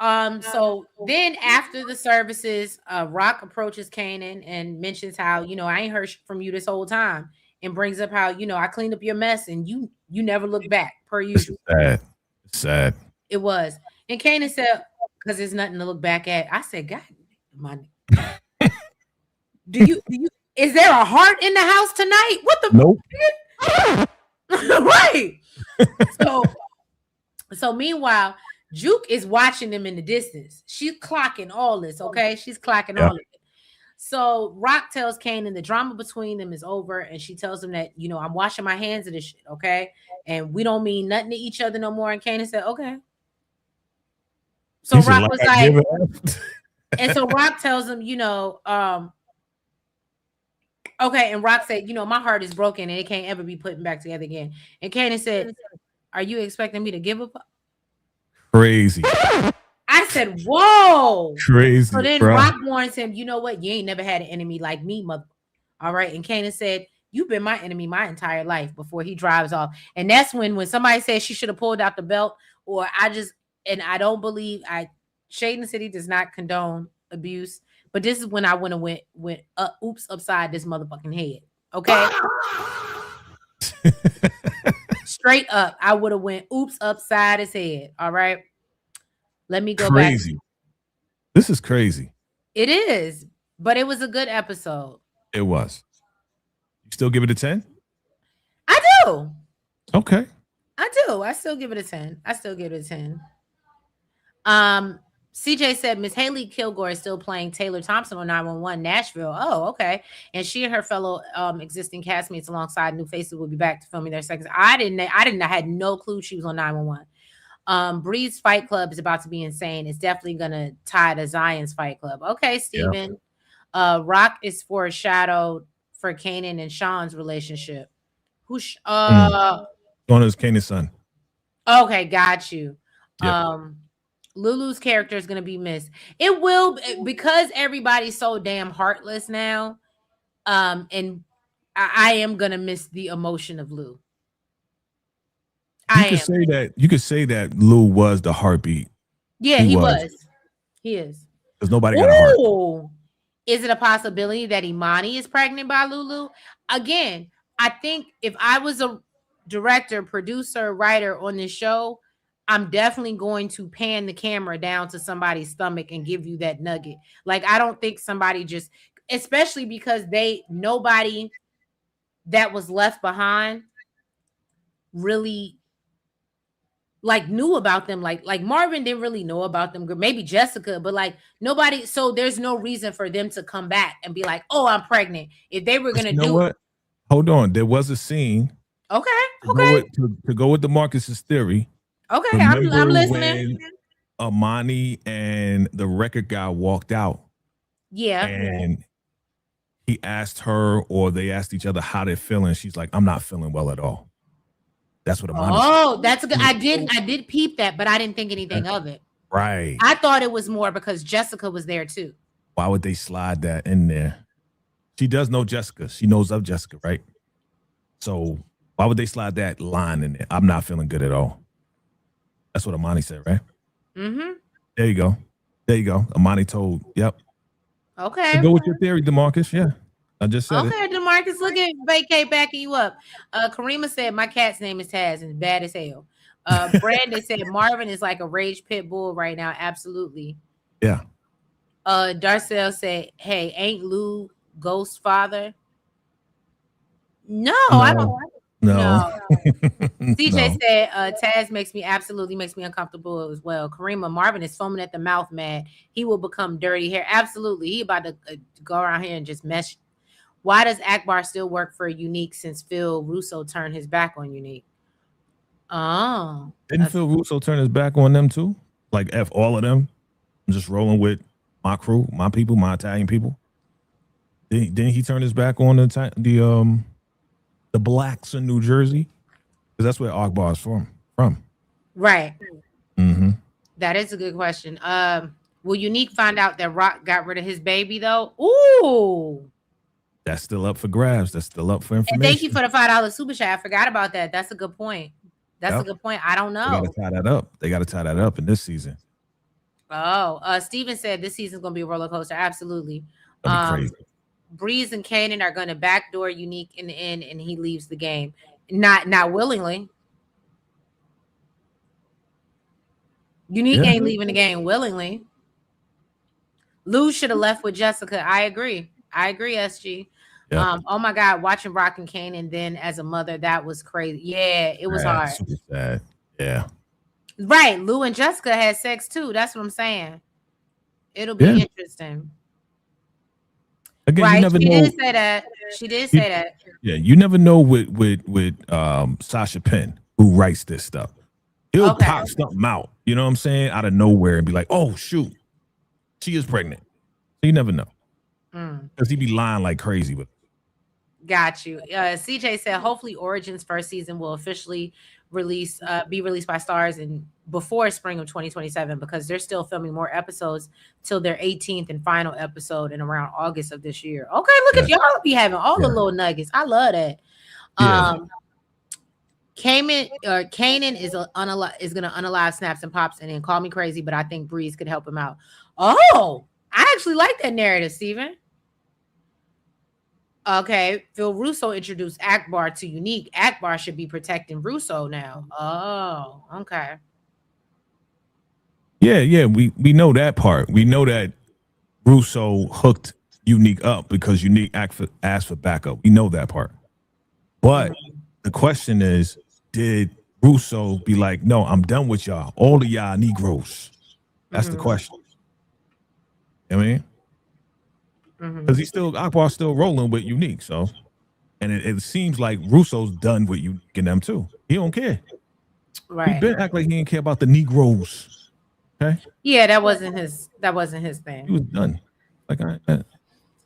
Speaker 1: So then after the services, Rock approaches Kanan and mentions how, you know, I ain't heard from you this whole time, and brings up how, you know, I cleaned up your mess and you never look back per usual.
Speaker 2: It's sad.
Speaker 1: It was. And Kanan said, because there's nothing to look back at. I said, God, my do you is there a heart in the house tonight? What the
Speaker 2: nope.
Speaker 1: Right. So meanwhile, Juke is watching them in the distance. She's clocking all this, okay? She's clocking all of it. So Rock tells Kanan the drama between them is over, and she tells him that, you know, I'm washing my hands of this shit, okay? And we don't mean nothing to each other no more. And Kanan said, okay. So Rock was like, and so Rock tells him, you know, okay. And Rock said, you know, my heart is broken and it can't ever be put back together again. And Kanan said, are you expecting me to give up?
Speaker 2: Crazy.
Speaker 1: I said, whoa.
Speaker 2: Crazy.
Speaker 1: So then Rock warns him, you know what? You ain't never had an enemy like me, mother. All right. And Kanan said, you've been my enemy my entire life, before he drives off. And that's when somebody says she should have pulled out the belt, or I don't believe Shade in the City does not condone abuse, but this is when I went oops upside this motherfucking head. Okay. Straight up, I would have went oops upside his head. All right. Let me go back.
Speaker 2: This is crazy.
Speaker 1: It is, but it was a good episode.
Speaker 2: It was. You still give it a 10?
Speaker 1: I do.
Speaker 2: Okay.
Speaker 1: I do. I still give it a 10. CJ said Miss Haley Kilgore is still playing Taylor Thompson on 911 Nashville. Oh, okay. And she and her fellow existing castmates alongside new faces will be back to filming their seconds. I had no clue she was on 911. Bree's Fight Club is about to be insane. It's definitely gonna tie to Zion's Fight Club. Okay, Steven. Yeah. Rock is foreshadowed for Kanan and Sean's relationship. Sean
Speaker 2: is Kanan's son.
Speaker 1: Okay, got you.
Speaker 2: Yep.
Speaker 1: Lulu's character is going to be missed. It will, because everybody's so damn heartless now. And I am going to miss the emotion of Lou.
Speaker 2: You could say that Lou was the heartbeat.
Speaker 1: Yeah, he was. He is.
Speaker 2: Because nobody got a heart.
Speaker 1: Is it a possibility that Imani is pregnant by Lulu? Again, I think if I was a director, producer, writer on this show, I'm definitely going to pan the camera down to somebody's stomach and give you that nugget. Like, I don't think somebody just, especially because nobody that was left behind really like knew about them. Like Marvin didn't really know about them. Maybe Jessica, but like nobody. So there's no reason for them to come back and be like, oh, I'm pregnant. If they were going to do
Speaker 2: what? Hold on. There was a scene
Speaker 1: Okay.
Speaker 2: To go with DeMarcus's theory.
Speaker 1: Okay, I'm listening.
Speaker 2: When Amani and the record guy walked out.
Speaker 1: Yeah.
Speaker 2: And he asked her, or they asked each other how they're feeling. She's like, I'm not feeling well at all. That's what Amani said.
Speaker 1: That's a good. I did peep that, but I didn't think anything of it.
Speaker 2: Right.
Speaker 1: I thought it was more because Jessica was there too.
Speaker 2: Why would they slide that in there? She does know Jessica. She knows of Jessica, right? So why would they slide that line in there? I'm not feeling good at all. That's what Amani said, right?
Speaker 1: Mm-hmm.
Speaker 2: There you go. Amani told, yep.
Speaker 1: Okay.
Speaker 2: So go with your theory, DeMarcus. Yeah. I just said
Speaker 1: it. DeMarcus, look at VACAY backing you up. Karima said, my cat's name is Taz and bad as hell. Brandon said, Marvin is like a rage pit bull right now. Absolutely.
Speaker 2: Yeah.
Speaker 1: Darcel said, hey, ain't Lou Ghost father? No, I don't.
Speaker 2: No.
Speaker 1: CJ said, Taz makes me uncomfortable as well. Karima, Marvin is foaming at the mouth, man. He will become dirty hair. Absolutely. He about to go around here and just mess. Why does Akbar still work for Unique since Phil Russo turned his back on Unique? Oh.
Speaker 2: Didn't Phil Russo turn his back on them too? Like F all of them? I'm just rolling with my crew, my people, my Italian people. Didn't he turn his back on the blacks in New Jersey? Because that's where Akbar is from.
Speaker 1: Right.
Speaker 2: Mm-hmm.
Speaker 1: That is a good question. Will Unique find out that Rock got rid of his baby though? Ooh.
Speaker 2: That's still up for grabs. That's still up for information.
Speaker 1: And thank you for the $5 super chat. I forgot about that. That's a good point. That's a good point. I don't know.
Speaker 2: They got to tie that up in this season.
Speaker 1: Oh, Steven said this season's going to be a roller coaster. Absolutely.
Speaker 2: Crazy.
Speaker 1: Breeze and Kanan are going to backdoor Unique in the end, and he leaves the game. Not willingly. Unique ain't leaving the game willingly. Lou should have left with Jessica. I agree, SG. Yep. Oh my God, watching Rock and Kanan then as a mother, that was crazy. Yeah, it was hard.
Speaker 2: Super sad. Yeah.
Speaker 1: Right. Lou and Jessica had sex too. That's what I'm saying. It'll be interesting.
Speaker 2: Again,
Speaker 1: right.
Speaker 2: You never know.
Speaker 1: She did say that.
Speaker 2: Yeah, you never know with Sasha Penn, who writes this stuff. He'll pop something out, you know what I'm saying, out of nowhere and be like, oh shoot, she is pregnant. So you never know. Because he be lying like crazy with.
Speaker 1: Got you. CJ said, hopefully Origin's first season will officially be released by Stars and before spring of 2027 because they're still filming more episodes till their 18th and final episode in around August of this year. Okay, look at y'all be having all the little nuggets. I love that. Kanan is gonna unalive Snaps and Pops and then call me crazy, but I think Breeze could help him out. Oh, I actually like that narrative, Steven. Okay, Phil Russo introduced Akbar to Unique. Akbar should be protecting Russo now. Oh, okay.
Speaker 2: Yeah, we know that part. We know that Russo hooked Unique up because Unique asked for backup. We know that part. But the question is, did Russo be like, no, I'm done with y'all. All of y'all Negroes. That's the question. You know what I mean? Because Akbar's still rolling with Unique, so and it seems like Russo's done with Unique and them too. He don't care.
Speaker 1: Right.
Speaker 2: He been act like he didn't care about the Negroes. Okay.
Speaker 1: Yeah, that wasn't his thing.
Speaker 2: He was done. Like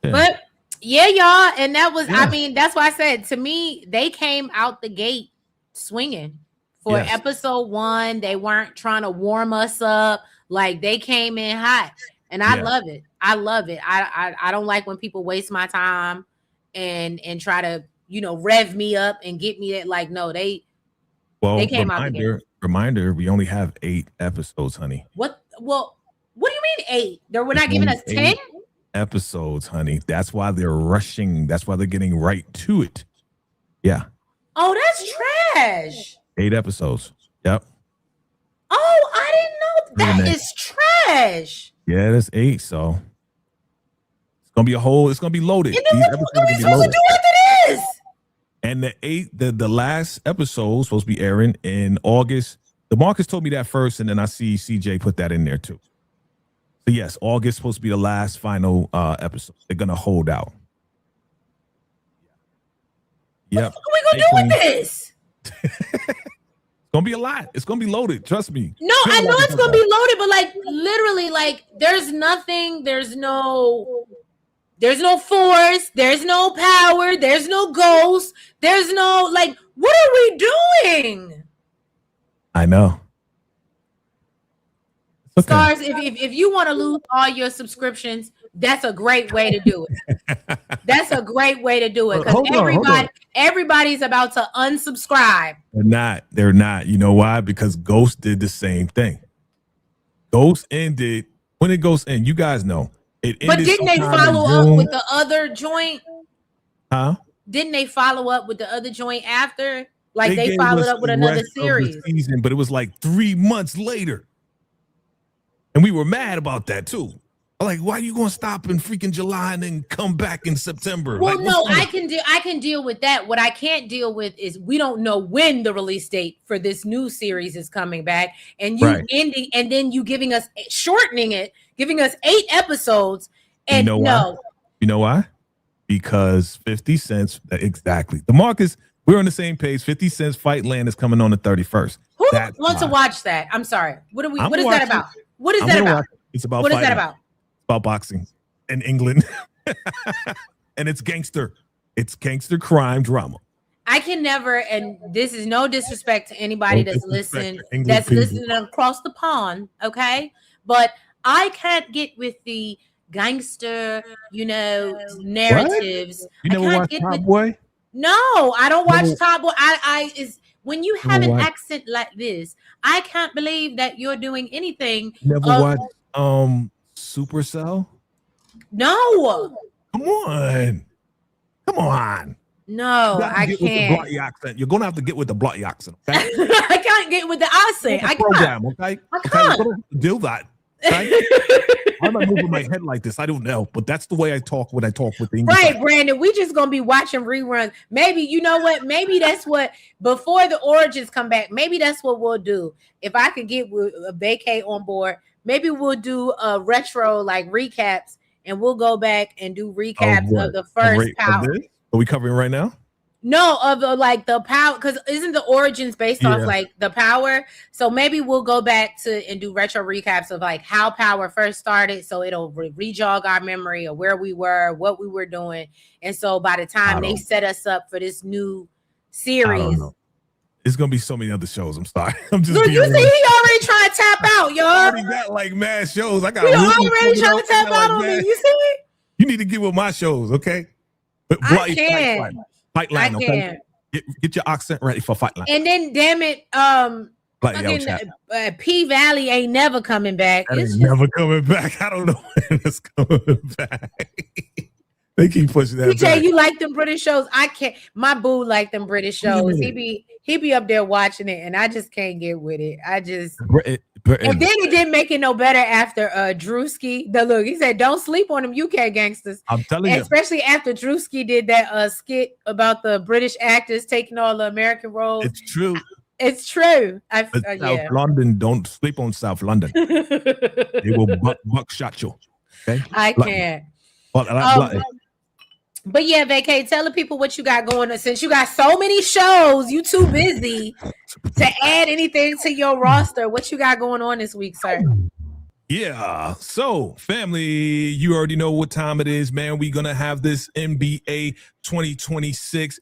Speaker 1: But yeah, y'all, and that was I mean, that's why I said to me, they came out the gate swinging for episode 1. They weren't trying to warm us up, like they came in hot. And I love it. I love it. I don't like when people waste my time and try to, rev me up and get me that. Like, no, they came out the game.
Speaker 2: Reminder, we only have 8 episodes, honey.
Speaker 1: What do you mean 8? We're not giving us 10
Speaker 2: episodes, honey. That's why they're rushing. That's why they're getting right to it. Yeah.
Speaker 1: Oh, that's trash.
Speaker 2: 8 episodes. Yep.
Speaker 1: Oh, I didn't know that is trash.
Speaker 2: Yeah, that's 8. So it's gonna be it's gonna be loaded.
Speaker 1: And then what are we supposed to do after this?
Speaker 2: And the last episode is supposed to be airing in August. DeMarcus told me that first, and then I see CJ put that in there too. So yes, August is supposed to be the last final episode. They're gonna hold out. Yep.
Speaker 1: What are we gonna do with this?
Speaker 2: It's gonna be a lot. It's gonna be loaded. Trust me.
Speaker 1: No, I know it's gonna be loaded, but like literally, like there's nothing. There's no force. There's no power. There's no ghost. There's no like. What are we doing?
Speaker 2: I know.
Speaker 1: Okay. Stars, if you want to lose all your subscriptions, that's a great way to do it. That's a great way to do it because everybody's about to unsubscribe.
Speaker 2: They're not. You know why? Because Ghost did the same thing. Ghost ended when it goes in. You guys know it.
Speaker 1: But didn't they follow up with the other joint?
Speaker 2: Huh?
Speaker 1: Didn't they follow up with the other joint after? Like they followed up with another series.
Speaker 2: Season, but it was like 3 months later. And we were mad about that too. Like, why are you going to stop in freaking July and then come back in September?
Speaker 1: Well,
Speaker 2: like,
Speaker 1: no, I can deal with that. What I can't deal with is we don't know when the release date for this new series is coming back, and you ending, and then you giving us shortening it, giving us 8 episodes. And
Speaker 2: you know why? Because 50 cents exactly. The Marcus, we're on the same page. 50 Cent's Fight Land is coming on the 31st.
Speaker 1: Who wants to watch that? I'm sorry. What is that about? What is that about?
Speaker 2: It's about
Speaker 1: what is that about?
Speaker 2: It's about boxing in England. And it's gangster. It's gangster crime drama.
Speaker 1: I can never, and this is no disrespect to anybody that's listening across the pond, okay? But I can't get with the gangster, narratives.
Speaker 2: What? You never watched Top Boy?
Speaker 1: No, I don't watch Top Boy. When you have an accent like this, I can't believe that you're doing anything.
Speaker 2: Never watched Supercell?
Speaker 1: No.
Speaker 2: Come on.
Speaker 1: No, I can't.
Speaker 2: You're gonna have to get with the bloody accent. Okay?
Speaker 1: I can't get with the accent. I
Speaker 2: can't.
Speaker 1: Okay.
Speaker 2: I can't do that. Okay? I'm not moving my head like this. I don't know, but that's the way I talk when I talk with the English.
Speaker 1: Right, Brandon. We just gonna be watching reruns. Maybe you know what? Maybe that's what before the origins come back. Maybe that's what we'll do. If I could get with a VACAY on board, maybe we'll do a retro like recaps, and we'll go back and do recaps of the first Power.
Speaker 2: Are we covering right now?
Speaker 1: No, of the Power, because isn't the origins based off like the Power? So maybe we'll go back and do retro recaps of like how Power first started, so it'll re-jog our memory of where we were, what we were doing, and so by the time they set us up for this new series,
Speaker 2: it's gonna be so many other shows. I'm sorry. I'm just.
Speaker 1: Look, you see, he already trying to tap out, y'all.
Speaker 2: I already got like mad shows. I got.
Speaker 1: He already trying to tap out on me. You see it?
Speaker 2: You need to get with my shows, okay? But
Speaker 1: I can't.
Speaker 2: Fight Line, okay? Get your accent ready for Fight Line.
Speaker 1: And then, damn it, P Valley ain't never coming back.
Speaker 2: It's never coming back. I don't know when it's coming back. They keep pushing that.
Speaker 1: PJ, you like them British shows? I can't. My boo like them British shows. He be up there watching it, and I just can't get with it. I just. And then it didn't make it no better after Drewski. He said, "Don't sleep on them UK gangsters."
Speaker 2: I'm telling you,
Speaker 1: especially after Drewski did that skit about the British actors taking all the American roles.
Speaker 2: It's true.
Speaker 1: It's true.
Speaker 2: South London, don't sleep on South London. They will buckshot you. Okay,
Speaker 1: I can't. But yeah, VACAY, tell the people what you got going on. Since you got so many shows, you too busy to add anything to your roster. What you got going on this week, sir?
Speaker 2: Yeah. So, family, you already know what time it is, man. We're going to have this NBA 2026.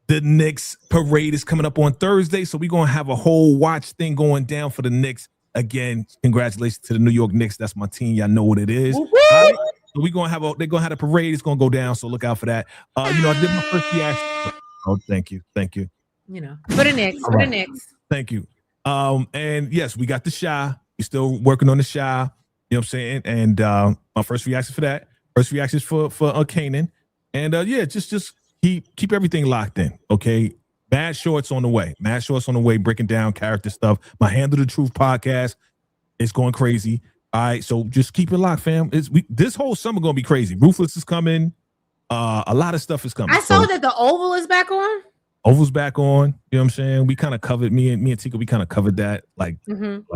Speaker 2: The Knicks parade is coming up on Thursday. So we're going to have a whole watch thing going down for the Knicks. Again, congratulations to the New York Knicks. That's my team. Y'all know what it is. So they're gonna have the parade. It's gonna go down. So look out for that. I did my first reaction. Oh, thank you.
Speaker 1: For the Knicks.
Speaker 2: Thank you. And yes, we got the Shy. We're still working on the Shy. You know what I'm saying? And my first reaction for that. First reactions for Kanan. And just keep everything locked in. Okay. Mad Shorts on the way. Breaking down character stuff. My Handle the Truth podcast is going crazy. All right, so just keep it locked, fam. This whole summer gonna be crazy. Ruthless is coming. A lot of stuff is coming.
Speaker 1: I saw that the Oval is back on.
Speaker 2: Oval's back on. You know what I'm saying? We kind of covered me and Tika. We kind of covered that like 7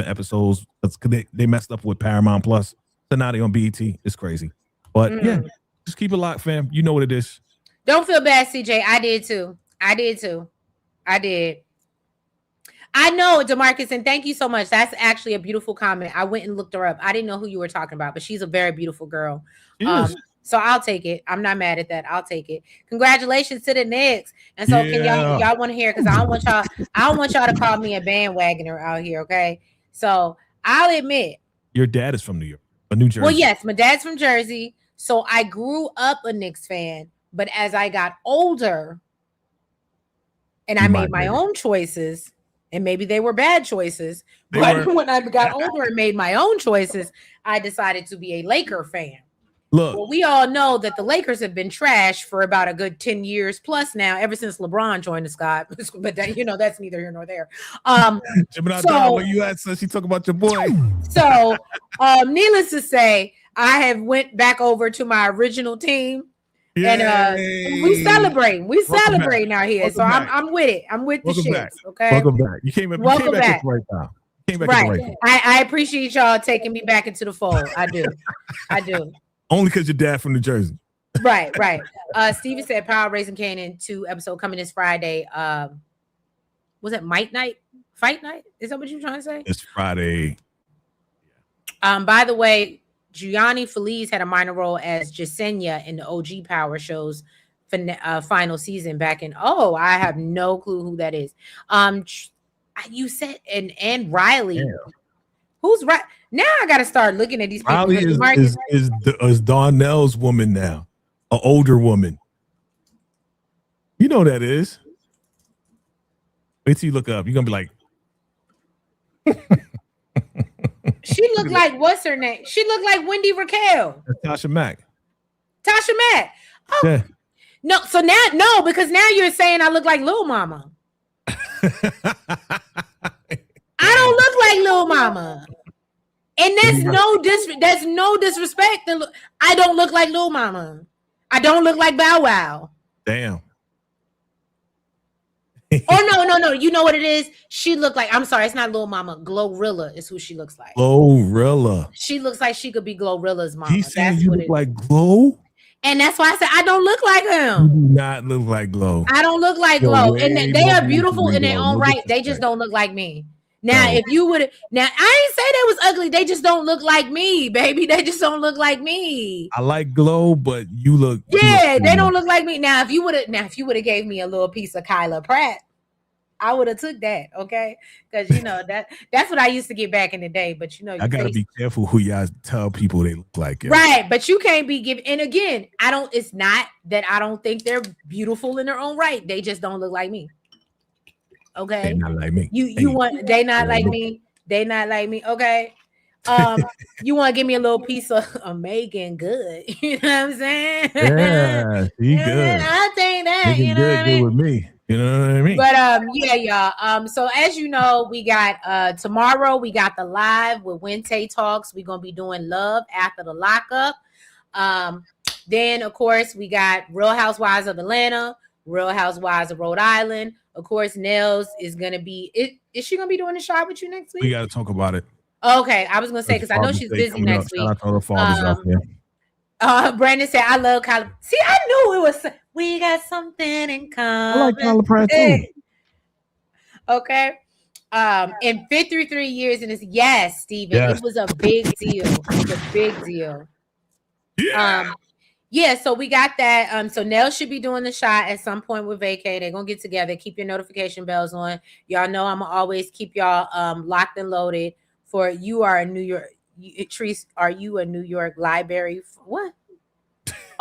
Speaker 2: episodes. That's they messed up with Paramount Plus, so now they on BET. It's crazy, but yeah, just keep it locked, fam. You know what it is.
Speaker 1: Don't feel bad, CJ. I did too. I did. I know, DeMarcus, and thank you so much. That's actually a beautiful comment. I went and looked her up. I didn't know who you were talking about, but she's a very beautiful girl.
Speaker 2: Yes.
Speaker 1: So I'll take it. I'm not mad at that. I'll take it. Congratulations to the Knicks. And so can y'all want to hear? Because I don't want y'all to call me a bandwagoner out here. Okay. So I'll admit.
Speaker 2: Your dad is from New York, New Jersey.
Speaker 1: Well, yes, my dad's from Jersey. So I grew up a Knicks fan, but as I got older and I made my own choices, and maybe they were bad choices, but when I got older and made my own choices, I decided to be a Laker fan.
Speaker 2: Look,
Speaker 1: well, we all know that the Lakers have been trash for about a good 10 years plus now, ever since LeBron joined the squad. But that, that's neither here nor there.
Speaker 2: So you had she talk about your boy.
Speaker 1: So, needless to say, I have went back over to my original team. Yay. And we celebrate out here. Welcome so I'm with it. I'm with
Speaker 2: Welcome
Speaker 1: the
Speaker 2: back.
Speaker 1: shits. Okay.
Speaker 2: Welcome back. You came back right now.
Speaker 1: Right. I appreciate y'all taking me back into the fold. I do.
Speaker 2: Only because your dad from New Jersey.
Speaker 1: Right. Steven said Power Raising Kanan 2 episode coming this Friday. Was it Fight Night? Is that what you're trying to say?
Speaker 2: It's Friday.
Speaker 1: By the way, Gianni Feliz had a minor role as Jasenia in the OG Power show's final season back in. Oh, I have no clue who that is. You said and Riley. Yeah. Who's right? Now I got to start looking at these people.
Speaker 2: Riley is Donnell's woman now, an older woman. You know who that is. Wait till you look up. You're gonna be like,
Speaker 1: she looked like what's her name? She looked like Wendy Raquel.
Speaker 2: Tasha Mack.
Speaker 1: Oh yeah. No, so now because now you're saying I look like Lil Mama. I don't look like Lil Mama. And that's no disrespect. I don't look like Lil Mama. I don't look like Bow Wow.
Speaker 2: Damn.
Speaker 1: Oh no. You know what it is? She looked like, I'm sorry, it's not Lil Mama. Glorilla is who she looks like.
Speaker 2: Glorilla.
Speaker 1: She looks like she could be Glorilla's mama.
Speaker 2: He's saying you look like Glow?
Speaker 1: And that's why I said I don't look like him.
Speaker 2: You do not look like Glow.
Speaker 1: I don't look like Glow. And they are beautiful in their own right. They just don't look like me. Now, if you would, I ain't say they was ugly. They just don't look like me, baby. They just don't look like me.
Speaker 2: I like Glow, but you look.
Speaker 1: Yeah, they don't look like me. Now, if you would have gave me a little piece of Kyla Pratt, I would have took that, okay? Because that's what I used to get back in the day. But
Speaker 2: I gotta be careful who y'all tell people they look like.
Speaker 1: Yeah. Right, but you can't be giving. And again, it's not that I don't think they're beautiful in their own right. They just don't look like me. Okay,
Speaker 2: they not like me.
Speaker 1: They not like me. They not like me. Okay. You want to give me a little piece of Megan Good? You know what I'm saying?
Speaker 2: Yeah, she good.
Speaker 1: I think that
Speaker 2: Megan good with me. You know what I mean?
Speaker 1: But yeah, y'all. So as you know, we got tomorrow. We got the live with Wente Talks. We're gonna be doing Love After the Lockup. Then of course we got Real Housewives of Atlanta, Real Housewives of Rhode Island. Of course, Nels is gonna be. Is she gonna be doing a shot with you next week?
Speaker 2: We got to talk about it.
Speaker 1: Okay, I was gonna say because I know she's busy next week. Brandon said, "I love Kyla." See, I knew it was. We got something in common.
Speaker 2: I like Kyla Pratt too.
Speaker 1: Okay. In 53 years, and it's yes, Steven. Yes. It was a big deal. It was a big deal.
Speaker 2: Yeah.
Speaker 1: Yeah, so we got that. So Nell should be doing the shot at some point with Vacay. They're gonna get together. Keep your notification bells on. Y'all know I'm gonna always keep y'all locked and loaded for you are a New York. Treese, are you a New York library? What?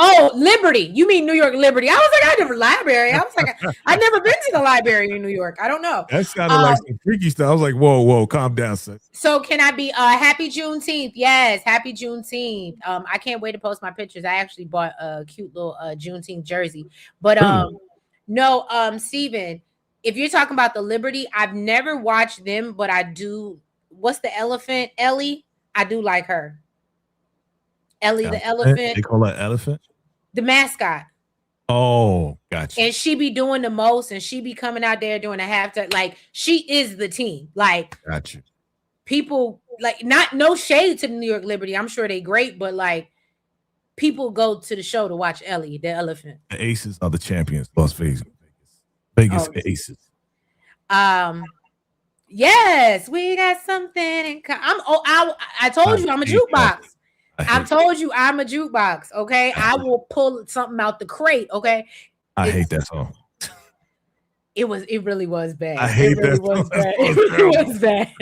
Speaker 1: Oh, Liberty. You mean New York Liberty? I was like, I never library. I was like, I've never been to the library in New York. I don't know.
Speaker 2: That's kind of like some freaky stuff. I was like, whoa, calm down, son.
Speaker 1: So can I be happy Juneteenth? Yes, happy Juneteenth. I can't wait to post my pictures. I actually bought a cute little Juneteenth jersey. But no, Steven, if you're talking about the Liberty, I've never watched them, but I do. What's the elephant? Ellie? I do like her. Ellie the elephant.
Speaker 2: They call her elephant?
Speaker 1: The mascot.
Speaker 2: Oh, gotcha.
Speaker 1: And she be doing the most, and she be coming out there doing a halftime. Like, she is the team. Like,
Speaker 2: gotcha.
Speaker 1: People, like, no shade to the New York Liberty. I'm sure they great, but, like, people go to the show to watch Ellie, the elephant.
Speaker 2: The Aces are the champions, Las Vegas. Vegas Aces.
Speaker 1: Yes, we got something in common. I told you I'm a jukebox. I told you I'm a jukebox. Okay, I will pull something out the crate. Okay,
Speaker 2: I hate that song.
Speaker 1: It really was bad.
Speaker 2: I hate
Speaker 1: it really
Speaker 2: that
Speaker 1: was
Speaker 2: song.
Speaker 1: bad. It really was bad.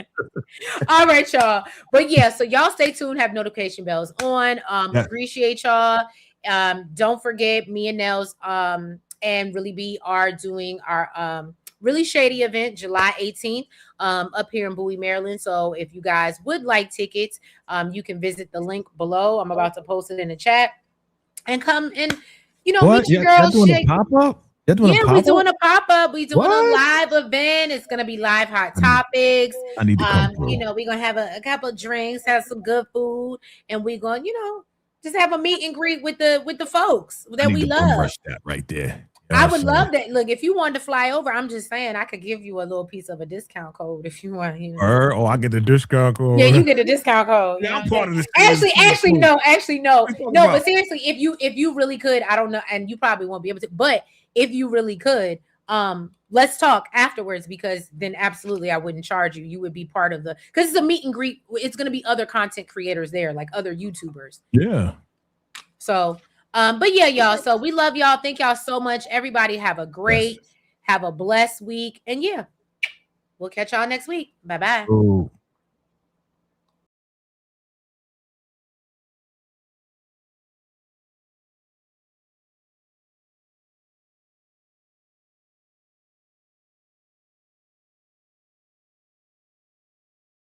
Speaker 1: All right, y'all. But yeah, so y'all stay tuned. Have notification bells on. Appreciate y'all. Don't forget me and Nels and Really B are doing our Really Shady event July 18th up here in Bowie, Maryland. So if you guys would like tickets, you can visit the link below. I'm about to post it in the chat and come and meet your girls.
Speaker 2: Pop up.
Speaker 1: We're doing a pop-up. We're doing a live event. It's gonna be live hot topics.
Speaker 2: I need to come through.
Speaker 1: We're gonna have a couple of drinks, have some good food, and we're gonna, just have a meet and greet with the folks that we love.
Speaker 2: Rush that right there.
Speaker 1: I would love that. Look, if you wanted to fly over, I'm just saying I could give you a little piece of a discount code if you want.
Speaker 2: I get the discount code.
Speaker 1: Yeah, you get a discount code.
Speaker 2: Yeah, I'm part of this.
Speaker 1: Actually, no. But seriously, if you really could, I don't know, and you probably won't be able to. But if you really could, let's talk afterwards, because then absolutely I wouldn't charge you. You would be part of because it's a meet and greet. It's going to be other content creators there, like other YouTubers.
Speaker 2: Yeah.
Speaker 1: So. But yeah, y'all. So we love y'all. Thank y'all so much. Everybody have a blessed week. And yeah, we'll catch y'all next week. Bye-bye.
Speaker 2: Ooh.